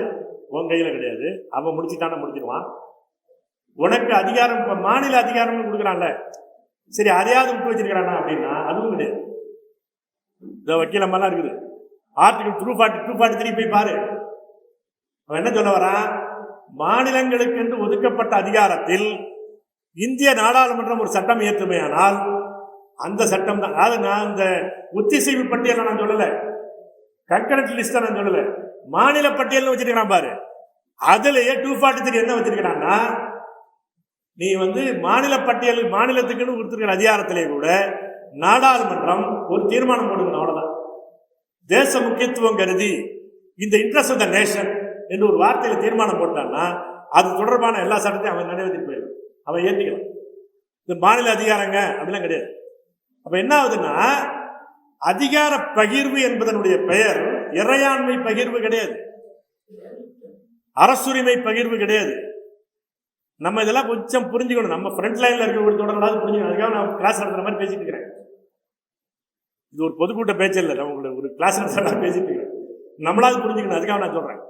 உன் கையில கிடையாது. அவன் முடிச்சிடுவான். உனக்கு அதிகாரம், இப்ப மாநில அதிகாரம்னு கொடுக்குறான்ல, சரி அதையாவது விட்டு வச்சிருக்கிறானா அப்படின்னா அதுவும் கிடையாது. இந்த வக்கீலமெல்லாம் இருக்குது. ஆர்டிகல் 243 போய் பாரு. அவன் என்ன சொல்ல வரான், மாநிலங்களுக்கு என்று ஒதுக்கப்பட்ட அதிகாரத்தில் இந்திய நாடாளுமன்றம் ஒரு சட்டம் இயற்றுமையானால் அந்த சட்டம் தான். அதாவது நான் இந்த ஒத்திசைவு பட்டியலை நான் சொல்லல, கன்கரண்ட் லிஸ்ட நான் சொல்லல, மாநில பட்டியல் வச்சிருக்கிறான் பாரு. அதுலயே 243 என்ன வச்சிருக்கிறான்னா, நீ மாநில பட்டியல் மாநிலத்துக்குன்னு கொடுத்திருக்கிற அதிகாரத்திலே கூட நாடாளுமன்றம் ஒரு தீர்மானம் போடுங்க, அவ்வளவுதான். தேச முக்கியத்துவம் கருதி இந்த இன்ட்ரெஸ்ட் ஆஃப் த நேஷன் என்று ஒரு வார்த்தையில தீர்மானம் போட்டான்னா அது தொடர்பான எல்லா சட்டத்தையும் அவன் நிறைவேற்றி போயிடும், அவன் ஏற்றிக்கலாம். இந்த மாநில அதிகாரங்க அப்படிலாம் கிடையாது. அப்ப என்ன ஆகுதுன்னா, அதிகார பகிர்வு என்பதனுடைய பெயர் இறையாண்மை பகிர்வு கிடையாது, அரசுரிமை பகிர்வு கிடையாது. நம்ம இதெல்லாம் கொஞ்சம் புரிஞ்சுக்கணும். நம்ம ஃப்ரண்ட் லைன்ல இருக்க தொடர்பாக புரிஞ்சுக்கணும். அதுக்காக நான் கிளாஸ் நடத்துற மாதிரி பேசிட்டு இருக்கிறேன். இது ஒரு பொதுக்கூட்ட பேச்சு இல்லை, நம்ம ஒரு கிளாஸ் நடத்துற மாதிரி பேசிட்டு இருக்கிறேன். நம்மளாவது புரிஞ்சுக்கணும். அதுக்காக நான் சொல்றேன்.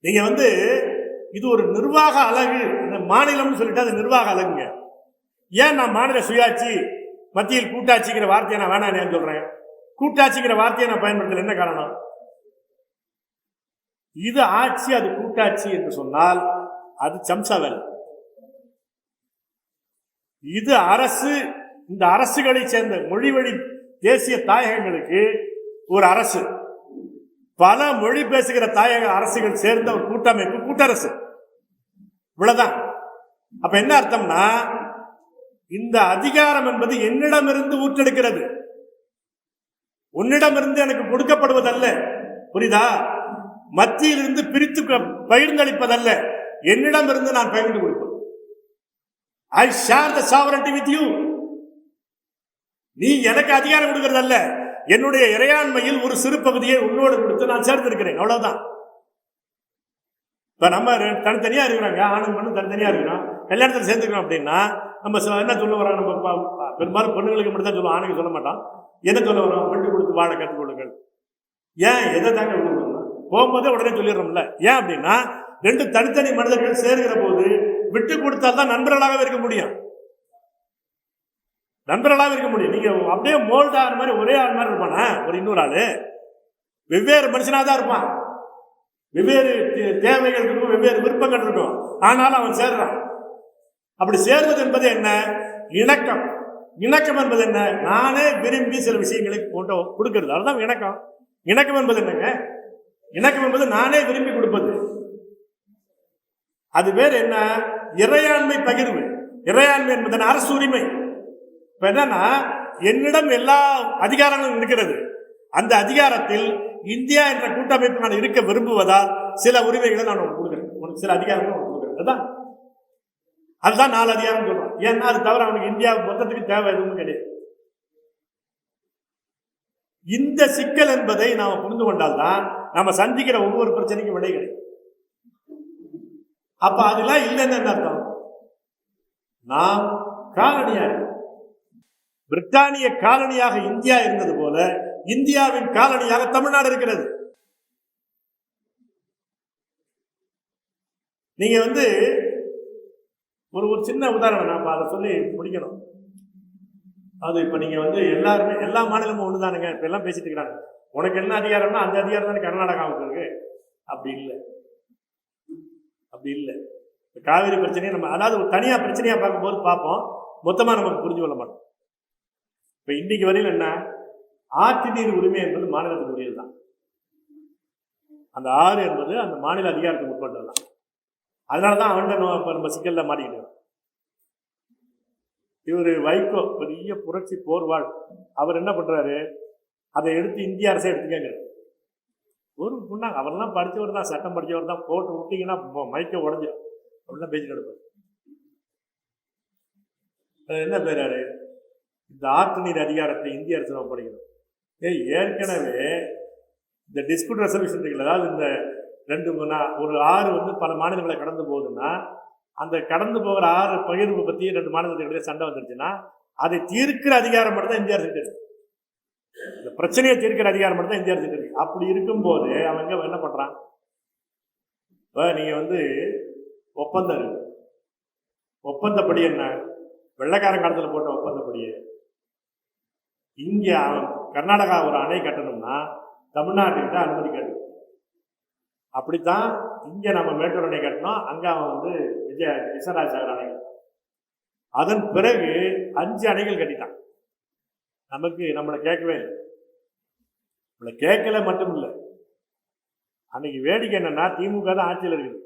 நீங்க வந்து இது ஒரு நிர்வாக அலகு, மாநிலம்னு சொல்லிட்டு அது நிர்வாக அலகுங்க. ஏன் நான் மாநில சுயாட்சி மத்தியில் கூட்டாட்சிங்கிற வார்த்தையை நான் வேணாம் சொல்றேன். கூட்டாட்சிங்கிற வார்த்தையை நான் பயன்படுத்தல. என்ன காரணம்? இது ஆட்சி, அது கூட்டாட்சி என்று சொன்னால் அது சம்சா வேலை. இது அரசு. இந்த அரசுகளை சேர்ந்த மொழி வழி தேசிய தாயகங்களுக்கு ஒரு அரசு, பல மொழி பேசுகிற தாயக அரசுகள் சேர்ந்த ஒரு கூட்டமைப்பு, கூட்டரசு. இவ்வளவுதான். அப்ப என்ன அர்த்தம்னா, இந்த அதிகாரம் என்பது என்னிடமிருந்து ஊற்றெடுக்கிறது, உன்னிடமிருந்து எனக்கு கொடுக்கப்படுவதல்ல. புரியுதா? மத்தியிலிருந்து பிரித்து பகிர்ந்தளிப்பதல்ல, என்னிடமிருந்து நான் பகிர்ந்து கொடுப்பேன். ஐ share the sovereignty with you. நீ எனக்கு அதிகாரம் கொடுக்கறதல்ல, என்னுடைய இறையாண்மையில் ஒரு சிறு பகுதியை உன்னோடு கொடுத்து நான் சேர்த்திருக்கிறேன். அவ்வளவுதான். இப்ப நம்ம தனித்தனியா இருக்கிறாங்க, ஆணும் பெண்ணும் தனித்தனியா இருக்கிறோம், கல்யாணத்தில் சேர்ந்துக்கிறோம் அப்படின்னா நம்ம என்ன சொல்ல வரோம்? நம்ம பெரும்பாலும் பெண்ணுங்களுக்கு மட்டும் தான் சொல்லுவோம், ஆணுக்கு சொல்ல மாட்டோம். என்ன சொல்ல வரோம்? பெண்ணு கொடுத்து வாழ கற்றுக்கொள்ளுங்கள். ஏன்? எதை தாங்க கொடுக்கணும்? போகும்போதே உடனே சொல்லிடுறோம்ல. ஏன் அப்படின்னா, ரெண்டு தனித்தனி மனிதர்கள் சேர்கிற போது விட்டு கொடுத்தால் தான் நண்பர்களாக இருக்க முடியும். நண்பர்களாக இருக்க முடியும். நீங்க அப்படியே மோல்ட் ஆகிற மாதிரி ஒரே ஆள் மாதிரி இருப்பானா ஒரு இன்னொரு ஆளு? வெவ்வேறு மனுஷனாக தான் இருப்பான். வெவ்வேறு தேவைகள் இருக்கும், வெவ்வேறு விருப்பங்கள் இருக்கும். ஆனாலும் அவன் சேர்றான். அப்படி சேர்வது என்பது என்ன? இணக்கம். இணக்கம் என்பது என்ன? நானே விரும்பி சில விஷயங்களை கொண்டு கொடுக்கிறது. அதுதான் இணக்கம். இணக்கம் என்பது என்னங்க? இணக்கம் என்பது நானே விரும்பி கொடுப்பது. அது வேறு என்ன? இறையாண்மை பகிர்வு. இறையாண்மை என்பது அரசு உரிமை. இப்ப என்னன்னா, என்னிடம் எல்லா அதிகாரங்களும் இருக்கிறது. அந்த அதிகாரத்தில் இந்தியா என்ற கூட்டமைப்பு நான் இருக்க விரும்புவதால் சில உரிமைகளை நான் உனக்கு கொடுக்குறேன், உனக்கு சில அதிகாரங்கள் உனக்கு கொடுக்குறேன். அதுதான் 4 அதிகாரம் சொல்றோம். ஏன்னா அது தவிர அவனுக்கு இந்தியா மொத்தத்துக்கு தேவை எதுவும் கிடையாது. இந்த சிக்கல் என்பதை நாம புரிந்து கொண்டால்தான் நம்ம சந்திக்கிற ஒவ்வொரு பிரச்சனைக்கும் விடை கிடைக்கும். அப்ப அதெல்லாம் இல்லைன்னு என்ன அர்த்தம்? நாம் காலனியா, பிரிட்டானிய காலனியாக இந்தியா இருந்தது போல இந்தியாவின் காலனியாக தமிழ்நாடு இருக்கிறது. நீங்க வந்து ஒரு சின்ன உதாரணம் நான் அதை சொல்லி முடிக்கணும். அது இப்ப நீங்க வந்து எல்லாருமே எல்லா மாநிலமும் ஒண்ணுதானுங்க இப்ப எல்லாம் பேசிட்டு இருக்கிறாங்க. உனக்கு என்ன அதிகாரம்னா அந்த அதிகாரம் தானே கர்நாடகாவுக்கு இருக்கு. அப்படி இல்லை, அப்படி இல்லை. காவிரி பிரச்சனையை நம்ம அதாவது ஒரு தனியா பிரச்சனையா பார்க்கும்போது பார்ப்போம், மொத்தமா நமக்கு புரிஞ்சு கொள்ள மாட்டோம். இப்ப இன்னைக்கு வரையில் என்ன, ஆற்று நீர் உரிமை என்பது மாநிலத்துக்கு உரியது தான். அந்த ஆறு என்பது அந்த மாநில அதிகாரத்துக்கு உட்பட்டது தான். அதனாலதான் அவன்கிட்ட நம்ம சிக்கல்ல மாட்டிக்கிட்டு. இவர் வைகோ பெரிய புரட்சி போர்வாள், அவர் என்ன பண்றாரு, அதை எடுத்து இந்திய அரசை எடுத்துக்கங்க. ஒரு புண்ணாங்க, அவரெல்லாம் படித்தவர் தான், சட்டம் படித்தவர் தான், போட்டு விட்டீங்கன்னா மைக்க உடஞ்சி அப்படிலாம் பேசிட்டு எடுப்பார். என்ன பேராரு, இந்த ஆற்று நீர் அதிகாரத்தை இந்திய அரசு நம்ம படிக்கணும். ஏற்கனவே இந்த டிஸ்பியூட் ரெசல்யூஷன் இருக்குல்ல, அதாவது இந்த ஒரு ஆறு வந்து பல மாநிலங்களை கடந்து போகுதுன்னா, அந்த கடந்து போகிற ஆறு பகிர்வு பற்றி 2 மாநிலத்துக்கிட்டே சண்டை வந்துருச்சுன்னா அதை தீர்க்கிற அதிகாரம் மட்டும் தான் இந்திய அரசு இருக்கு. இந்த பிரச்சனையை தீர்க்கிற அதிகாரம் மட்டும் தான் இந்திய அரசு இருக்கு. அப்படி இருக்கும்போது அவங்க என்ன பண்றான், நீங்க வந்து ஒப்பந்தம் இருக்கு, ஒப்பந்தப்படி என்ன, வெள்ளைக்காரன் காலத்தில் போட்ட ஒப்பந்தப்படியே இங்க கர்நாடகா ஒரு அணை கட்டணும்னா தமிழ்நாட்டுக்கிட்ட அனுமதி கேட்கணும். அப்படித்தான் இங்க நம்ம மேட்டூர் அணை கட்டணும், அங்க அவன் வந்து விசயராஜசாகர் அணை கட்டணும். அதன் பிறகு 5 அணைகள் கட்டிட்டான். நம்மளை கேட்கவே இல்லை. நம்மளை கேட்கல மட்டும் இல்லை, அன்னைக்கு வேடிக்கை என்னன்னா, திமுக தான் ஆட்சியில் இருக்குது.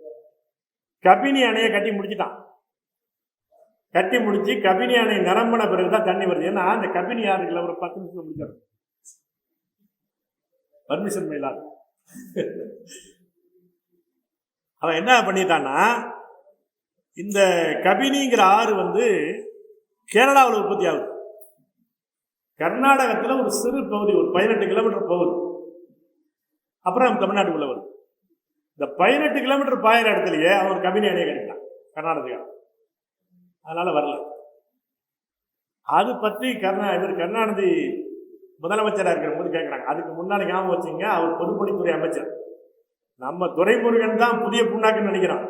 கபினி அணையை கட்டி முடிச்சுட்டான். கட்டி முடிச்சு கபினி அணை நிரம்பின பிறகுதான் தண்ணி வருது. ஏன்னா அந்த கபினி யாருக்குல ஒரு 10 நிமிஷம் முடிச்சாரு, பர்மிஷன் இல்லாத. அவன் என்ன பண்ணிட்டான்னா, இந்த கபினிங்கிற ஆறு வந்து கேரளாவில் உற்பத்தி ஆகுது. கர்நாடகத்தில் ஒரு சிறு பகுதி, ஒரு 18 கிலோமீட்டர் போகுது. அப்புறம் தமிழ்நாட்டுக்குள்ள வருது. இந்த 18 கிலோமீட்டர் பாயிற இடத்துலயே அவன் கபினி அணையை கட்டிட்டான் கர்நாடகா. அதனால வரல. அது பற்றி கருணாநிதி முதலமைச்சராக இருக்கிற போது கேட்கிறாங்க. அதுக்கு முன்னாடி ஞாபகம் வச்சுங்க, அவர் பொதுப்பணித்துறை அமைச்சர். நம்ம துரைமுருகன் தான் புதிய புண்ணாக்குன்னு நினைக்கிறான்.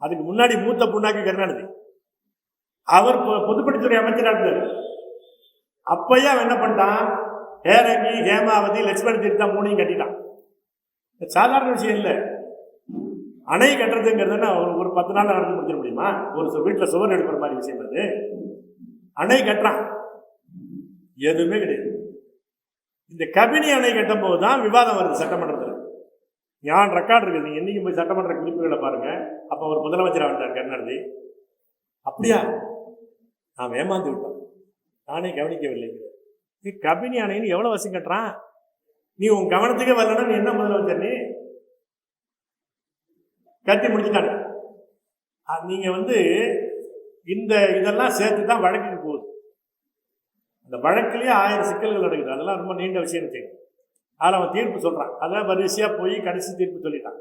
அதுக்கு முன்னாடி மூத்த புண்ணாக்கு கருணாநிதி. அவர் பொதுப்பணித்துறை அமைச்சராக இருந்தார். அப்பயே அவன் என்ன பண்ணிட்டான், ஹேரங்கி, ஹேமாவதி, லட்சுமண தீர்த்தம் 3 கட்டிட்டான். சாதாரண விஷயம் இல்லை. அணை கட்டுறதுங்கிறதுன்னா ஒரு 10 நாள் நடந்து முடிச்சிட முடியுமா? ஒரு வீட்டில் சுவர் எடுக்கிற மாதிரி விஷயம் அது. அணை கட்டுறான், எதுவுமே கிடையாது. இந்த கபினி அணை கட்டும் போது தான் விவாதம் வருது சட்டமன்றத்தில். ஞான் ரெக்கார்டு இருக்குது, நீங்க என்னைக்கு போய் சட்டமன்ற குறிப்புகளை பாருங்க. அப்ப அவர் முதலமைச்சராக வந்தார் கருணாநிதி. அப்படியா, நாம் ஏமாந்து விட்டோம், நானே கவனிக்கவில்லை. நீ கபினி அணைன்னு எவ்வளவு வருஷம் கட்டுறான், நீ உன் கவனத்துக்கே வரலன்னா நீ என்ன முதலமைச்சர்? நீ கட்டி முடிச்சுட்டாங்க. நீங்க இந்த இதெல்லாம் சேர்த்து தான் வழக்குக்கு போகுது. அந்த வழக்கிலேயே 1000 சிக்கல்கள் நடக்குது. அதெல்லாம் ரொம்ப நீண்ட விஷயம் செய்யும். அதில் அவன் தீர்ப்பு சொல்றான். அதான் வரிசையா போய் கடைசி தீர்ப்பு சொல்லிட்டான்.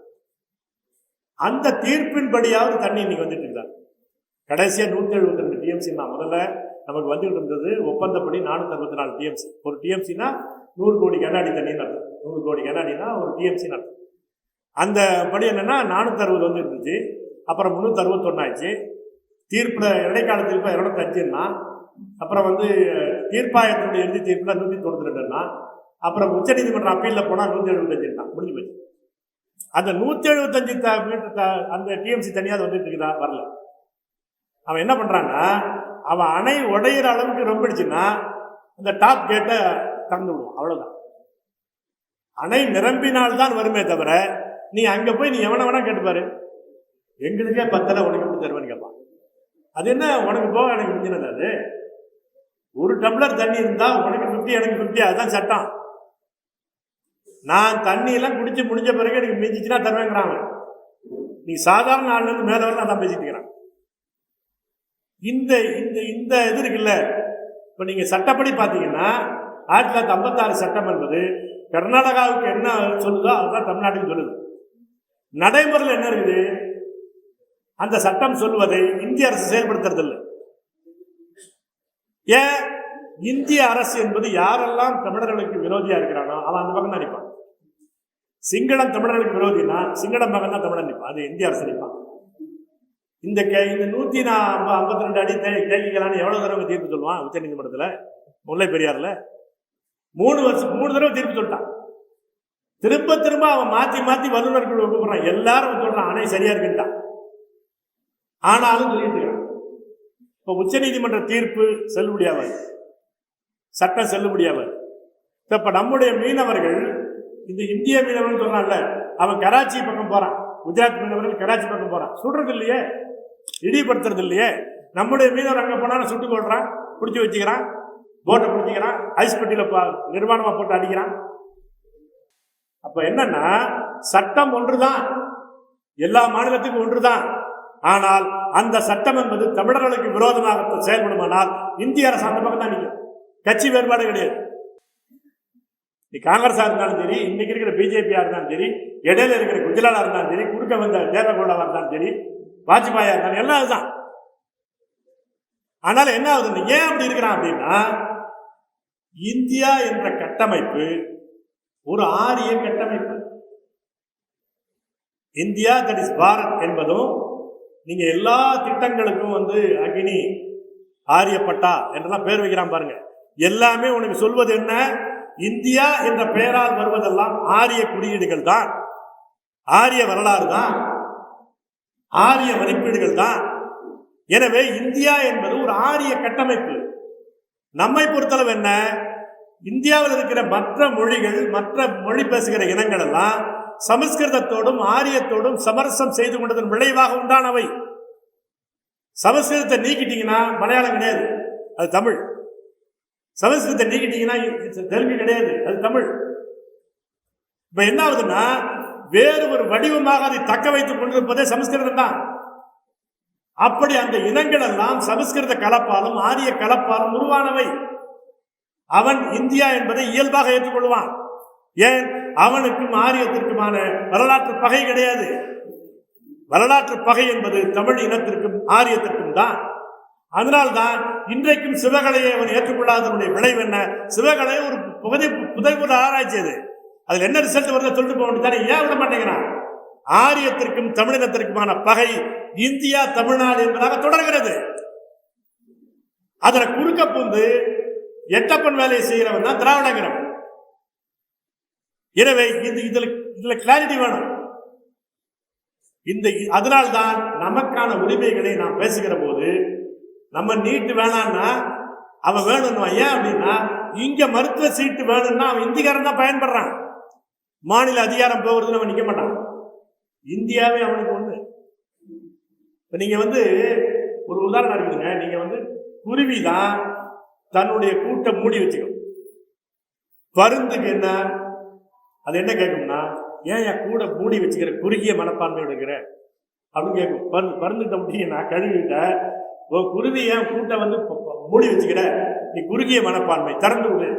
அந்த தீர்ப்பின்படியாவது தண்ணி இன்னைக்கு வந்துட்டு இருந்தார். கடைசியா 172 டிஎம்சி தான் முதல்ல நமக்கு வந்துட்டு இருந்தது. ஒப்பந்தப்படி 464 டிஎம்சி. ஒரு டிஎம்சினா 100 கோடி கண்ணாடி தண்ணின்னு அர்த்தம். 100 கோடி கண்ணாடினா ஒரு டிஎம்சின்னு அர்த்தம். அந்த படி என்னன்னா 460 வந்து இருந்துச்சு. அப்புறம் 361 ஆயிடுச்சு. தீர்ப்புல இடைக்கால தீர்ப்பு 205ன்னா, அப்புறம் தீர்ப்பாயத்தினுடைய இறுதி தீர்ப்புல 192ன்னா, அப்புறம் உச்சநீதிமன்ற அப்பீல்ல போனா 175 முடிஞ்சு போச்சு. அந்த 175 மீட்டர் அந்த டிஎம்சி தனியாக வந்துட்டு இருக்குதா? வரல. அவன் என்ன பண்றான்னா, அவன் அணை உடையிற அளவுக்கு ரொம்பிடுச்சுன்னா அந்த டாப் கேட்டை திறந்து விடுவான். அவ்வளவுதான். அணை நிரம்பினால்தான் வருமே தவிர, நீ அங்க போய் நீ எவனை வேணா கேட்டுப்பாரு, எங்களுக்கே 10 உனக்கு எப்படி தருவேன்னு கேட்பான். அது என்ன உனக்கு போக எனக்கு முடிஞ்சினது? அது ஒரு டம்ளர் தண்ணி இருந்தா உனக்கு 50 எனக்கு 50, அதுதான் சட்டம். நான் தண்ணி எல்லாம் குடிச்சு முடிஞ்ச பிறகு எனக்கு மிஞ்சிச்சுன்னா தருவேங்கிறாங்க. நீ சாதாரண நாள்ல இருந்து மேல வர நான் பேசிட்டு இருக்கிறான். இந்த இந்த இந்த இது இருக்குல்ல, இப்ப நீங்க சட்டப்படி பாத்தீங்கன்னா 1956 சட்டம் என்பது கர்நாடகாவுக்கு என்ன சொல்லுதோ அதுதான் தமிழ்நாட்டுக்கு சொல்லுது. நடைமுறையில் என்ன இருக்குது, அந்த சட்டம் சொல்லுவதை இந்திய அரசு செயல்படுத்துறது இல்லை. ஏன்? இந்திய அரசு என்பது யாரெல்லாம் தமிழர்களுக்கு விரோதியா இருக்கிறானோ அவன் அந்த பக்கம் தான் நிற்பான். சிங்களம் தமிழர்களுக்கு விரோதினா சிங்களம் பக்கம் தான் தமிழன் நிற்பான். அது இந்திய அரசு நிற்பான். இந்த 152 அடி தேக்கிக்கலான்னு எவ்வளவு தடவை தீர்ப்பு சொல்லுவான் உச்ச நீதிமன்றத்துல? முல்லை பெரியாறுல 3 தடவை தீர்ப்பு சொல்லிட்டான். திரும்ப திரும்ப அவன் மாத்தி மாத்தி வல்லுநர்கள் கூப்பிடுறான். எல்லாரும் சொல்றான் அணை சரியா இருக்குன்ட்டான். ஆனாலும் சொல்லிட்டு இருக்கான். இப்ப உச்ச நீதிமன்ற தீர்ப்பு செல்லுபடியாவாது, சட்டம் செல்லுபடியாவாது. இப்ப நம்முடைய மீனவர்கள், இந்த இந்திய மீனவர்கள் சொல்றான்ல, அவன் கராச்சி பக்கம் போறான், குஜராத் மீனவர்கள் கராச்சி பக்கம் போறான், சுடுறது இல்லையே, இடிப்படுத்துறது இல்லையே. நம்முடைய மீனவர் அங்க போனாலும் சுட்டு கொள்றான், பிடிச்சி வச்சுக்கிறான், போட்டை பிடிச்சிக்கிறான், ஐஸ் பெட்டியில நிர்வாணமா போட்டு அடிக்கிறான். அப்ப என்னன்னா, சட்டம் ஒன்றுதான், எல்லா மாநிலத்துக்கும் ஒன்றுதான். ஆனால் அந்த சட்டம் என்பது தமிழர்களுக்கு விரோதமாக செயல்படுமானால் இந்திய அரசு அந்த பக்கம் தான் நிற்கும். கட்சி வேறுபாடு கிடையாது. நீ காங்கிரஸா இருந்தாலும் சரி, இன்னைக்கு இருக்கிற பிஜேபியா இருந்தாலும் சரி, இடையில இருக்கிற குஜராலா இருந்தாலும் சரி, குறுக்க வந்த தேவகவுடாவா இருந்தாலும் சரி, வாஜ்பாயா இருந்தாலும் எல்லாம் அதுதான். ஆனாலும் என்ன ஆகுது, ஏன் அப்படி இருக்கிறான் அப்படின்னா, இந்தியா என்ற கட்டமைப்பு ஒரு ஆரிய கட்டமைப்பு. இந்தியா தட் இஸ் பாரத் என்பதும், நீங்க எல்லா திட்டங்களுக்கும் அக்னி, ஆரியப்பட்டா என்றெல்லாம் பேர் வைக்கிறான் பாருங்க. எல்லாமே உனக்கு சொல்வது என்ன, இந்தியா என்ற பெயரால் வருவதெல்லாம் ஆரிய குறியீடுகள் தான், ஆரிய வரலாறு தான், ஆரிய மதிப்பீடுகள் தான். எனவே இந்தியா என்பது ஒரு ஆரிய கட்டமைப்பு. நம்மை பொறுத்தளவு என்ன, இந்தியாவில் இருக்கிற மற்ற மொழிகள், மற்ற மொழி பேசுகிற இனங்கள் எல்லாம் சமஸ்கிருதத்தோடும் ஆரியத்தோடும் சமரசம் செய்து கொண்டதன் விளைவாக உண்டானவை. சமஸ்கிருதத்தை நீக்கிட்டீங்கன்னா மலையாளம் கிடையாது, அது தமிழ். சமஸ்கிருதத்தை நீக்கிட்டீங்கன்னா தெலுங்கு கிடையாது, அது தமிழ். இப்ப என்ன ஆகுதுன்னா, வேறு ஒரு வடிவமாக அதை தக்க வைத்துக் கொண்டிருப்பதே சமஸ்கிருதம் தான். அப்படி அந்த இனங்கள் எல்லாம் சமஸ்கிருத கலப்பாலும் ஆரிய கலப்பாலும் உருவானவை. அவன் இந்தியா என்பதை இயல்பாக ஏற்றுக்கொள்வான். ஏன்? அவனுக்கும் ஆரியத்திற்குமான வரலாற்று பகை கிடையாது. வரலாற்று பகை என்பது தமிழ் இனத்திற்கும் ஆரியத்திற்கும் தான். அதனால்தான் இன்றைக்கும் சிவகலையை அவன் ஏற்றுக்கொள்ளாதனுடைய விளைவு என்ன? சிவகலை ஒரு புதைபுற ஆராய்ச்சி. அதில் என்ன ரிசல்ட் வருது சொல்லிட்டு போக வேண்டியதானே? ஏன் விட மாட்டேங்கிறான்? ஆரியத்திற்கும் தமிழினத்திற்குமான பகை இந்தியா தமிழ்நாடு என்பதாக தொடர்கிறது. அதில் குறுக்க புந்து எட்டப்பன் வேலையை செய்கிறவன் தான் திராவிடங்கிறவன். எனவே இதுல கிளாரிட்டி வேணும். அதனால்தான் நமக்கான உரிமைகளை நாம் பேசுகிற போது நம்ம நீட்டு வேணான்னா அவன் வேணும்னு. ஏன் அப்படின்னா இங்க மருத்துவ சீட்டு வேணும்னா அவன் இந்திக்காரன் தான் பயன்படுறான். மாநில அதிகாரம் போகிறதுன்னு அவன் நிற்க மாட்டான். இந்தியாவே அவனுக்கு ஒண்ணு. இப்ப நீங்க ஒரு உதாரணம் இருக்குதுங்க. நீங்க குருவிதான் தன்னுடைய கூட்டை மூடி வச்சுக்கும். பருந்துக்கு என்ன? அது என்ன கேட்கும்னா, ஏன் என் கூட மூடி வச்சுக்கிற, குறுகிய மனப்பான்மை எடுக்கிற அப்படின்னு கேட்கும். பருந்துகிட்ட முடியும்னா கழுவிட்ட குருவி ஏன் கூட்டை மூடி வச்சுக்கிற, நீ குறுகிய மனப்பான்மை திறந்து விடு.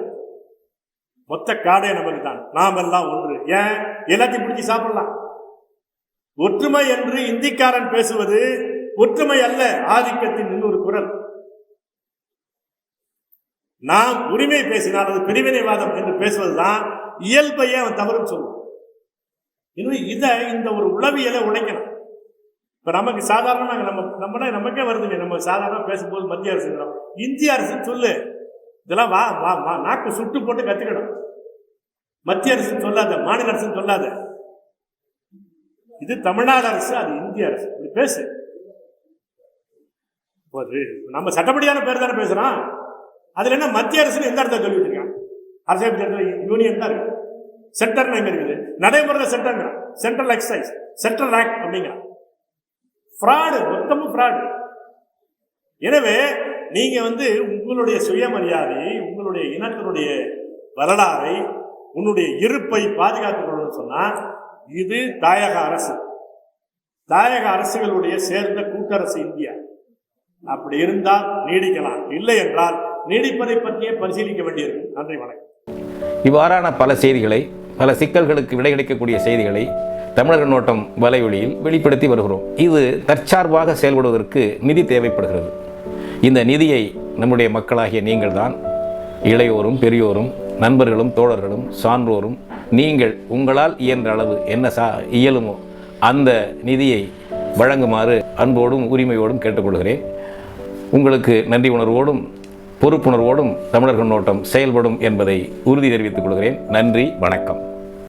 மொத்த காடே நமக்கு தான், நாம் எல்லாம் ஒன்று. ஏன்? எல்லாத்தையும் பிடிச்சி சாப்பிடலாம். ஒற்றுமை என்று இந்திக்காரன் பேசுவது ஒற்றுமை அல்ல, ஆதிக்கத்தின் இன்னொரு குரல். நாம் உரிமை பேசினால் அது பிரிவினைவாதம் என்று பேசுவதுதான் இயல்பையே அவன் தவறுன்னு சொல்லுவான். இந்த ஒரு உளவியலை உடைக்கணும். இப்ப நமக்கு சாதாரணமாக நமக்கே வருதுங்க. நம்ம சாதாரண பேசும்போது மத்திய அரசு, இந்திய அரசு சொல்லு, இதெல்லாம் வா வா வா நாக்கு சுட்டு போட்டு கத்துக்கணும். மத்திய அரசு சொல்லாத, மாநில அரசு சொல்லாத. இது தமிழ்நாடு அரசு, அது இந்திய அரசு. இப்படி பேசு. நம்ம சட்டப்படியான பேர் தானே பேசுறோம். அதுல என்ன மத்திய அரசு எந்த இடத்துல சொல்லி வச்சிருக்காங்க? அரசியல் யூனியன் தான் இருக்கு. சென்டர் எங்க இருக்குது? நடைமுறையில் centre, central exercise, central act அப்படிங்கிற ஃப்ராடு, மொத்தமும் ஃப்ராடு. எனவே நீங்க உங்களுடைய சுயமரியாதை, உங்களுடைய இனத்தினுடைய வரலாறை, உன்னுடைய இருப்பை பாதுகாத்துக் கொள்ளணும்னு சொன்னா இது தாயக அரசு, தாயக அரசுகளுடைய சேர்ந்த கூட்டரசு இந்தியா. அப்படி இருந்தால் நீடிக்கலாம், இல்லை என்றால் நீடிப்பதை பற்றியே பரிசீலிக்க வேண்டியிருக்கும். நன்றி, வணக்கம். இவ்வாறான பல செய்திகளை, பல சிக்கல்களுக்கு விடை கிடைக்கக்கூடிய செய்திகளை தமிழர் கண்ணோட்டம் வலைவெளியில் வெளிப்படுத்தி வருகிறோம். இது தற்சார்பாக செயல்படுவதற்கு நிதி தேவைப்படுகிறது. இந்த நிதியை நம்முடைய மக்களாகிய நீங்கள் தான், இளையோரும் பெரியோரும் நண்பர்களும் தோழர்களும் சான்றோரும், நீங்கள் உங்களால் இயன்ற அளவு என்ன இயலுமோ அந்த நிதியை வழங்குமாறு அன்போடும் உரிமையோடும் கேட்டுக்கொள்கிறேன். உங்களுக்கு நன்றி உணர்வோடும் பொறுப்புணர்வோடும் தமிழர் கண்ணோட்டம் செயல்படும் என்பதை உறுதி தெரிவித்துக் கொள்கிறேன். நன்றி, வணக்கம்.